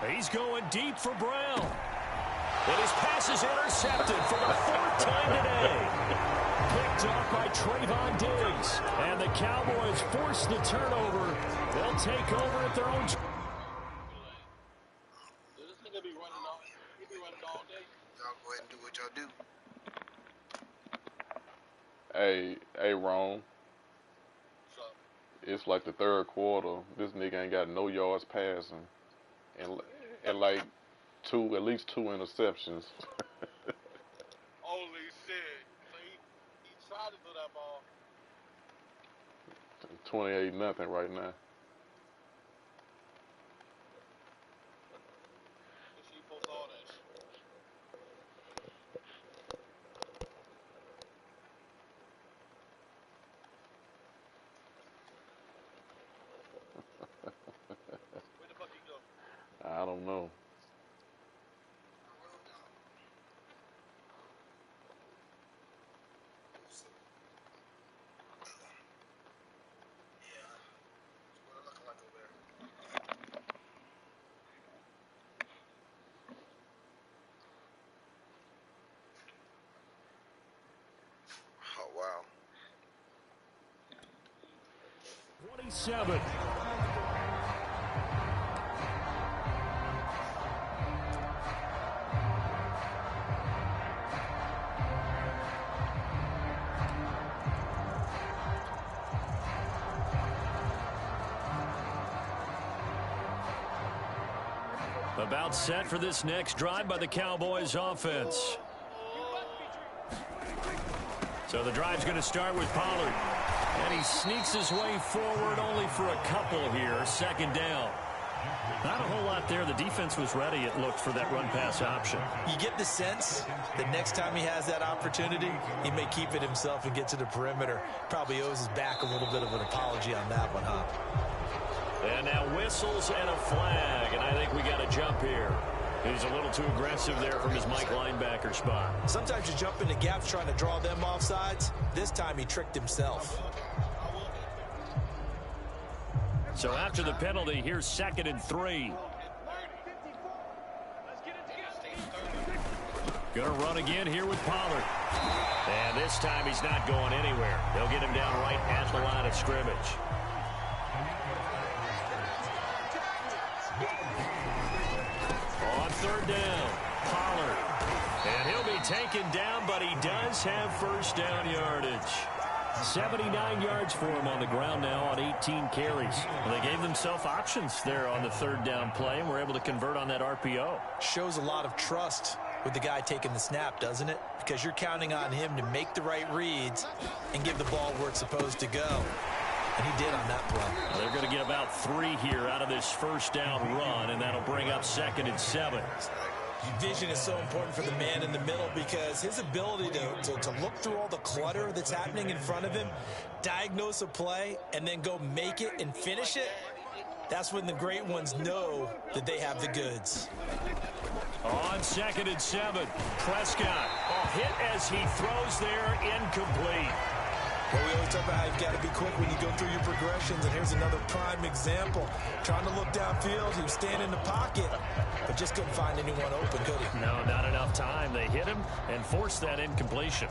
He's going deep for Brown. And his pass is intercepted for the 4th time today. Picked off by Trayvon Diggs. And the Cowboys force the turnover. They'll take over at their own. This nigga be running all, he be running all day. Y'all go ahead and do what y'all do. Hey, Ron. So, It's like the third quarter. This nigga ain't got no yards passing, and like at least two interceptions. holy shit. So he tried to throw that ball. 28-0 right now. She posts all that shit. Where the fuck he go? I don't know. Yeah. What it looking like over there? Oh, wow. 27. About set for this next drive by the Cowboys offense. So the drive's going to start with Pollard. And he sneaks his way forward only for a couple here. Second down. Not a whole lot there. The defense was ready, it looked, for that run-pass option. You get the sense that next time he has that opportunity, he may keep it himself and get to the perimeter. Probably owes his back a little bit of an apology on that one, huh? And now whistles and a flag, and I think we got a jump here. He's a little too aggressive there from his Mike linebacker spot. Sometimes you jump into gaps trying to draw them off sides. This time he tricked himself. So after the penalty, here's 2nd and 3. Gonna run again here with Pollard. And this time he's not going anywhere. They'll get him down right at the line of scrimmage. On 3rd down, Pollard. And he'll be taken down, but he does have first down yardage. 79 yards for him on the ground now on 18 carries. Well, they gave themselves options there on the 3rd down play and were able to convert on that RPO. Shows a lot of trust with the guy taking the snap, doesn't it? Because you're counting on him to make the right reads and give the ball where it's supposed to go. And he did on that play. Well, they're going to get about 3 here out of this first down run, and that'll bring up 2nd and 7. Vision is so important for the man in the middle because his ability to look through all the clutter that's happening in front of him, diagnose a play, and then go make it and finish it, that's when the great ones know that they have the goods. On 2nd and 7, Prescott. Hit as he throws there, incomplete. Well, we always talk about how you've got to be quick when you go through your progressions, and here's another prime example. Trying to look downfield, he was standing in the pocket, but just couldn't find anyone open, could he? No, not enough time. They hit him and forced that incompletion.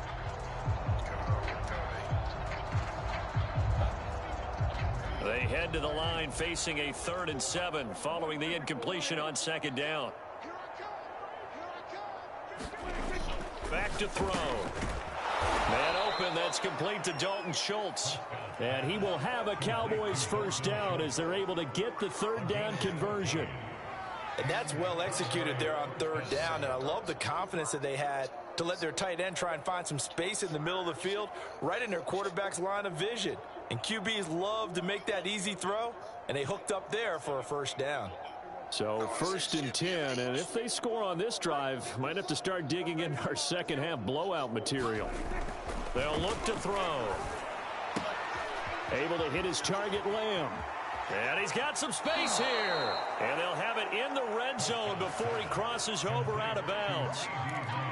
They head to the line facing a 3rd and 7 following the incompletion on 2nd down. Back to throw. Man open, that's complete to Dalton Schultz. And he will have a Cowboys first down as they're able to get the 3rd down conversion. And that's well executed there on 3rd down, and I love the confidence that they had to let their tight end try and find some space in the middle of the field, right in their quarterback's line of vision. And QBs love to make that easy throw, and they hooked up there for a first down. So 1st and 10, and if they score on this drive, might have to start digging in our second half blowout material. They'll look to throw. Able to hit his target, Lamb. And he's got some space here. And they'll have it in the red zone before he crosses over out of bounds.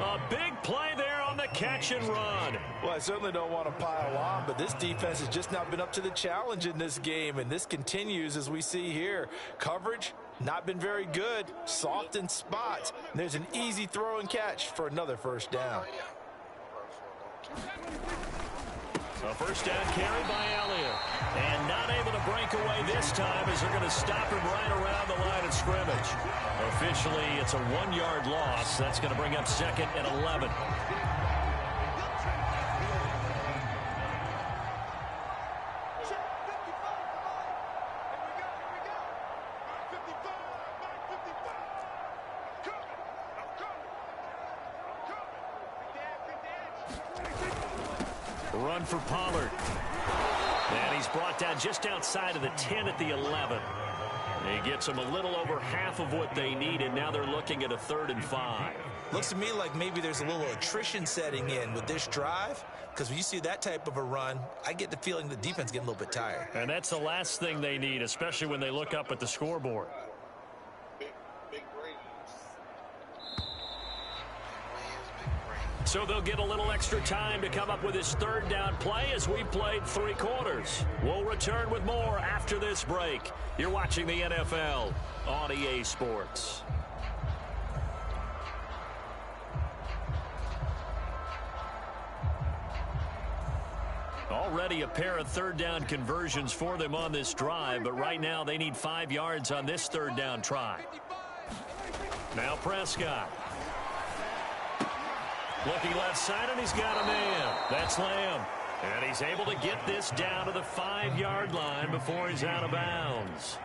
A big play there on the catch and run. Well, I certainly don't want to pile on, but this defense has just not been up to the challenge in this game, and this continues as we see here. Coverage, not been very good. Soft in spots. And there's an easy throw and catch for another first down. A first down carry by Elliott. And not able to break away this time as they're going to stop him right around the line of scrimmage. Officially, it's a 1-yard loss. That's going to bring up 2nd and 11. run for Pollard. And he's brought down just outside of the 10 at the 11. He gets them a little over half of what they needed. Now they're looking at a 3rd and 5. Looks to me like maybe there's a little attrition setting in with this drive, because when you see that type of a run, I get the feeling the defense getting a little bit tired. And that's the last thing they need, especially when they look up at the scoreboard. Big brains. So they'll get a little extra time to come up with his 3rd down play as we played 3 quarters. We'll return with more after this break. You're watching the NFL on EA Sports. Already a pair of 3rd down conversions for them on this drive, but right now they need 5 yards on this 3rd down try. Now Prescott. Looking left side, and he's got a man. That's Lamb. And he's able to get this down to the 5-yard line before he's out of bounds.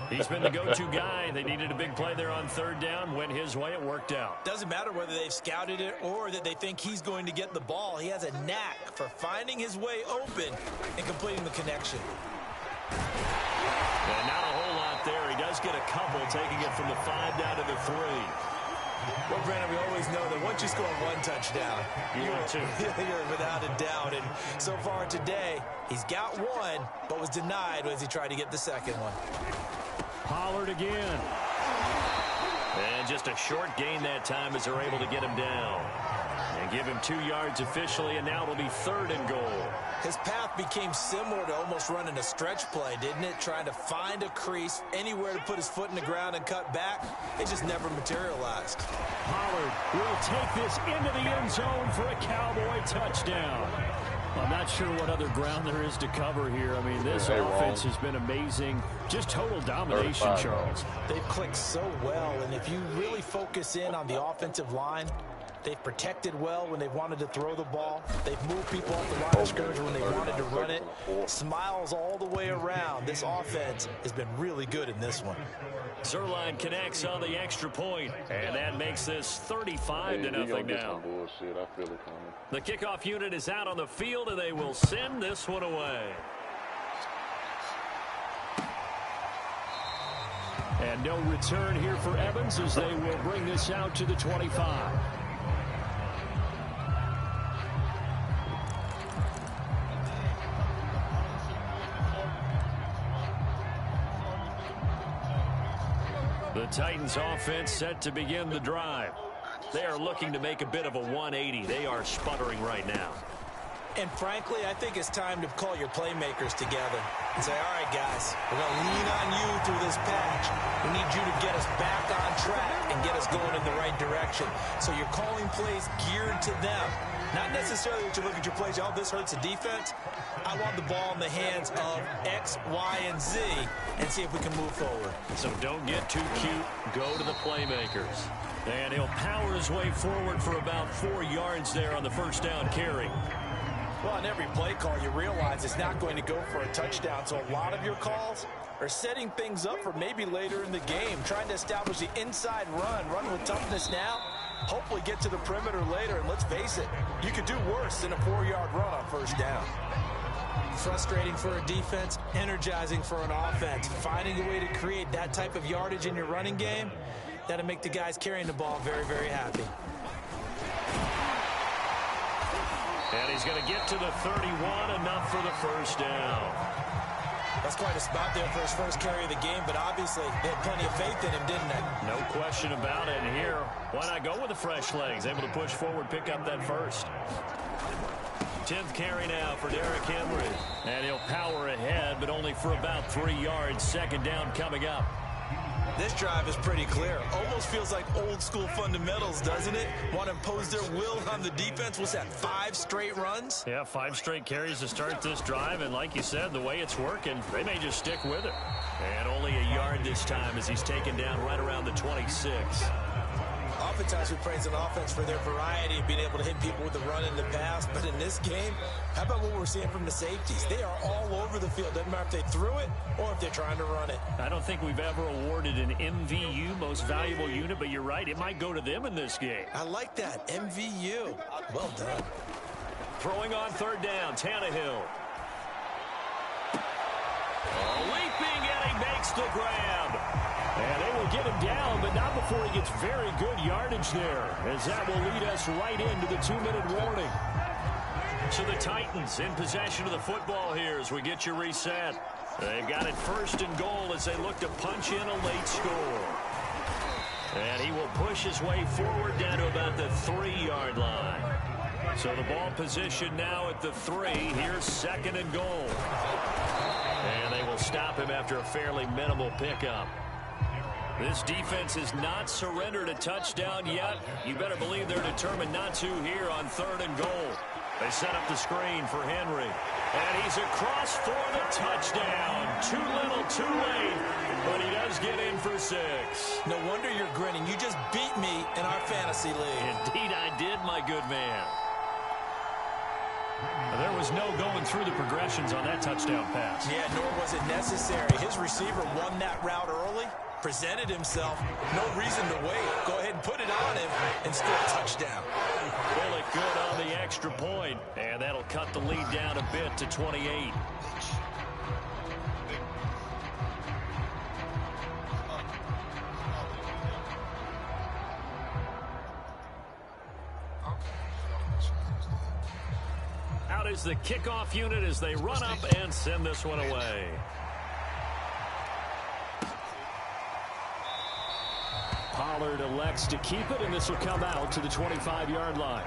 He's been the go-to guy. They needed a big play there on 3rd down. Went his way. It worked out. Doesn't matter whether they've scouted it or that they think he's going to get the ball. He has a knack for finding his way open and completing the connection. And not a whole lot there. He does get a couple, taking it from the 5 down to the 3. Well, Brandon, we always know that once you score 1 touchdown, you're without a doubt. And so far today, he's got 1, but was denied as he tried to get the 2nd one. Pollard again. And just a short gain that time as they're able to get him down. And give him 2 yards officially, and now it'll be 3rd and goal. His path became similar to almost running a stretch play, didn't it? Trying to find a crease, anywhere to put his foot in the ground and cut back. It just never materialized. Pollard will take this into the end zone for a Cowboy touchdown. I'm not sure what other ground there is to cover here. I mean, this offense has been amazing. Just total domination, Charles. They've clicked so well, and if you really focus in on the offensive line, they've protected well when they've wanted to throw the ball. They've moved people off the line of scrimmage when they wanted to run it. Smiles all the way around. This offense has been really good in this one. Zerline connects on the extra point, and that makes this 35-0 now. Bullshit. I feel it coming. The kickoff unit is out on the field, and they will send this one away. And no return here for Evans as they will bring this out to the 25. The Titans offense set to begin the drive. They are looking to make a bit of a 180. They are sputtering right now. And frankly, I think it's time to call your playmakers together and say, all right, guys, we're going to lean on you through this patch. We need you to get us back on track and get us going in the right direction. So you're calling plays geared to them. Not necessarily that you look at your plays, oh, this hurts the defense. I want the ball in the hands of X, Y, and Z and see if we can move forward. So don't get too cute. Go to the playmakers. And he'll power his way forward for about 4 yards there on the first down carry. Well, on every play call, you realize it's not going to go for a touchdown. So a lot of your calls are setting things up for maybe later in the game, trying to establish the inside run with toughness now, hopefully get to the perimeter later. And let's face it, you could do worse than a 4-yard run on first down. Frustrating for a defense, energizing for an offense. Finding a way to create that type of yardage in your running game, that'll make the guys carrying the ball very, very happy. And he's going to get to the 31, enough for the first down. That's quite a spot there for his first carry of the game, but obviously they had plenty of faith in him, didn't they? No question about it. And here, why not go with the fresh legs? Able to push forward, pick up that first. 10th carry now for Derrick Henry. And he'll power ahead, but only for about 3 yards. Second down coming up. This drive is pretty clear. Almost feels like old school fundamentals, doesn't it? Want to impose their will on the defense. What's that, 5 straight runs? Yeah, 5 straight carries to start this drive. And like you said, the way it's working, they may just stick with it. And only a yard this time as he's taken down right around the 26. Oftentimes we praise an offense for their variety of being able to hit people with the run in the pass. But in this game, how about what we're seeing from the safeties? They are all over the field. Doesn't matter if they threw it or if they're trying to run it. I don't think we've ever awarded an MVU, most valuable unit, but you're right. It might go to them in this game. I like that. MVU. Well done. Throwing on third down, Tannehill. Leaping, and he makes the grab. And they will get him down, but not before he gets very good yardage there, as that will lead us right into the 2-minute warning. So the Titans in possession of the football here as we get you reset. They've got it first and goal as they look to punch in a late score. And he will push his way forward down to about the 3-yard line. So the ball position now at the 3. Here's second and goal. And they will stop him after a fairly minimal pickup. This defense has not surrendered a touchdown yet. You better believe they're determined not to here on third and goal. They set up the screen for Henry. And he's across for the touchdown. Too little, too late. But he does get in for 6. No wonder you're grinning. You just beat me in our fantasy league. Indeed I did, my good man. There was no going through the progressions on that touchdown pass. Yeah, nor was it necessary. His receiver won that route early, presented himself. No reason to wait. Go ahead and put it on him and score a touchdown. Really good on the extra point, and that'll cut the lead down a bit to 28. Out is the kickoff unit as they run up and send this one away. Pollard elects to keep it, and this will come out to the 25-yard line.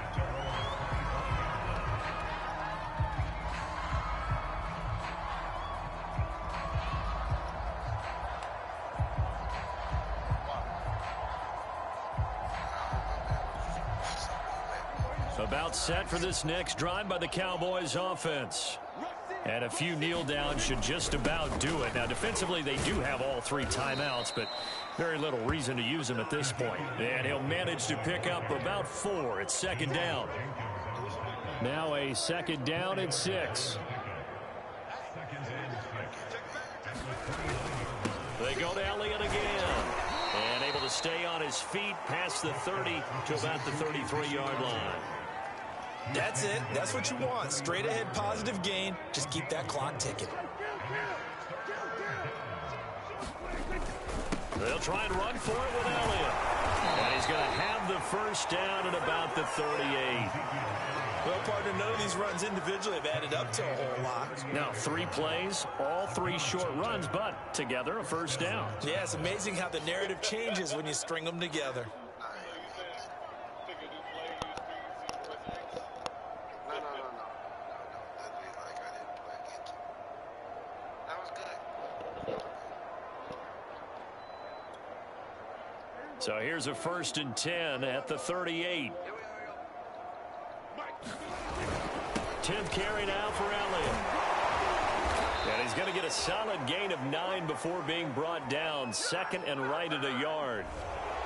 About set for this next drive by the Cowboys offense. And a few kneel downs should just about do it. Now, defensively, they do have all 3 timeouts, but very little reason to use them at this point. And he'll manage to pick up about 4. It's second down. Now a second down and 6. They go to Elliott again. And able to stay on his feet past the 30 to about the 33-yard line. That's it. That's what you want. Straight ahead positive gain. Just keep that clock ticking. They'll try and run for it with Elliott. And he's going to have the first down at about the 38. Well, partner, none of these runs individually have added up to a whole lot. Now, 3 plays, all 3 short runs, but together a first down. Yeah, it's amazing how the narrative changes when you string them together. So here's a 1st and 10 at the 38. 10th carry now for Elliott. And he's going to get a solid gain of 9 before being brought down. Second and right at a yard.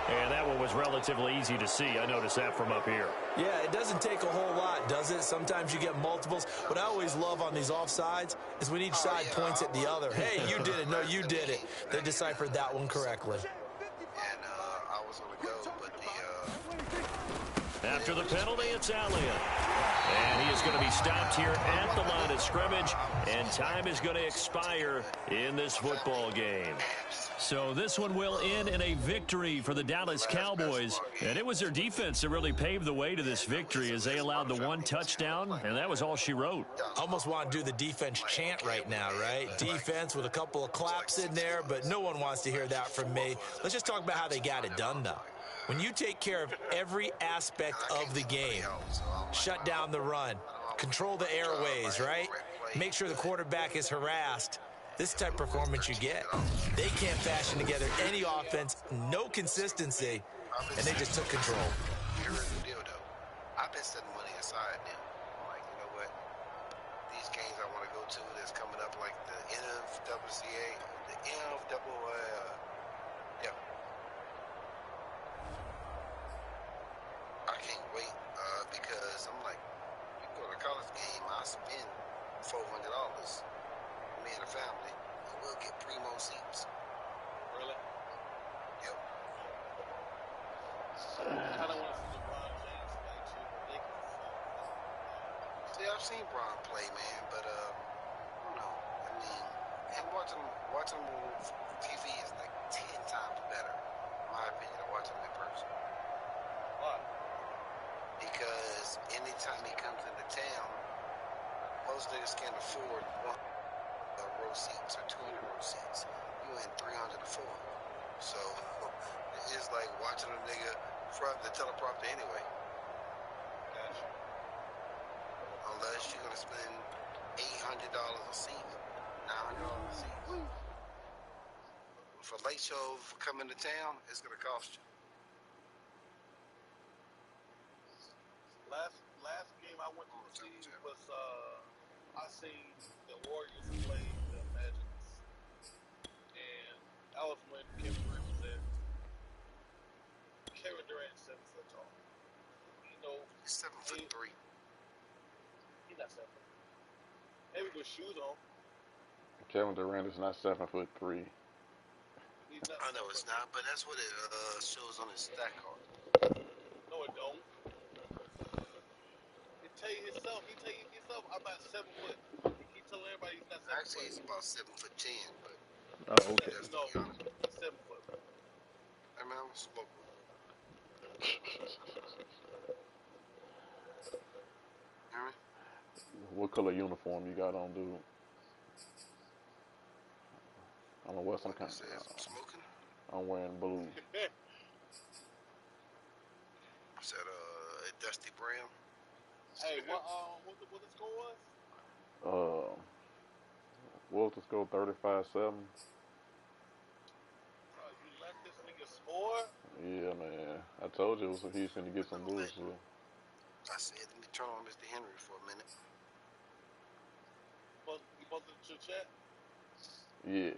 And that one was relatively easy to see. I noticed that from up here. Yeah, it doesn't take a whole lot, does it? Sometimes you get multiples. What I always love on these offsides is when each side points at the other. Hey, you did it. No, you did it. They deciphered that one correctly. After the penalty, it's Elliott. And he is going to be stopped here at the line of scrimmage, and time is going to expire in this football game. So this one will end in a victory for the Dallas Cowboys, and it was their defense that really paved the way to this victory as they allowed the 1 touchdown, and that was all she wrote. Almost want to do the defense chant right now, right? Defense with a couple of claps in there, but no one wants to hear that from me. Let's just talk about how they got it done, though. When you take care of every aspect of the game, shut down the run, control the airways, right? Make sure the quarterback is harassed. This type of performance you get. They can't fashion together any offense, no consistency, and they just took control. Here's the deal, though. I've been setting money aside now. I'm like, you know what? These games I want to go to that's coming up, like the NFWCA, the yeah. I can't wait because I'm like, you go to a college game, I spend $400, me and the family, and we'll get primo seats. Really? Yep. I don't want to see LeBron James like too ridiculous. See, I seen Braun play, man, but I don't know. I mean, and watching him on TV is like 10 times better, in my opinion, than watching him in person. Why? Because anytime he comes into town, most niggas can't afford one row seats or 200 row seats. You in 300 or 400. So it's just like watching a nigga front the teleprompter anyway. Gotcha. Unless you're gonna spend $800 a seat, $900 a seat. For late show coming to town, it's gonna cost you. Last game I went to see was I seen the Warriors play the Magic, and that was when Kevin Durant was there. Kevin Durant 7 foot tall. You know, He's 7'3". he's not 7 foot. Maybe with shoes on. Kevin Durant is not 7'3". He's not. I know it's not, but that's what it shows on his stat card. No, it don't. He tell you himself. I'm not 7 foot. He keep telling everybody he's not 7 Actually, foot. he's about 7'10", but Oh, okay. that's No, to be honest. he's 7 foot. I mean, I'm smoking. You know what I mean? What color uniform you got on, dude? I'm gonna wear some Like I kind. said, I'm smoking. I'm wearing blue. What's that? Dusty Brown. Hey, what the score was? What was the score? 35-7. You let this nigga score? Yeah, man. I told you he's finna get some bullshit. I said, let me turn on Mr. Henry for a minute. You supposed to chat? Yeah.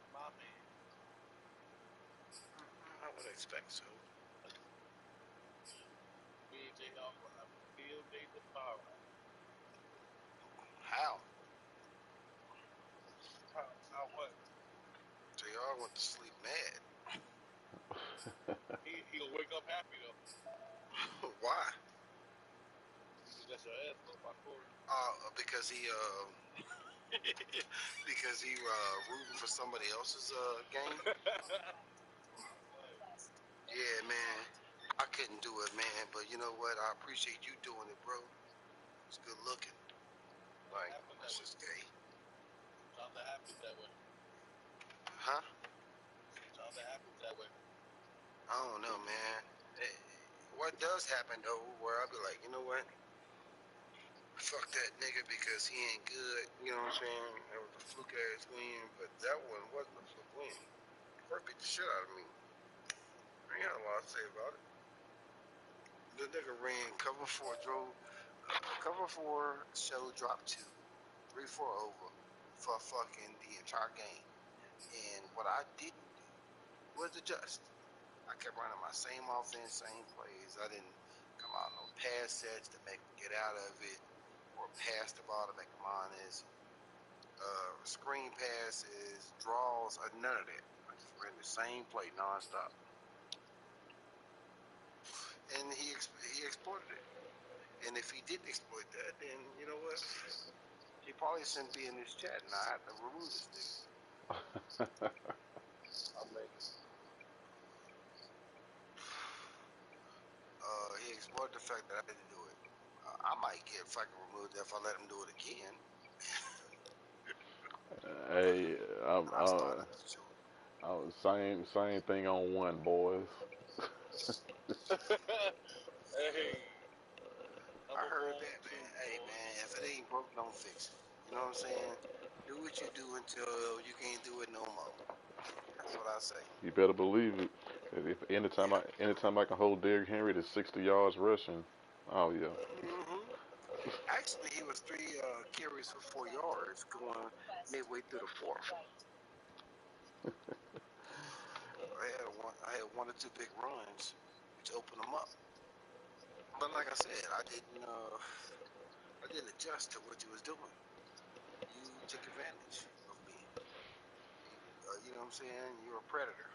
My man. I would expect so. Me and J Dog will have a field day tomorrow. How? How what? JR went to sleep mad. He gonna wake up happy though. Why? You just got your ass whooped by Corey. Because he because he rooting for somebody else's game. Yeah, man. I couldn't do it, man. But you know what? I appreciate you doing it, bro. It's good looking. Like, that's just gay. Sometimes that happens that way. Huh? Sometimes that happens that way. I don't know, man. What does happen though, where I'll be like, you know what? Fuck that nigga because he ain't good. You know what I'm saying? It was a fluke ass win, but that one wasn't a fluke win. Corey beat the shit out of me. I ain't got a lot to say about it. The nigga ran cover 4, drove cover 4, show drop 2, 3-4 over for fucking the entire game. And what I didn't do was adjust. I kept running my same offense, same plays. I didn't come out no pass sets to make them get out of it, or pass the ball to make them honest. Screen passes, draws, none of that. I just ran the same play nonstop, and he exploited it. And if he didn't exploit that, then you know what? He probably shouldn't be in this chat, and I have to remove this nigga. I'll make it. He exploited the fact that I didn't do it. I might get fucking removed if I let him do it again. Hey, I started the show. same thing on one, boys. Hey. I heard that, man. Hey, man, if it ain't broke, don't fix it. You know what I'm saying? Do what you do until you can't do it no more. That's what I say. You better believe it. If anytime I can hold Derrick Henry to 60 yards rushing, oh yeah. Mm-hmm. Actually, he was 3 carries for 4 yards going midway through the fourth. I had 1 or 2 big runs, which opened them up. But like I said, I didn't adjust to what you was doing. You took advantage of me. You know what I'm saying? You're a predator.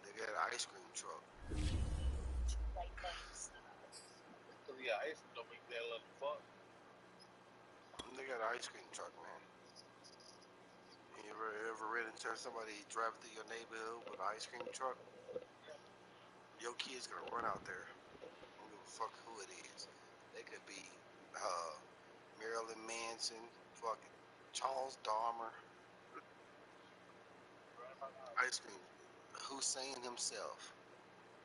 Nigga had an ice cream truck. Yeah, ice cream don't make that little fuck. They got an ice cream truck, man. You ever ran into somebody driving through your neighborhood with an ice cream truck? Your kid's gonna run out there. I don't give a fuck who it is. They could be Marilyn Manson, fucking Charles Dahmer, ice cream, Hussein himself.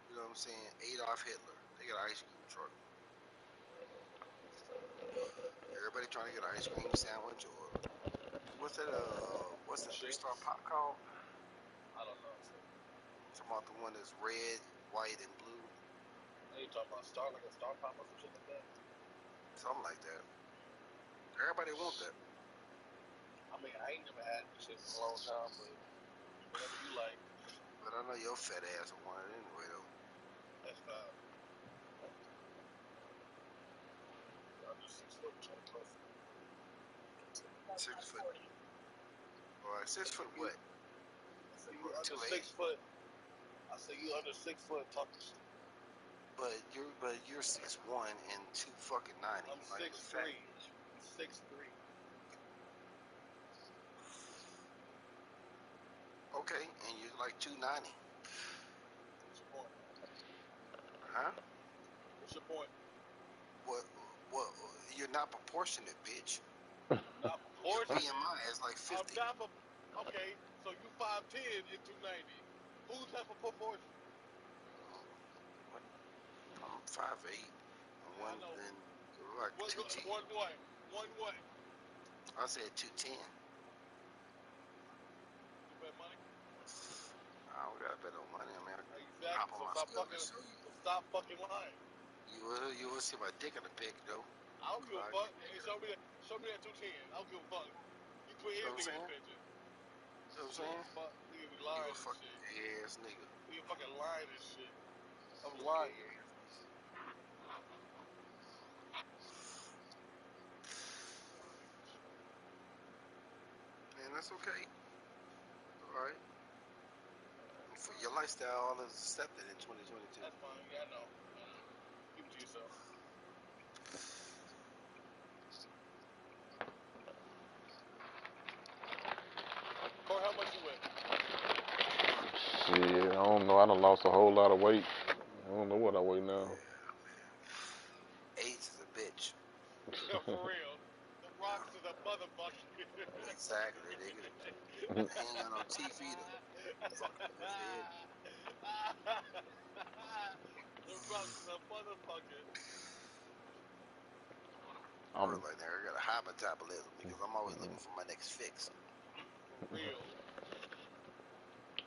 You know what I'm saying? Adolf Hitler. They got an ice cream truck. Everybody trying to get an ice cream sandwich or what's that? What's that 3-star pop called? I don't know. Talking about the one that's red, white, and blue. You talking about Star, like a Star Pop or some shit like that? Something like that. Everybody want that. I mean, I ain't never had this shit in a long time, but whatever you like, But I know your fat ass will want it anyway, though. that's fine. I'm just 6 foot 20 plus. 6 foot. All right, 6 foot what? I say you under 2'8". 6 foot. I say you under 6 foot talking shit. But you're 6'1" and 290. I'm like 6'3". 6'3". Okay, and you're like 290. What's your point? Huh? What's your point? What? You're not proportionate, bitch. Not Your proportionate. BMI is like 50. I'm not okay, so you 5'10" and 290. Who's that for proportion? I'm 5'8". And Yeah, I know. like One 210. what? One what? I said 210. You bet money? I don't got to bet no money. I mean, I Exactly. hop on So my stop scale fucking. and show you. So stop fucking lying. You will see my dick in the pic, though. I don't give a fuck. Hey, show me that 210. I don't give a fuck. You put You know what I'm anything in saying? the picture. You know what I'm saying? Fuck, nigga be You lying a and fucking shit. gay ass nigga. Nigga fucking lying and shit. I'm You a lying. gay ass. And that's okay. All right. For your lifestyle, all is accepted in 2022. That's fine. Yeah, I know. Keep it to yourself. Corey, how much you weigh? Shit, I don't know. I done lost a whole lot of weight. I don't know what I weigh now. AIDS is a bitch. For real. The Rocks is a motherfucker. Exactly, nigga. He ain't got no teeth either. Fucking head. The Rocks is a motherfucker. I'm, Like that. I got a high metabolism because I'm always looking for my next fix. For real.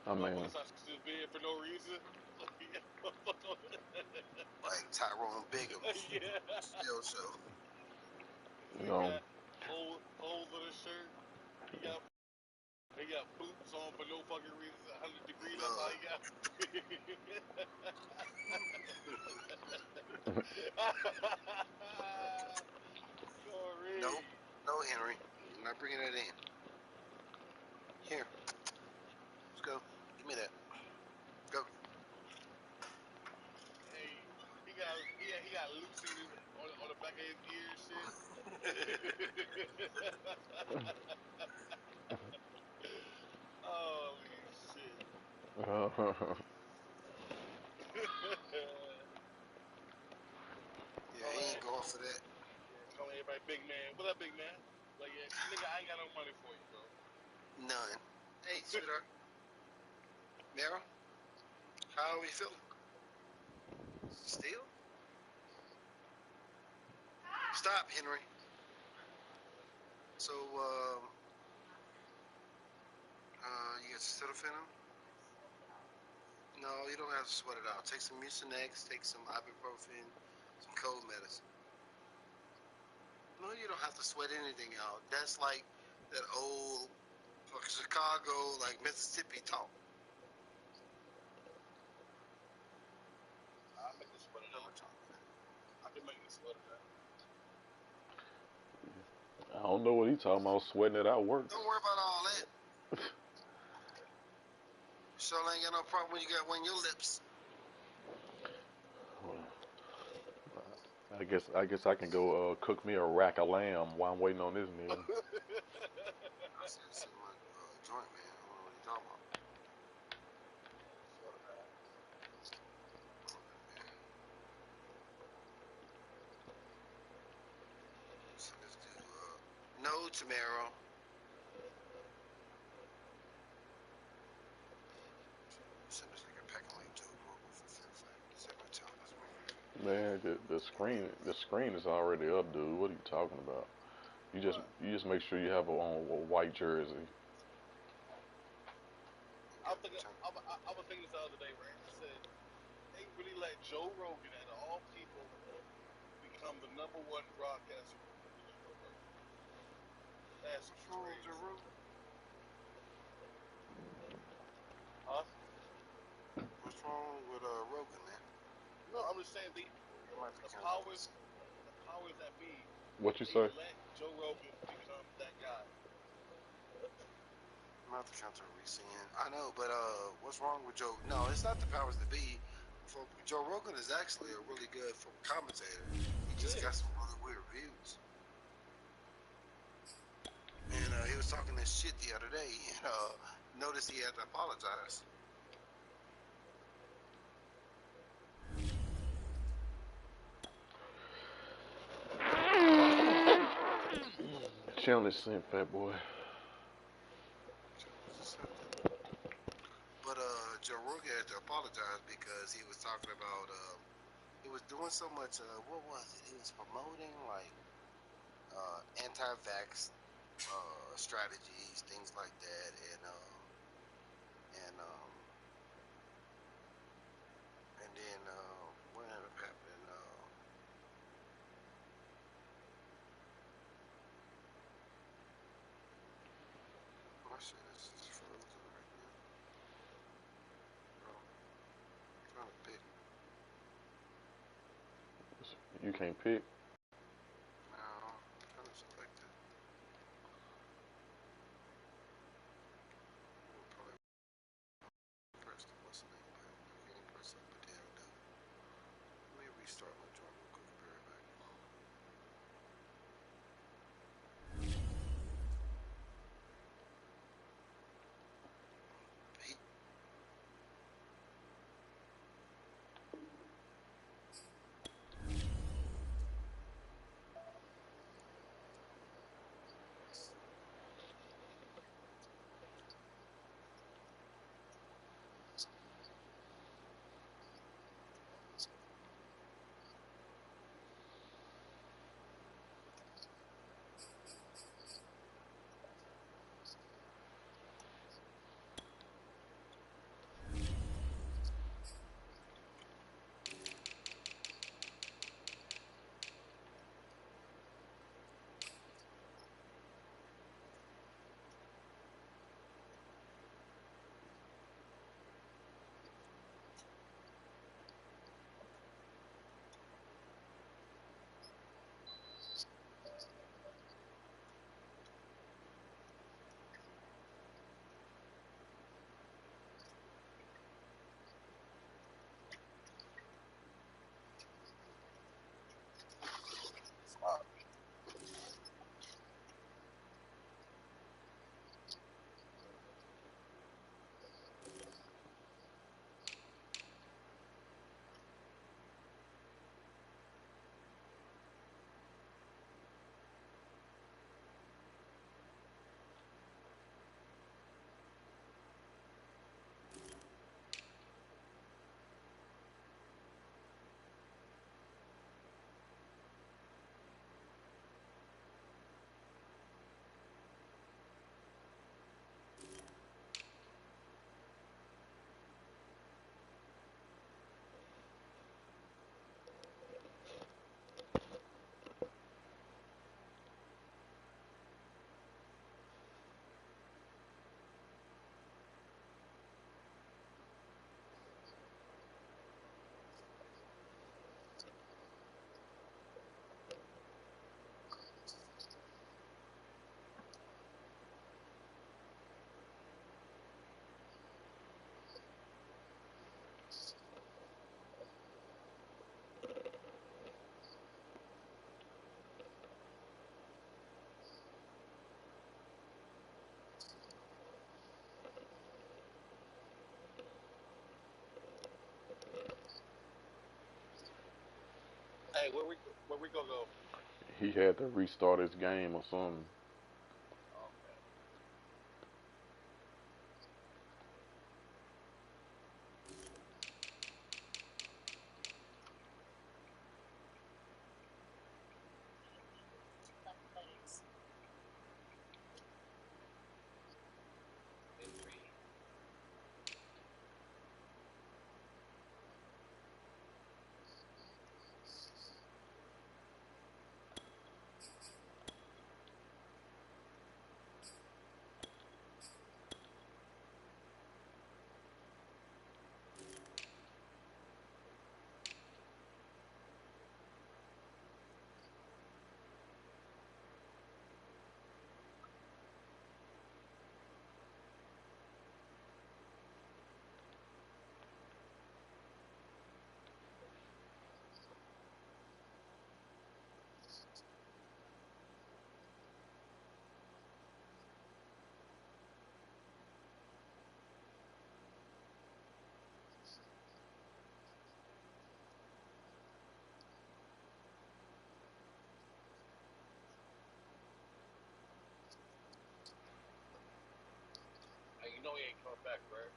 I mean, Motherfuckers are severe for no reason. Like Tyrone Biggums. Yeah. Still show. you He know, got holes in his shirt. He got boots on for no fucking reason. 100 degrees. That's all he got. Sorry. No, Henry. I'm not bringing that in. Here. Let's go. Give me that. Go. Hey, he got Lucy on the back of his ear and shit. Holy shit. Yeah, he ain't going for that. Calling everybody big man. What up, big man? Like, yeah, nigga, I ain't got no money for you, bro. None. Hey, sweetheart. Mara, how are we feeling? Still? Stop, Henry. So, you got Cetaphil? No, you don't have to sweat it out. Take some Mucinex, take some ibuprofen, some cold medicine. No, you don't have to sweat anything out. That's like that old fucking Chicago, like Mississippi talk. I make this sweater now. I can make this sweater now. I don't know what he talking about. Sweating it out works. Don't worry about all that. Sure ain't got no problem when you got one of your lips. I guess I can go cook me a rack of lamb while I'm waiting on this nigga. I said, "This is my joint, man. I don't know what you talking about." So let's do no Tamaro. Send us like a pack of like Joe Rogan for Flip. Is that what y'all? That's my Man, the screen is already up, dude. What are you talking about? You just make sure you have a white jersey. I was thinking this the other day, right? I said they really let Joe Rogan, and all people, become the #1 broadcaster. That's crazy. Huh? What's wrong with Rogan, man? No, I'm just saying the powers that be. What you They say? let Joe Rogan become that guy. I'm about to counter re-seeing. I know, but what's wrong with Joe? No, it's not the powers that be. Joe Rogan is actually a really good commentator. He just got some really weird views. And he was talking this shit the other day, and noticed he had to apologize. Challenge sent, fat boy. But Joe Rogan had to apologize because he was talking about he was doing so much. What was it? He was promoting like anti-vax strategies, things like that, and then what ended up happening? My shit is just frozen right now. Bro, I'm trying to pick. You can't pick. No, I'm trying to select it. We'll probably press the what's the name button. I can't press up the damn dude. Let me restart my joint real quick. Be right back. Hey, where we gonna go? He had to restart his game or something. Okay. Hey, you know he ain't coming back, right?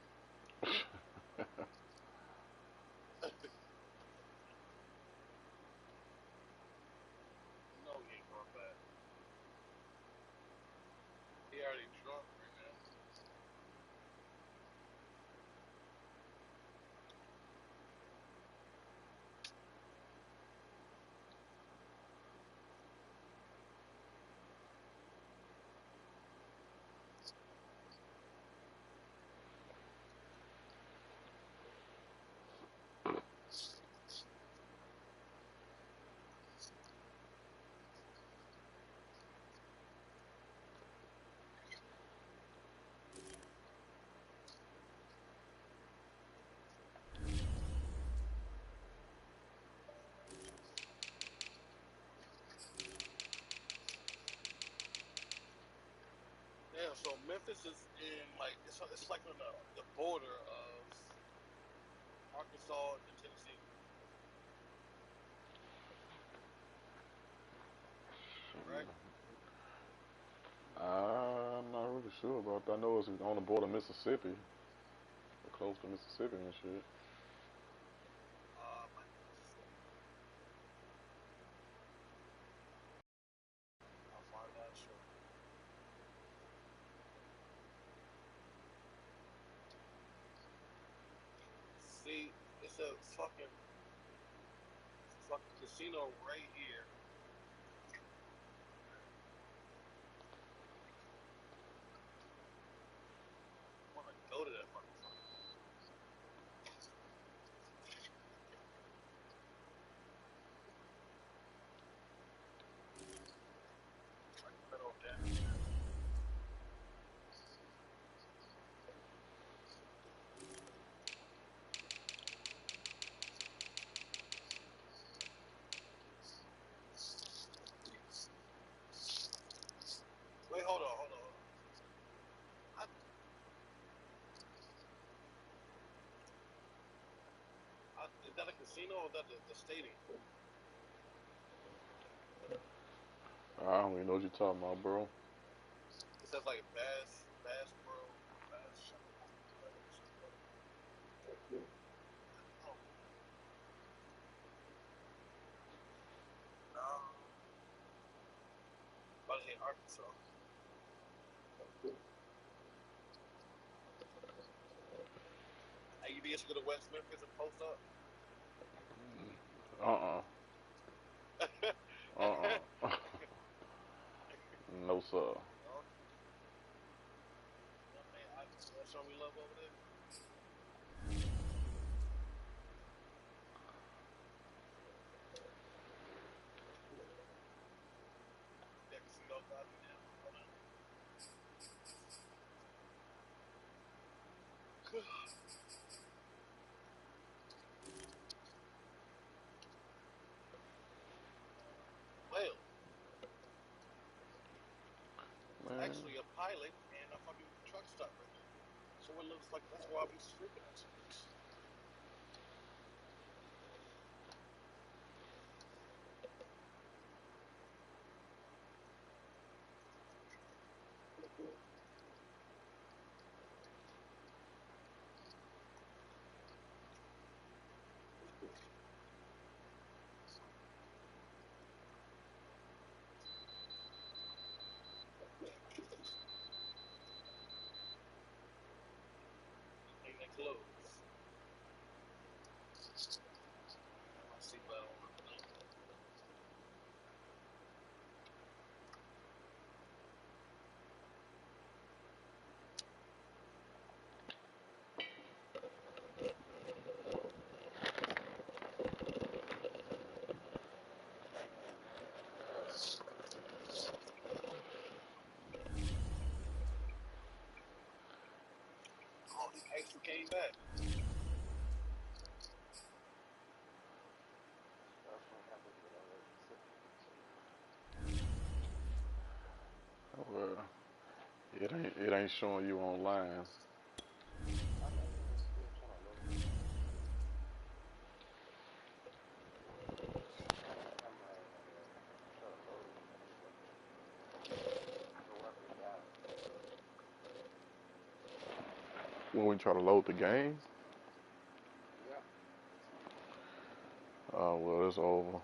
You know he ain't coming back. He already drunk right now. Yeah, so Memphis is in like it's like on the border of Arkansas and Tennessee, right? I'm not really sure about that. I know it's on the border of Mississippi, close to Mississippi and shit. Might be Mississippi. I'll find out shortly. See, it's a fucking casino right here. I wanna go to that motherfucker. I can bet on that. Wait, hold on. Is that a casino or is that the stadium? I don't even know what you're talking about, bro. It says like Bass World, Bass Shop. Oh, no. About to say Arkansas. Hey, you think you should go to West Memphis and post up? Uh-uh. Uh-uh. No, sir. No, no, man. Show me love over there. That casino got me now. Hold on. Well, it's Man. actually a pilot and a fucking truck stop right there. So it looks like that's why I'll be sleeping at times. close. My seatbelt on. Oh, the extra came back. Well, it ain't showing you online. When we try to load the game, oh well, it's over.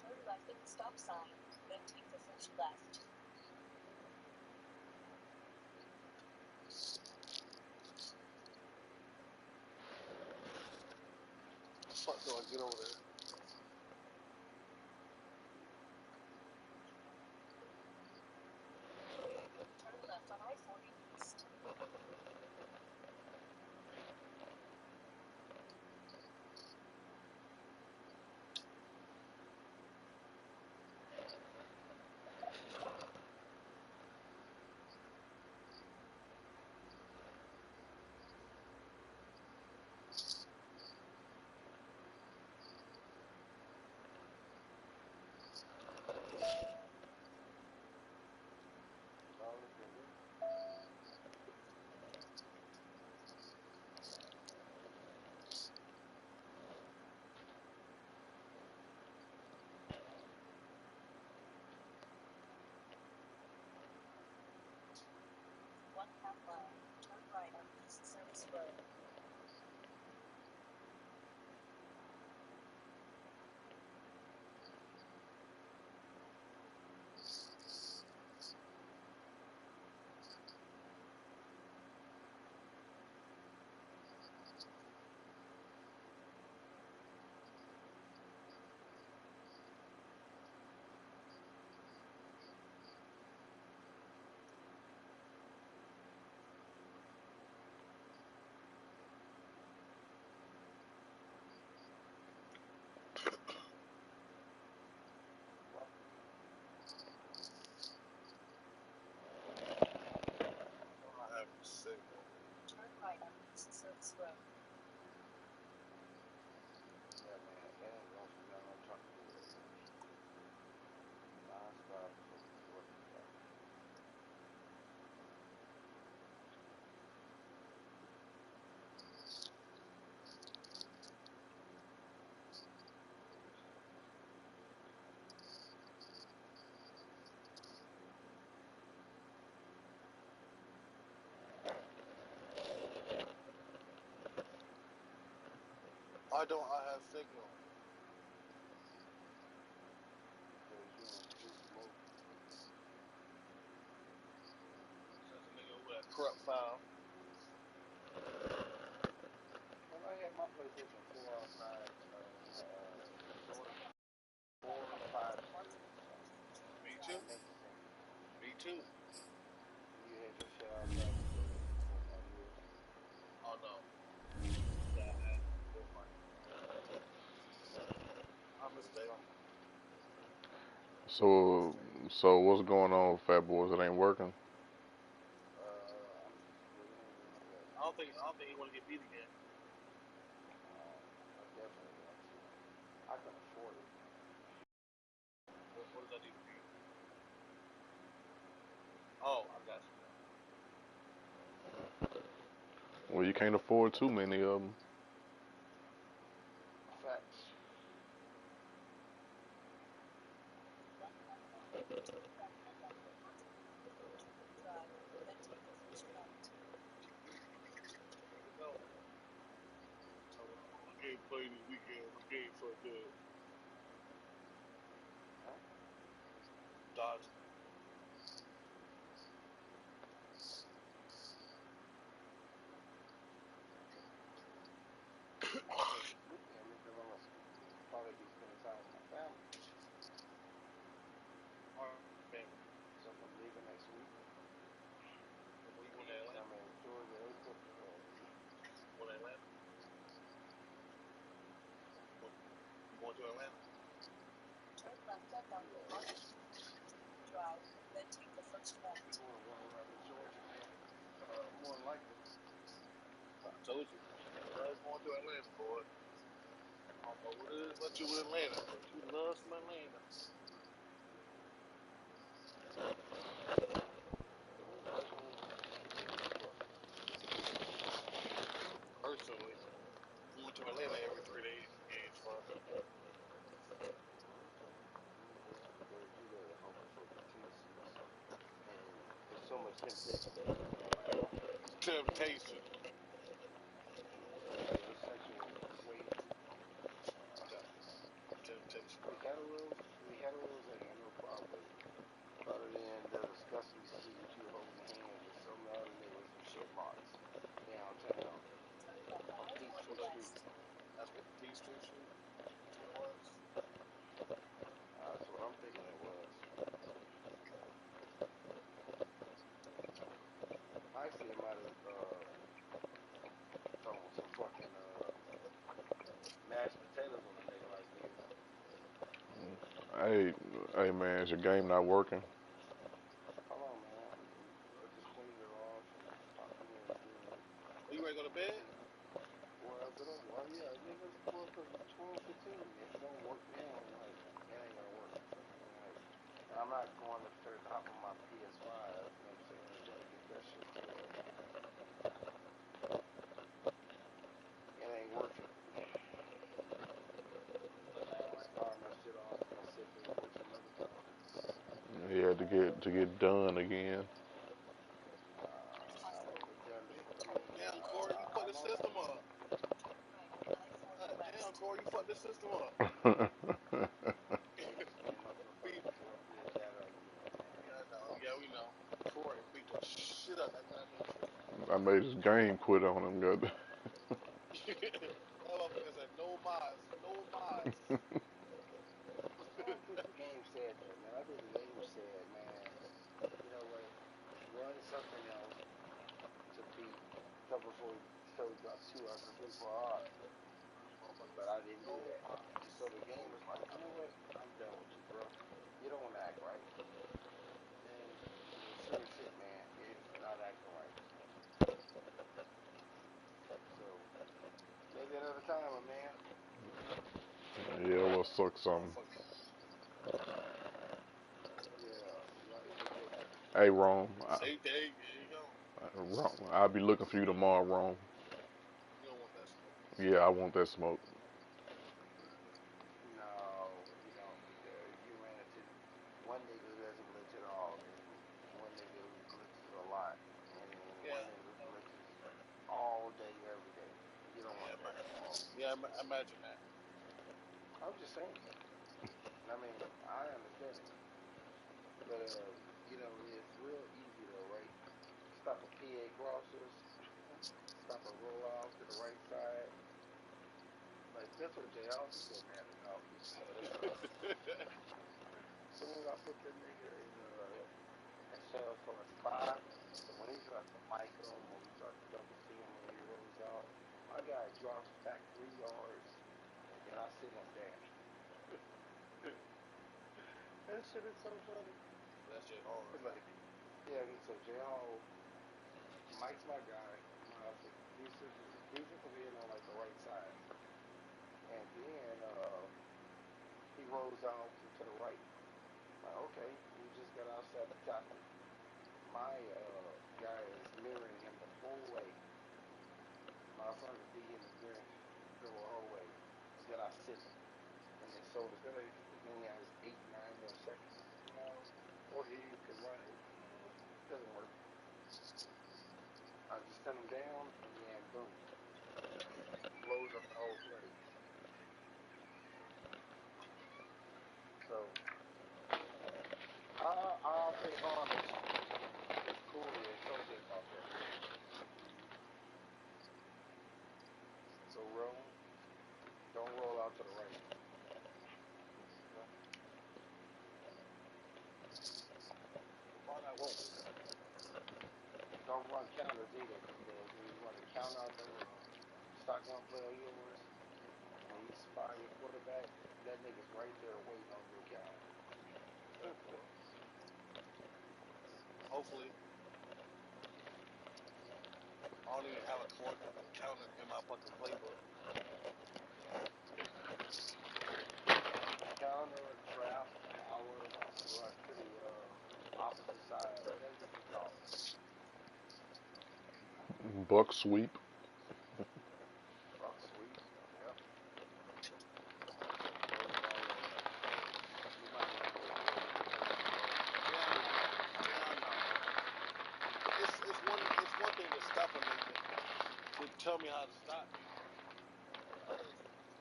Turn left at the stop sign, then take the first left. The fuck do I get over there? Turn left on I-40 East. I don't. I have signal. Because you don't do smoke. Since a nigga with a corrupt file. Well, I had my PlayStation 4 outside. Sort of 4 or 5 years. Me too. Me too. You had your shit outside for 4 or 5 years. Oh no. Yeah, I had 4 or 5. I mistake. So, so what's going on, Fat Boys? It ain't working. I'm waiting on that. I don't think he want to get beat again. I definitely want to. I can afford it. What does that need to be? Oh, I got you. Well, you can't afford too many of them. Facts. No. My game played this weekend. My game so good. Huh? Dodge. Weekend because I'm gonna probably be spending time with my family. So I'm leaving next week. When you going to Atlanta? I'm in Georgia, April. Going to Atlanta? You going to Atlanta? Turn left at Mountain Drive, then take the first left. You want to run around in Georgia, man? More than likely. I told you. I was going to Atlanta, boy. I don't know what it is about you with Atlanta, but you love some Atlanta. Personally, moving to Atlanta every 3 days is fun. Because you got a motherfucking pieces. And there's so much temptation in Atlanta. Temptation. There's sexual way too. Temptation. The heteros ain't got no problem with it. Other than the disgusting shit that you hold in your hands with some other niggas and shit marks downtown on Peachtree Street. That's what Peachtree Street was. That's what I'm thinking it was. Actually, it might have thrown some fucking mashed potatoes on a nigga like me. Hey, man, is your game not working? Hold on, man. I just cleaned it off and popped it in again. Are you ready to go to bed? Well, if it don't work, yeah, niggas, well, because it's 12:15. If it don't work now, like, it ain't gonna work. Like, and I'm not going upstairs to hop on my PS5, you know what I'm saying, to get that shit to it ain't working. Start my shit off and I sit there and wait for another time. He had to get done again. I won't get done. I mean, Damn, Corey, you fucked the know. system up. Damn, Corey, you fucked the system up. Beat. Yeah, I know. Yeah, we know. Corey beat the shit out of that goddamn system. I made his game quit on him. Got That motherfucker said, no mas, no mas. I don't think the game said that, man. I think the game said, man, you know what? Run something else to beat before we told about 2 after 3 for odd. But I didn't do that. So the game was like, you know what? I'm done with you, bro. You don't want to act right. And sure as shit, man, it's not acting right. So maybe another time, my man. yeah, we'll suck some. Yeah, Hey, Rome. Say, there you go. I'll be looking for you tomorrow, Rome. You don't want that smoke. Yeah, I want that smoke. No, you don't, because you ran into one nigga who doesn't glitch at all, and one nigga who glitches a lot, and one nigga who glitches all day, every day. You don't want that. Yeah, Yeah, imagine that. I'm just saying. I mean, I understand it, but you know, it's real easy to stop a PA crossers, stop a roll out to the right side. Like that's what JL be so mad about because as soon as I put that nigga in sales for a spot, so when he tries to mic him or he tries to double team him when he rolls out, my guy drops back 3 yards and I sit him down. That shit is so funny. That's just hard. It's like, yeah, so JL Mike's my guy. I said, these are for being on like the right side. And then he rolls out to the right. Like, okay, we just got outside the tackle. My guy is mirroring him the whole way. Motherfucker be in the mirror the whole way. And then I sit him. And then so instead of then he has 8, 9 more seconds, you know, or he can run it. It doesn't work. I just send him down and then boom. Blows up the whole play. So I'll pay homage to Corey and Jose about that. So don't roll out to the right. Why not won't? Don't run counters either, because when you run a count out there, stock one play of yours, when you spy your quarterback, that nigga's right there waiting on your count. Hopefully. I don't even have a counter in my fucking playbook. Counter, trap, power, run to the opposite side, whatever you call it. Buck sweep. Buck sweep, yep. It's one thing to stop a nigga to tell me how to stop me. Others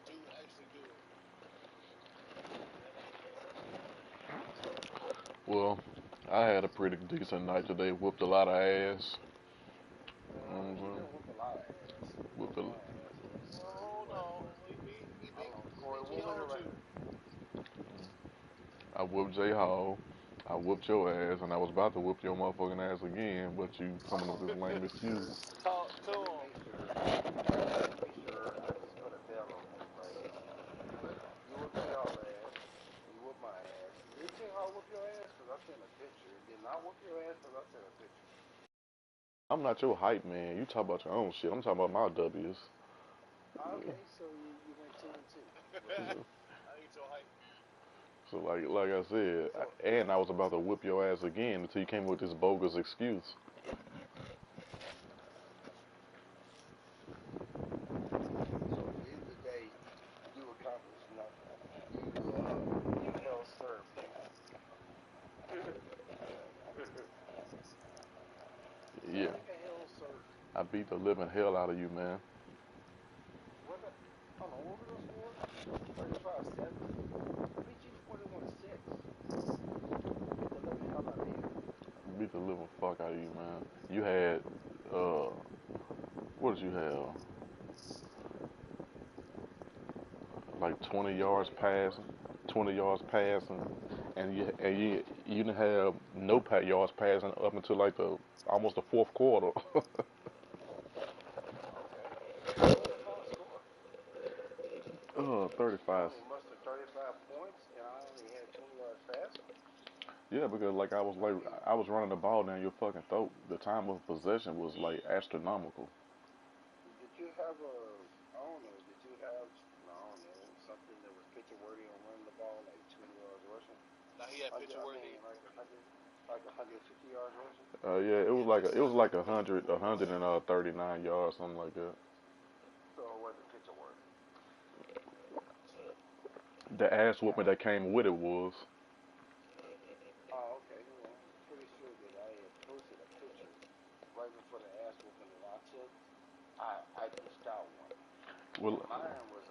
do actually do it. Well, I had a pretty decent night today. Whooped a lot of ass. He done whooped a lot of ass. Whooped a, Oh no, he beat Corey, J what was Hall your too. record? I whooped J Hall. I whooped your ass, and I was about to whoop your motherfucking ass again, but you coming up with this lame excuse. Talk to Let me him. make sure. I just put a bell on you, right? You whooped J Hall ass. You whooped my ass. Did J Hall whoop your ass? Because I sent a picture. Did not whoop your ass because I sent a picture. I'm not your hype man. You talk about your own shit. I'm talking about my W's. Okay, so you went 2 and 2. I ain't your hype man. So like I said, and I was about to whip your ass again until you came with this bogus excuse. So at the end of the day, you accomplished nothing. You held serve, nigga. Yeah, That nigga held serve. I beat the living hell out of you, man. What the? Hold on, what was the score? 35-7. I beat you 41-6. Beat the living hell out of you. Beat the living fuck out of you, man. You had, what did you have? Like 20 yards passing, 20 yards passing, and you didn't have no yards passing up until like almost the fourth quarter. Okay. What was the final score? 35. You only mustered 35 points, and I only had 20 yards passing. Yeah, because like I mean, I was running the ball down your fucking throat. The time of possession was like astronomical. did you have I don't know, did you have, I don't know, something that was picture worthy on running the ball, like 20 yards rushing? Now he had picture I worthy. mean, like 150 yards rushing? Yeah, He had it was like 100. 139 yards, something like that. So it wasn't picture worthy. The ass whooping Yeah. that came with it was. Oh, okay. Well, I'm pretty sure that I had posted a picture right before the ass whooping that I took. I dished out one. Well, And mine was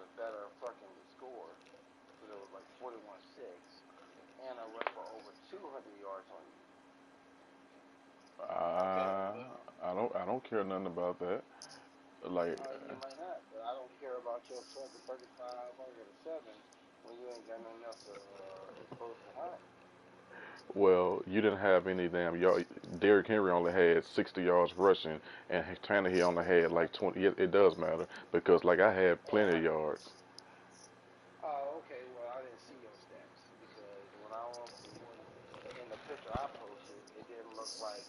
200 yards on you. Okay, I well, I don't care nothing about that. Like, You might not, but I don't care about your fucking 35, 107 when you ain't got nothing else to expose to hunt. well, you didn't have any damn yard. Derrick Henry only had 60 yards rushing, and Tannehill only had like 20. It does matter because like I had plenty of yards. Oh, okay. Well, I didn't see your stats because when in the picture I posted, it didn't look like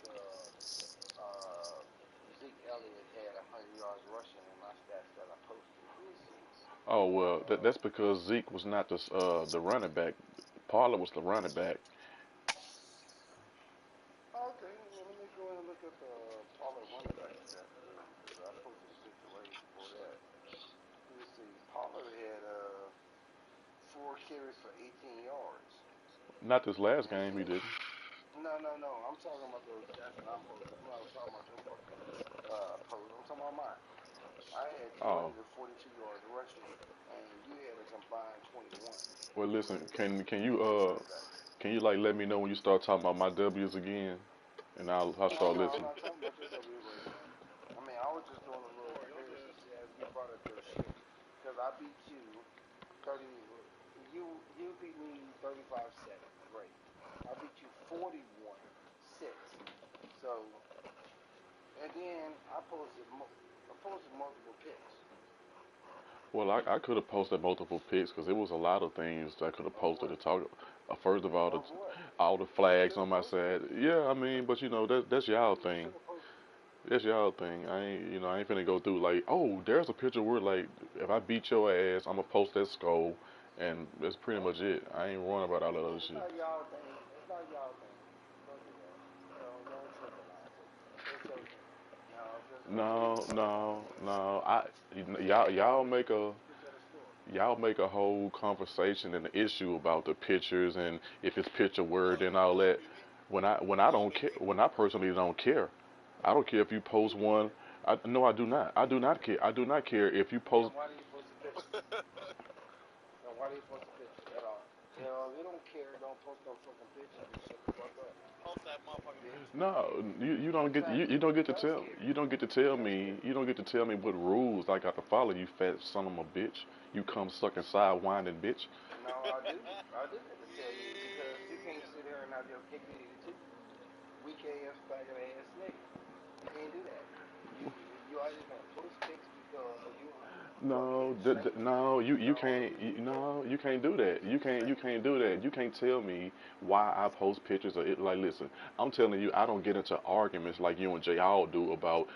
Zeke Elliott had 100 yards rushing in my stats that I posted. Let me see. Oh well, that's because Zeke was not the running back. Pollard was the running back. Okay, well, let me go and look at the Pollard running back stats then, because I posted a picture right before that. Let me see. Pollard had 4 carries for 18 yards. Not this last And game he Zeke, didn't. no. I'm talking about those stats that I'm posting. I'm not talking about your fucking post. I'm talking about mine. I had Oh 242 yards rushing, and you had a combined 21 well, listen. with Can you your running back. can you like let me know when you start talking about my W's again, and I'll No, start no, I'm listening. not talking about your W right now. I mean, I was just doing a little Corey, I'm comparison just as you brought up your shit. Because I beat you 30, you beat me 35-7. Great. I beat you 41-6. So, and then I posted multiple picks. Well, I could have posted multiple picks because there was a lot of things I could have Of posted to what? talk. First of Of what? all the You flags should on have my posted side. it. Yeah, I mean, but you know that's y'all You thing. should have posted it. That's y'all thing. I ain't finna go through like, oh, there's a picture where like if I beat your ass, I'm gonna post that skull, and that's pretty much Okay. it. I ain't worrying about all that other It's shit. not y'all thing. It's not y'all thing. Don't do that. Don't trivialize it. It's your thing. Now, if it's gonna be No, no, trivialized, no. then Y'all we make can a keep it to the store. whole conversation and issue about the pictures and if it's picture word oh, and all you gonna that. be me? When I You don't gonna be care, me? when I personally don't care. I don't care if you post one. No, I do not. I do not care. I do not care if you Then post. why do you post the pictures? Then why do you post the pictures at all? If you don't care, don't post no fucking pictures and shut the fuck up, Post that motherfucking bitch. picture. No, Exactly. you don't get to Just tell care. you don't get to tell Just me care. you don't get to tell me what rules I got to follow. You fat son of a bitch. You come sucking side whining bitch. No, I do. I do get to tell you because you Yeah. can't sit here and have your cake and eat it too. Weak ass, faggot ass nigga. You can't do that. You are just gonna post pics because you fucking No, shame me. no, you No, can't. you can't. No, you can't do that. You Shame can't me. do that. You can't tell me why I post pictures of it. Like, listen, I'm telling you, I don't get into arguments like you and Jay all do about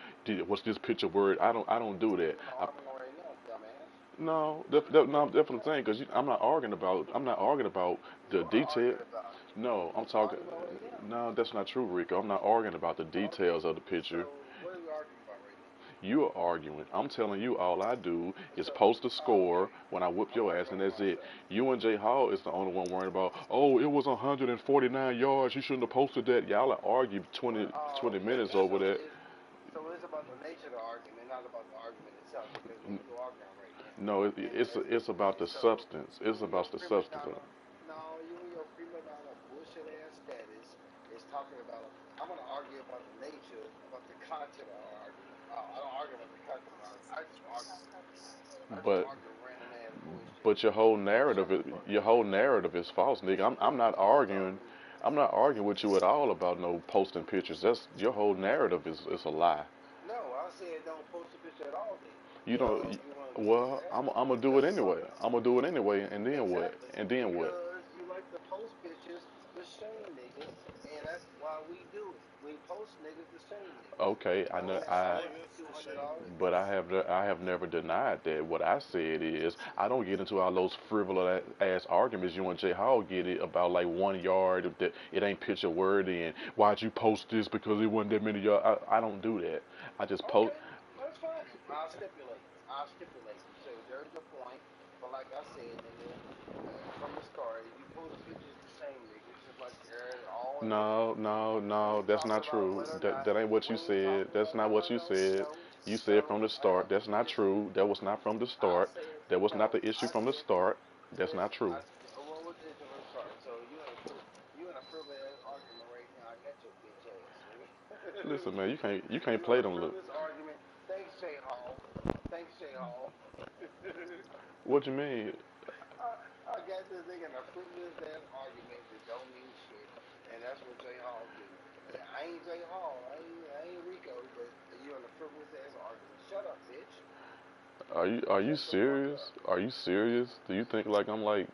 what's this picture word. I don't do We that. in an I, argument right now, dumbass. no, no, I'm definitely Yeah, saying because I'm not arguing about you the are detail. arguing about it. No, I'm It's an talking. argument right now. No, that's not true, Rico. I'm not arguing about the Okay. details of the picture. So what are we arguing about right now? You are arguing. I'm telling you, all I do is So, post a oh, score okay. when I whip I'm your ass, and arguing with that's it. myself. You and Jay Hall is the only one worrying about, oh, it was 149 yards. You shouldn't have posted that. Y'all are arguing Well, 20 okay. minutes over So that. it's about the nature of the argument, not about the argument itself, because me and you are arguing right now. No, And it's about and the so substance. It's you and your about the prima substance of it. donna, no, you and your prima donna bullshit ass status is talking about. I'm gonna argue about the nature, about the content of our argument. I don't argue about the content of the argument. I just argue with you. I just But argue random ass bullshit. but So shut the fuck your up. whole narrative is false, nigga. I'm not Shut up. arguing. I'm not arguing with you at all about no posting pictures. That's your whole narrative is a lie. No, I said don't post a picture at all. Then, You don't. if you want to do Well, that, I'm gonna do it that's anyway. fine. I'm gonna do it anyway, and then what? Exactly. And then what? Because you like to post pictures to shame niggas, and that's why we do it. We post niggas to shame niggas. Okay, I know. Post I I. won you niggas two to hundred shame dollars. But niggas. I have never denied that. What I said is I don't get into all those frivolous ass arguments you and Jay Hall get it about like 1 yard if it ain't picture worthy and why'd you post this because it wasn't that many yards. I don't do that. I just post. Okay, that's fine. I'll stipulate. I'll stipulate. So there's your point. But like I said, nigga, from the start, you post pictures to shame niggas, just like all niggas No, do. no, We no, ain't that's talking not about true. whether or not. That ain't what you We ain't said. talking That's about not what you said. You said from the start. That's not Listen. true. That was not from the I start. said That was not no. the issue I from the said start. That's not listen. true. What was the issue from the start? So you in a frivolous listen, man, you can't You play want a them. Look, frivolous argument? Thanks, J. Hall. Thanks, J. Hall. what you mean? I got this nigga in a frivolous ass argument that don't mean shit, and that's what J. Hall do. I ain't J. Hall. I ain't Rico, but you in a frivolous ass argument. Shut up, bitch. Are you Shut the fuck serious? up. Are you serious? Do you think like I'm like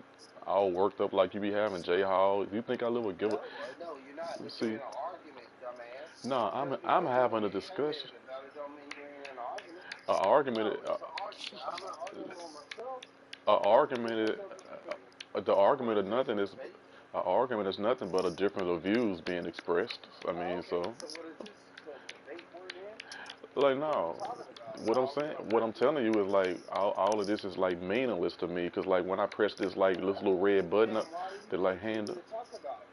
all worked up like you be having J Hall? Do you think I live a give a No, you're not. But you're see? in an argument, dumbass. No, Just I'm because you're having a being discussion. animated about it don't mean you ain't in an argument. A argument. No, it's an argument. I'm not arguing with myself. A I have to put argument. myself in the position. The What argument is is this, nothing. a Is debate? an argument is nothing but a difference of views being expressed. I mean, Okay, so so what is this? So debate word in? like What are we no. talking about, What I'm dog? saying, Because I'm what I'm telling you confused. is like all of this is like meaningless to me because like when I press this like this little red button Then up, why do you the like continue hand. to talk about it?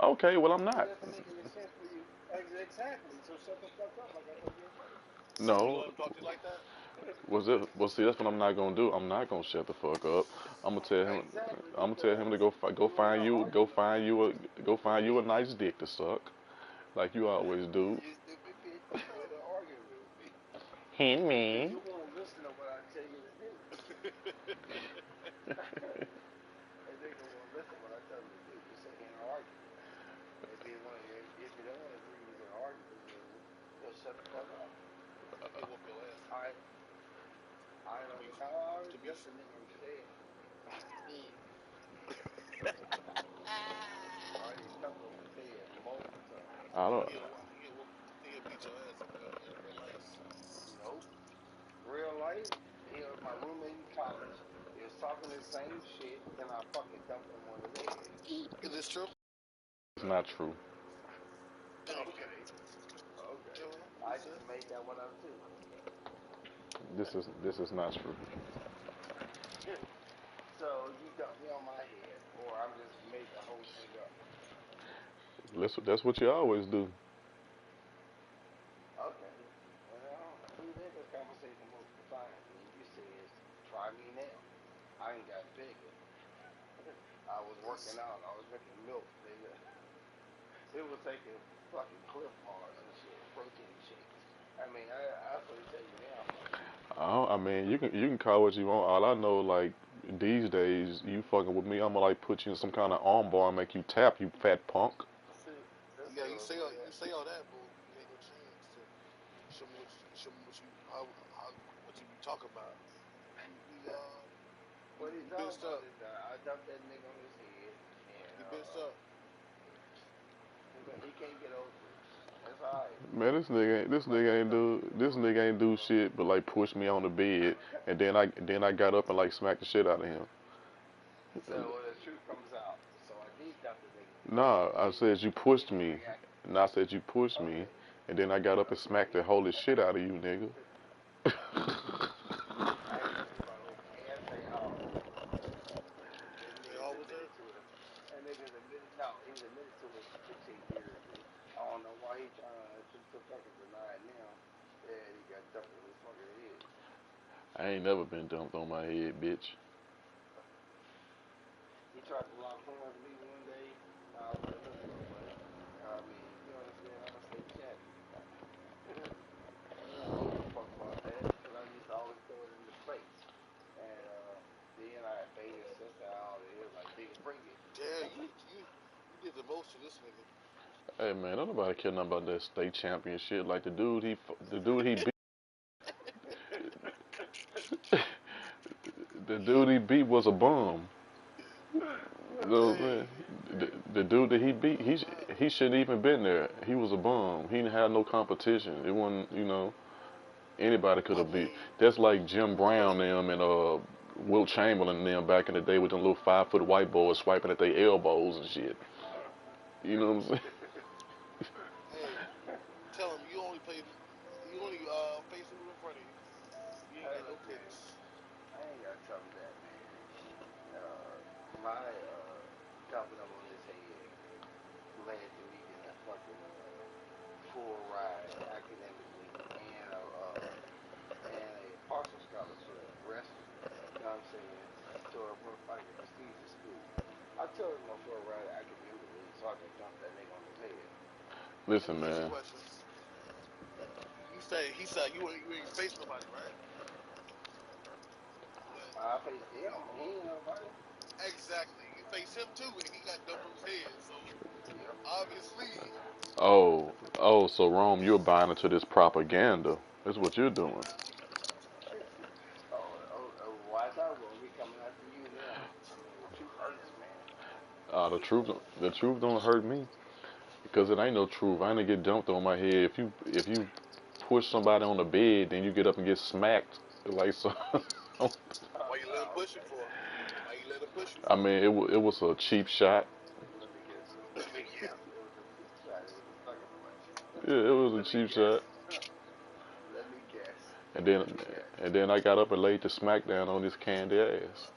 Okay, well I'm It not. doesn't make any sense for you. Exactly. So shut the fuck up, like I told you at first. You No, want him to talk to you like that? was it? Well, see, that's what I'm not gonna do. I'm not gonna shut the fuck up. I'm gonna tell him. Exactly, I'm gonna tell because him to go you in find an you argument. go find you a nice dick to suck, like you always do. You stupid bitch. You in an argument with me. Hit Because me. you won't listen to what I tell you to do. And nigga won't listen to what I tell him to do. You sit here in an argument. If you don't want to agree with an argument, then just shut the fuck up. He'll whoop your ass. I don't. To be, I already to be, just the nigga I'm saying. I already stuck him with head multiple times. I don't. he'll beat your ass in real life. Nope. Real life, he was my roommate in college. He was talking the same shit, and I fucking dumped him on his head. Is this true? It's not true. Okay. Okay. I just made that one up too. This is not true. So you dumped me on my head, or I'm just made the whole thing up. That's what you always do. Okay. Well, we've had this conversation multiple times, and you said, try me now. I ain't got bigger. I was working out. I was drinking milk, nigga. It was taking fucking Cliff bars and shit, protein shakes. I mean, I fully tell you now. I mean, you can call what you want. All I know, like these days, you fucking with me, I'ma like put you in some kind of arm bar and make you tap, you fat punk. Yeah, you say all that, but you ain't no chance to show me what you be talking about. What You he's talking bitched about up. is that I dumped that nigga on his head, and You bitched up. he can't get over it. That's alright. Man, this nigga ain't do shit but like push me on the bed, and then I got up and like smacked the shit out of him. So the truth comes out. So I did dump the nigga. Nah, I said you pushed He me. reacted. And I said you pushed me, Okay. and then I got up and smacked the holy shit out of you, nigga. I ain't say my whole ass say how. That They nigga's all was admitted there. to it. That nigga's admitted. No, he's admitted to it 15 years ago. I don't know why he trying to fucking deny it now. Yeah, he got dumped on his fucking head. I ain't never been dumped on my head, bitch. He tried to lock horns with me one day. I was like, look, little buddy. I mean, you understand? I'm a state champion. I don't give a fuck about that because I used to always throw it in his face. And then I baited his sister out, and he was like, nigga, bring it. Damn, you did the most to this nigga. Hey man, don't nobody care nothing about that state championship. Like the dude he beat, the dude he beat was a bum. You know what I'm Hey, saying? The dude that he beat, he shouldn't even been there. He was a bum. He didn't have no competition. It wasn't, anybody could I have beat. mean, That's like Jim Brown them and Wilt Chamberlain them back in the day with them little 5 foot white boys swiping at their elbows and shit. You know what I'm saying? hey, tell him you only face who in front of you. You ain't Hey, got no look, man. titties. I ain't got to tell him that, man. My dumping him on his head led to me getting a fucking full ride academically and a partial scholarship, wrestling. You know what I'm saying? To a fucking prestigious school. I told him a full ride academically so I could dump that nigga on his head. Let Listen, me ask you a man. question. say he said you ain't face nobody, right? I face him. He ain't nobody. Exactly. You face him too, and he got double his head. So Yep. obviously, So Rome, you're buying into this propaganda. That's what you're doing. Watch out, bro. We coming after you now. I mean, the truth hurts, man. The truth don't hurt me because it ain't no truth. I ain't gonna get dumped on my head. If you push somebody on the bed, then you get up and get smacked like so. why you let him Oh, push you okay. for? Why you let him push you I for? mean, it was a cheap shot. Let me guess. Let me guess. It was a cheap shot. It was a sucker punch. Yeah, it was a Let me cheap guess. shot. Let me guess. And then Let me guess. and then I got up and laid the smackdown on his candy ass.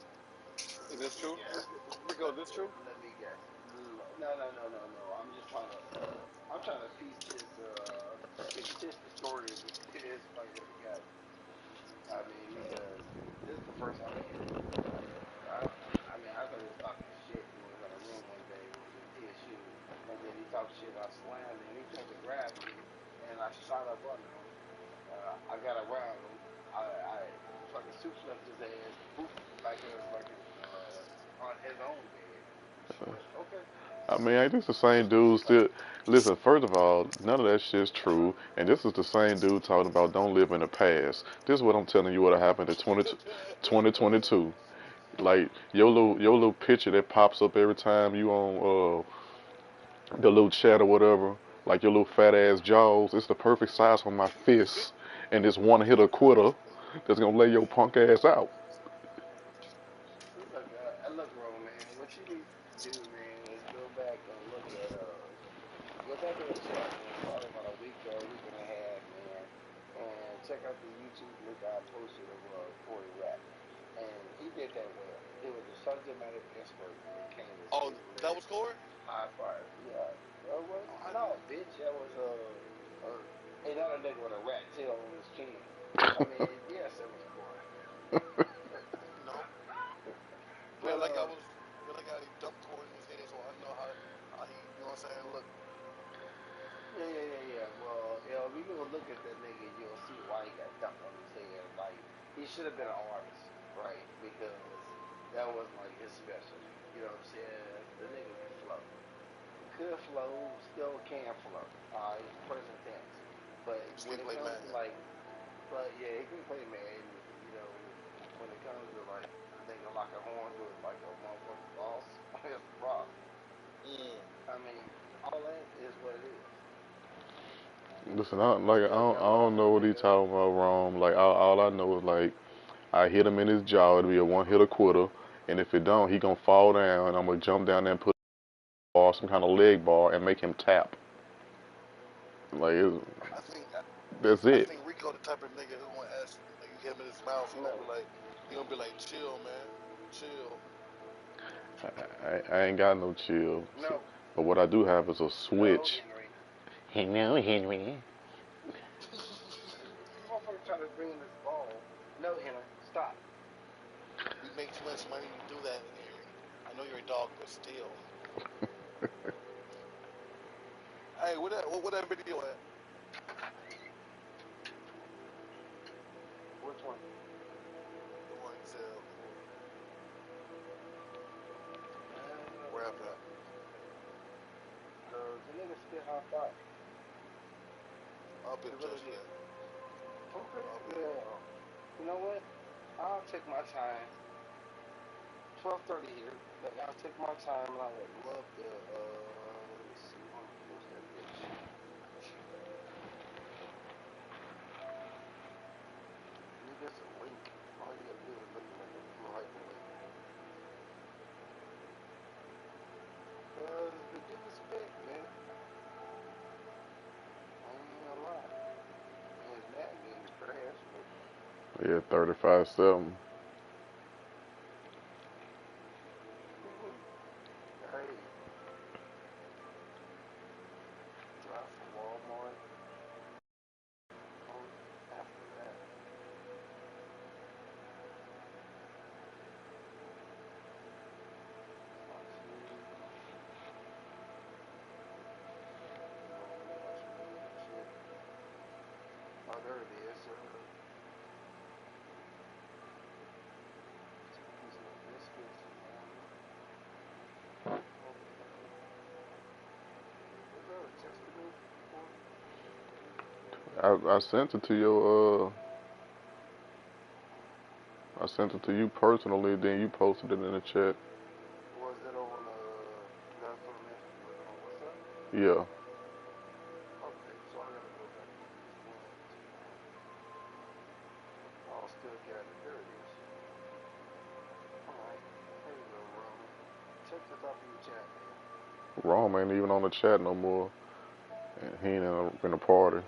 Is this Let me true? guess. Rico, is this true? Let me guess. No, no, no, no, no. I'm trying to piece this fictitious story this fucking together. I mean, because this is the first I'm hearing it. I mean, I thought he was talking shit when we was in a room one day when we was at TSU, and then he talked shit. I slammed him. He tried to grab me, and I shot up under him. I got around him. I fucking suplex his ass, boop, like it was fucking on his own bed. But okay. I mean, ain't this the same dude still? Listen, first of all, none of that shit's true. And this is the same dude talking about don't live in the past. This is what I'm telling you what happened in 2022. Like your little picture that pops up every time you on the little chat or whatever, like your little fat ass jaws. It's the perfect size for my fist, and this one hitter quitter that's gonna lay your punk ass out. Look, bro, man. What you need to do, man, is go back in the chat, man. Probably about a week or a week and a half, man, and check out the YouTube link I posted of Corey Rapp, and he did that well. He was a subject matter expert when it came to Oh, spitting that was lyrics, Corey? high fire. Yeah. What? Oh, I No, didn't. bitch. That was another nigga with a rat tail on his chin. I mean, yes, it was Corey. You know, But feel like I dumped Corey in his head, so I know how he, you know what I'm saying? Look, yeah. Well, if you go look at that nigga, you'll see why he got dumped on his head. Like he should have been an artist, right? Because that wasn't like his specialty. You know what I'm saying? The nigga could flow, still can flow. All right, present tense. But he when still it play comes man. to like, but yeah, he can play man. You know, when it comes to like a nigga locking horns with like a motherfucking boss, that's the problem. Mm. I mean, all that is what it is. Listen, Your I loss, don't know what he nigga. talking about wrong. Like all I know is like I hit him in his jaw. It'll be a one hitter quitter, and if it don't, he gonna fall down, and I'm gonna jump down there and put a bar, some kind of leg bar, and make him tap. Like I think that's I it. think Rico the type of nigga who gonna ask, like, you hit him in his mouth, No, he gonna be like, chill, man, chill. I ain't got no chill. no, But what I do have is a no, switch. Henry. Hello, Henry. Motherfucker try to bring in this ball. No, Henry, stop. We make too much money to do that, Henry. I know you're a dog, but still. Hey, what that video at? Which one? The one he said Uh, rap at. the nigga spit hot fire. I'll be He the really judge of did. that. Okay, I'll be it. well, you know what? I'll take my time. 12:30 here, but I'll take my time, and I would love to. Let me see. I'm gonna post that bitch. Nigga, it's a link. All you gotta do is look at the blue hyperlink. Cause the dude spit, man. I ain't gonna lie. And his mad game is trash, but Yeah, 35-7. hey, drive for Walmart. After that, not too. Go watch a movie and shit. Oh, I sent it to your I sent it to you personally, then you posted it in the chat. Was it on, you got it from the message? Was it on WhatsApp? Yeah. Okay, so I gotta go back and send it to you. Oh, still got it. There it is. Alright, there you go, Roman. Check the top of your chat, man. Rome ain't even on the chat no more. And he ain't in a party.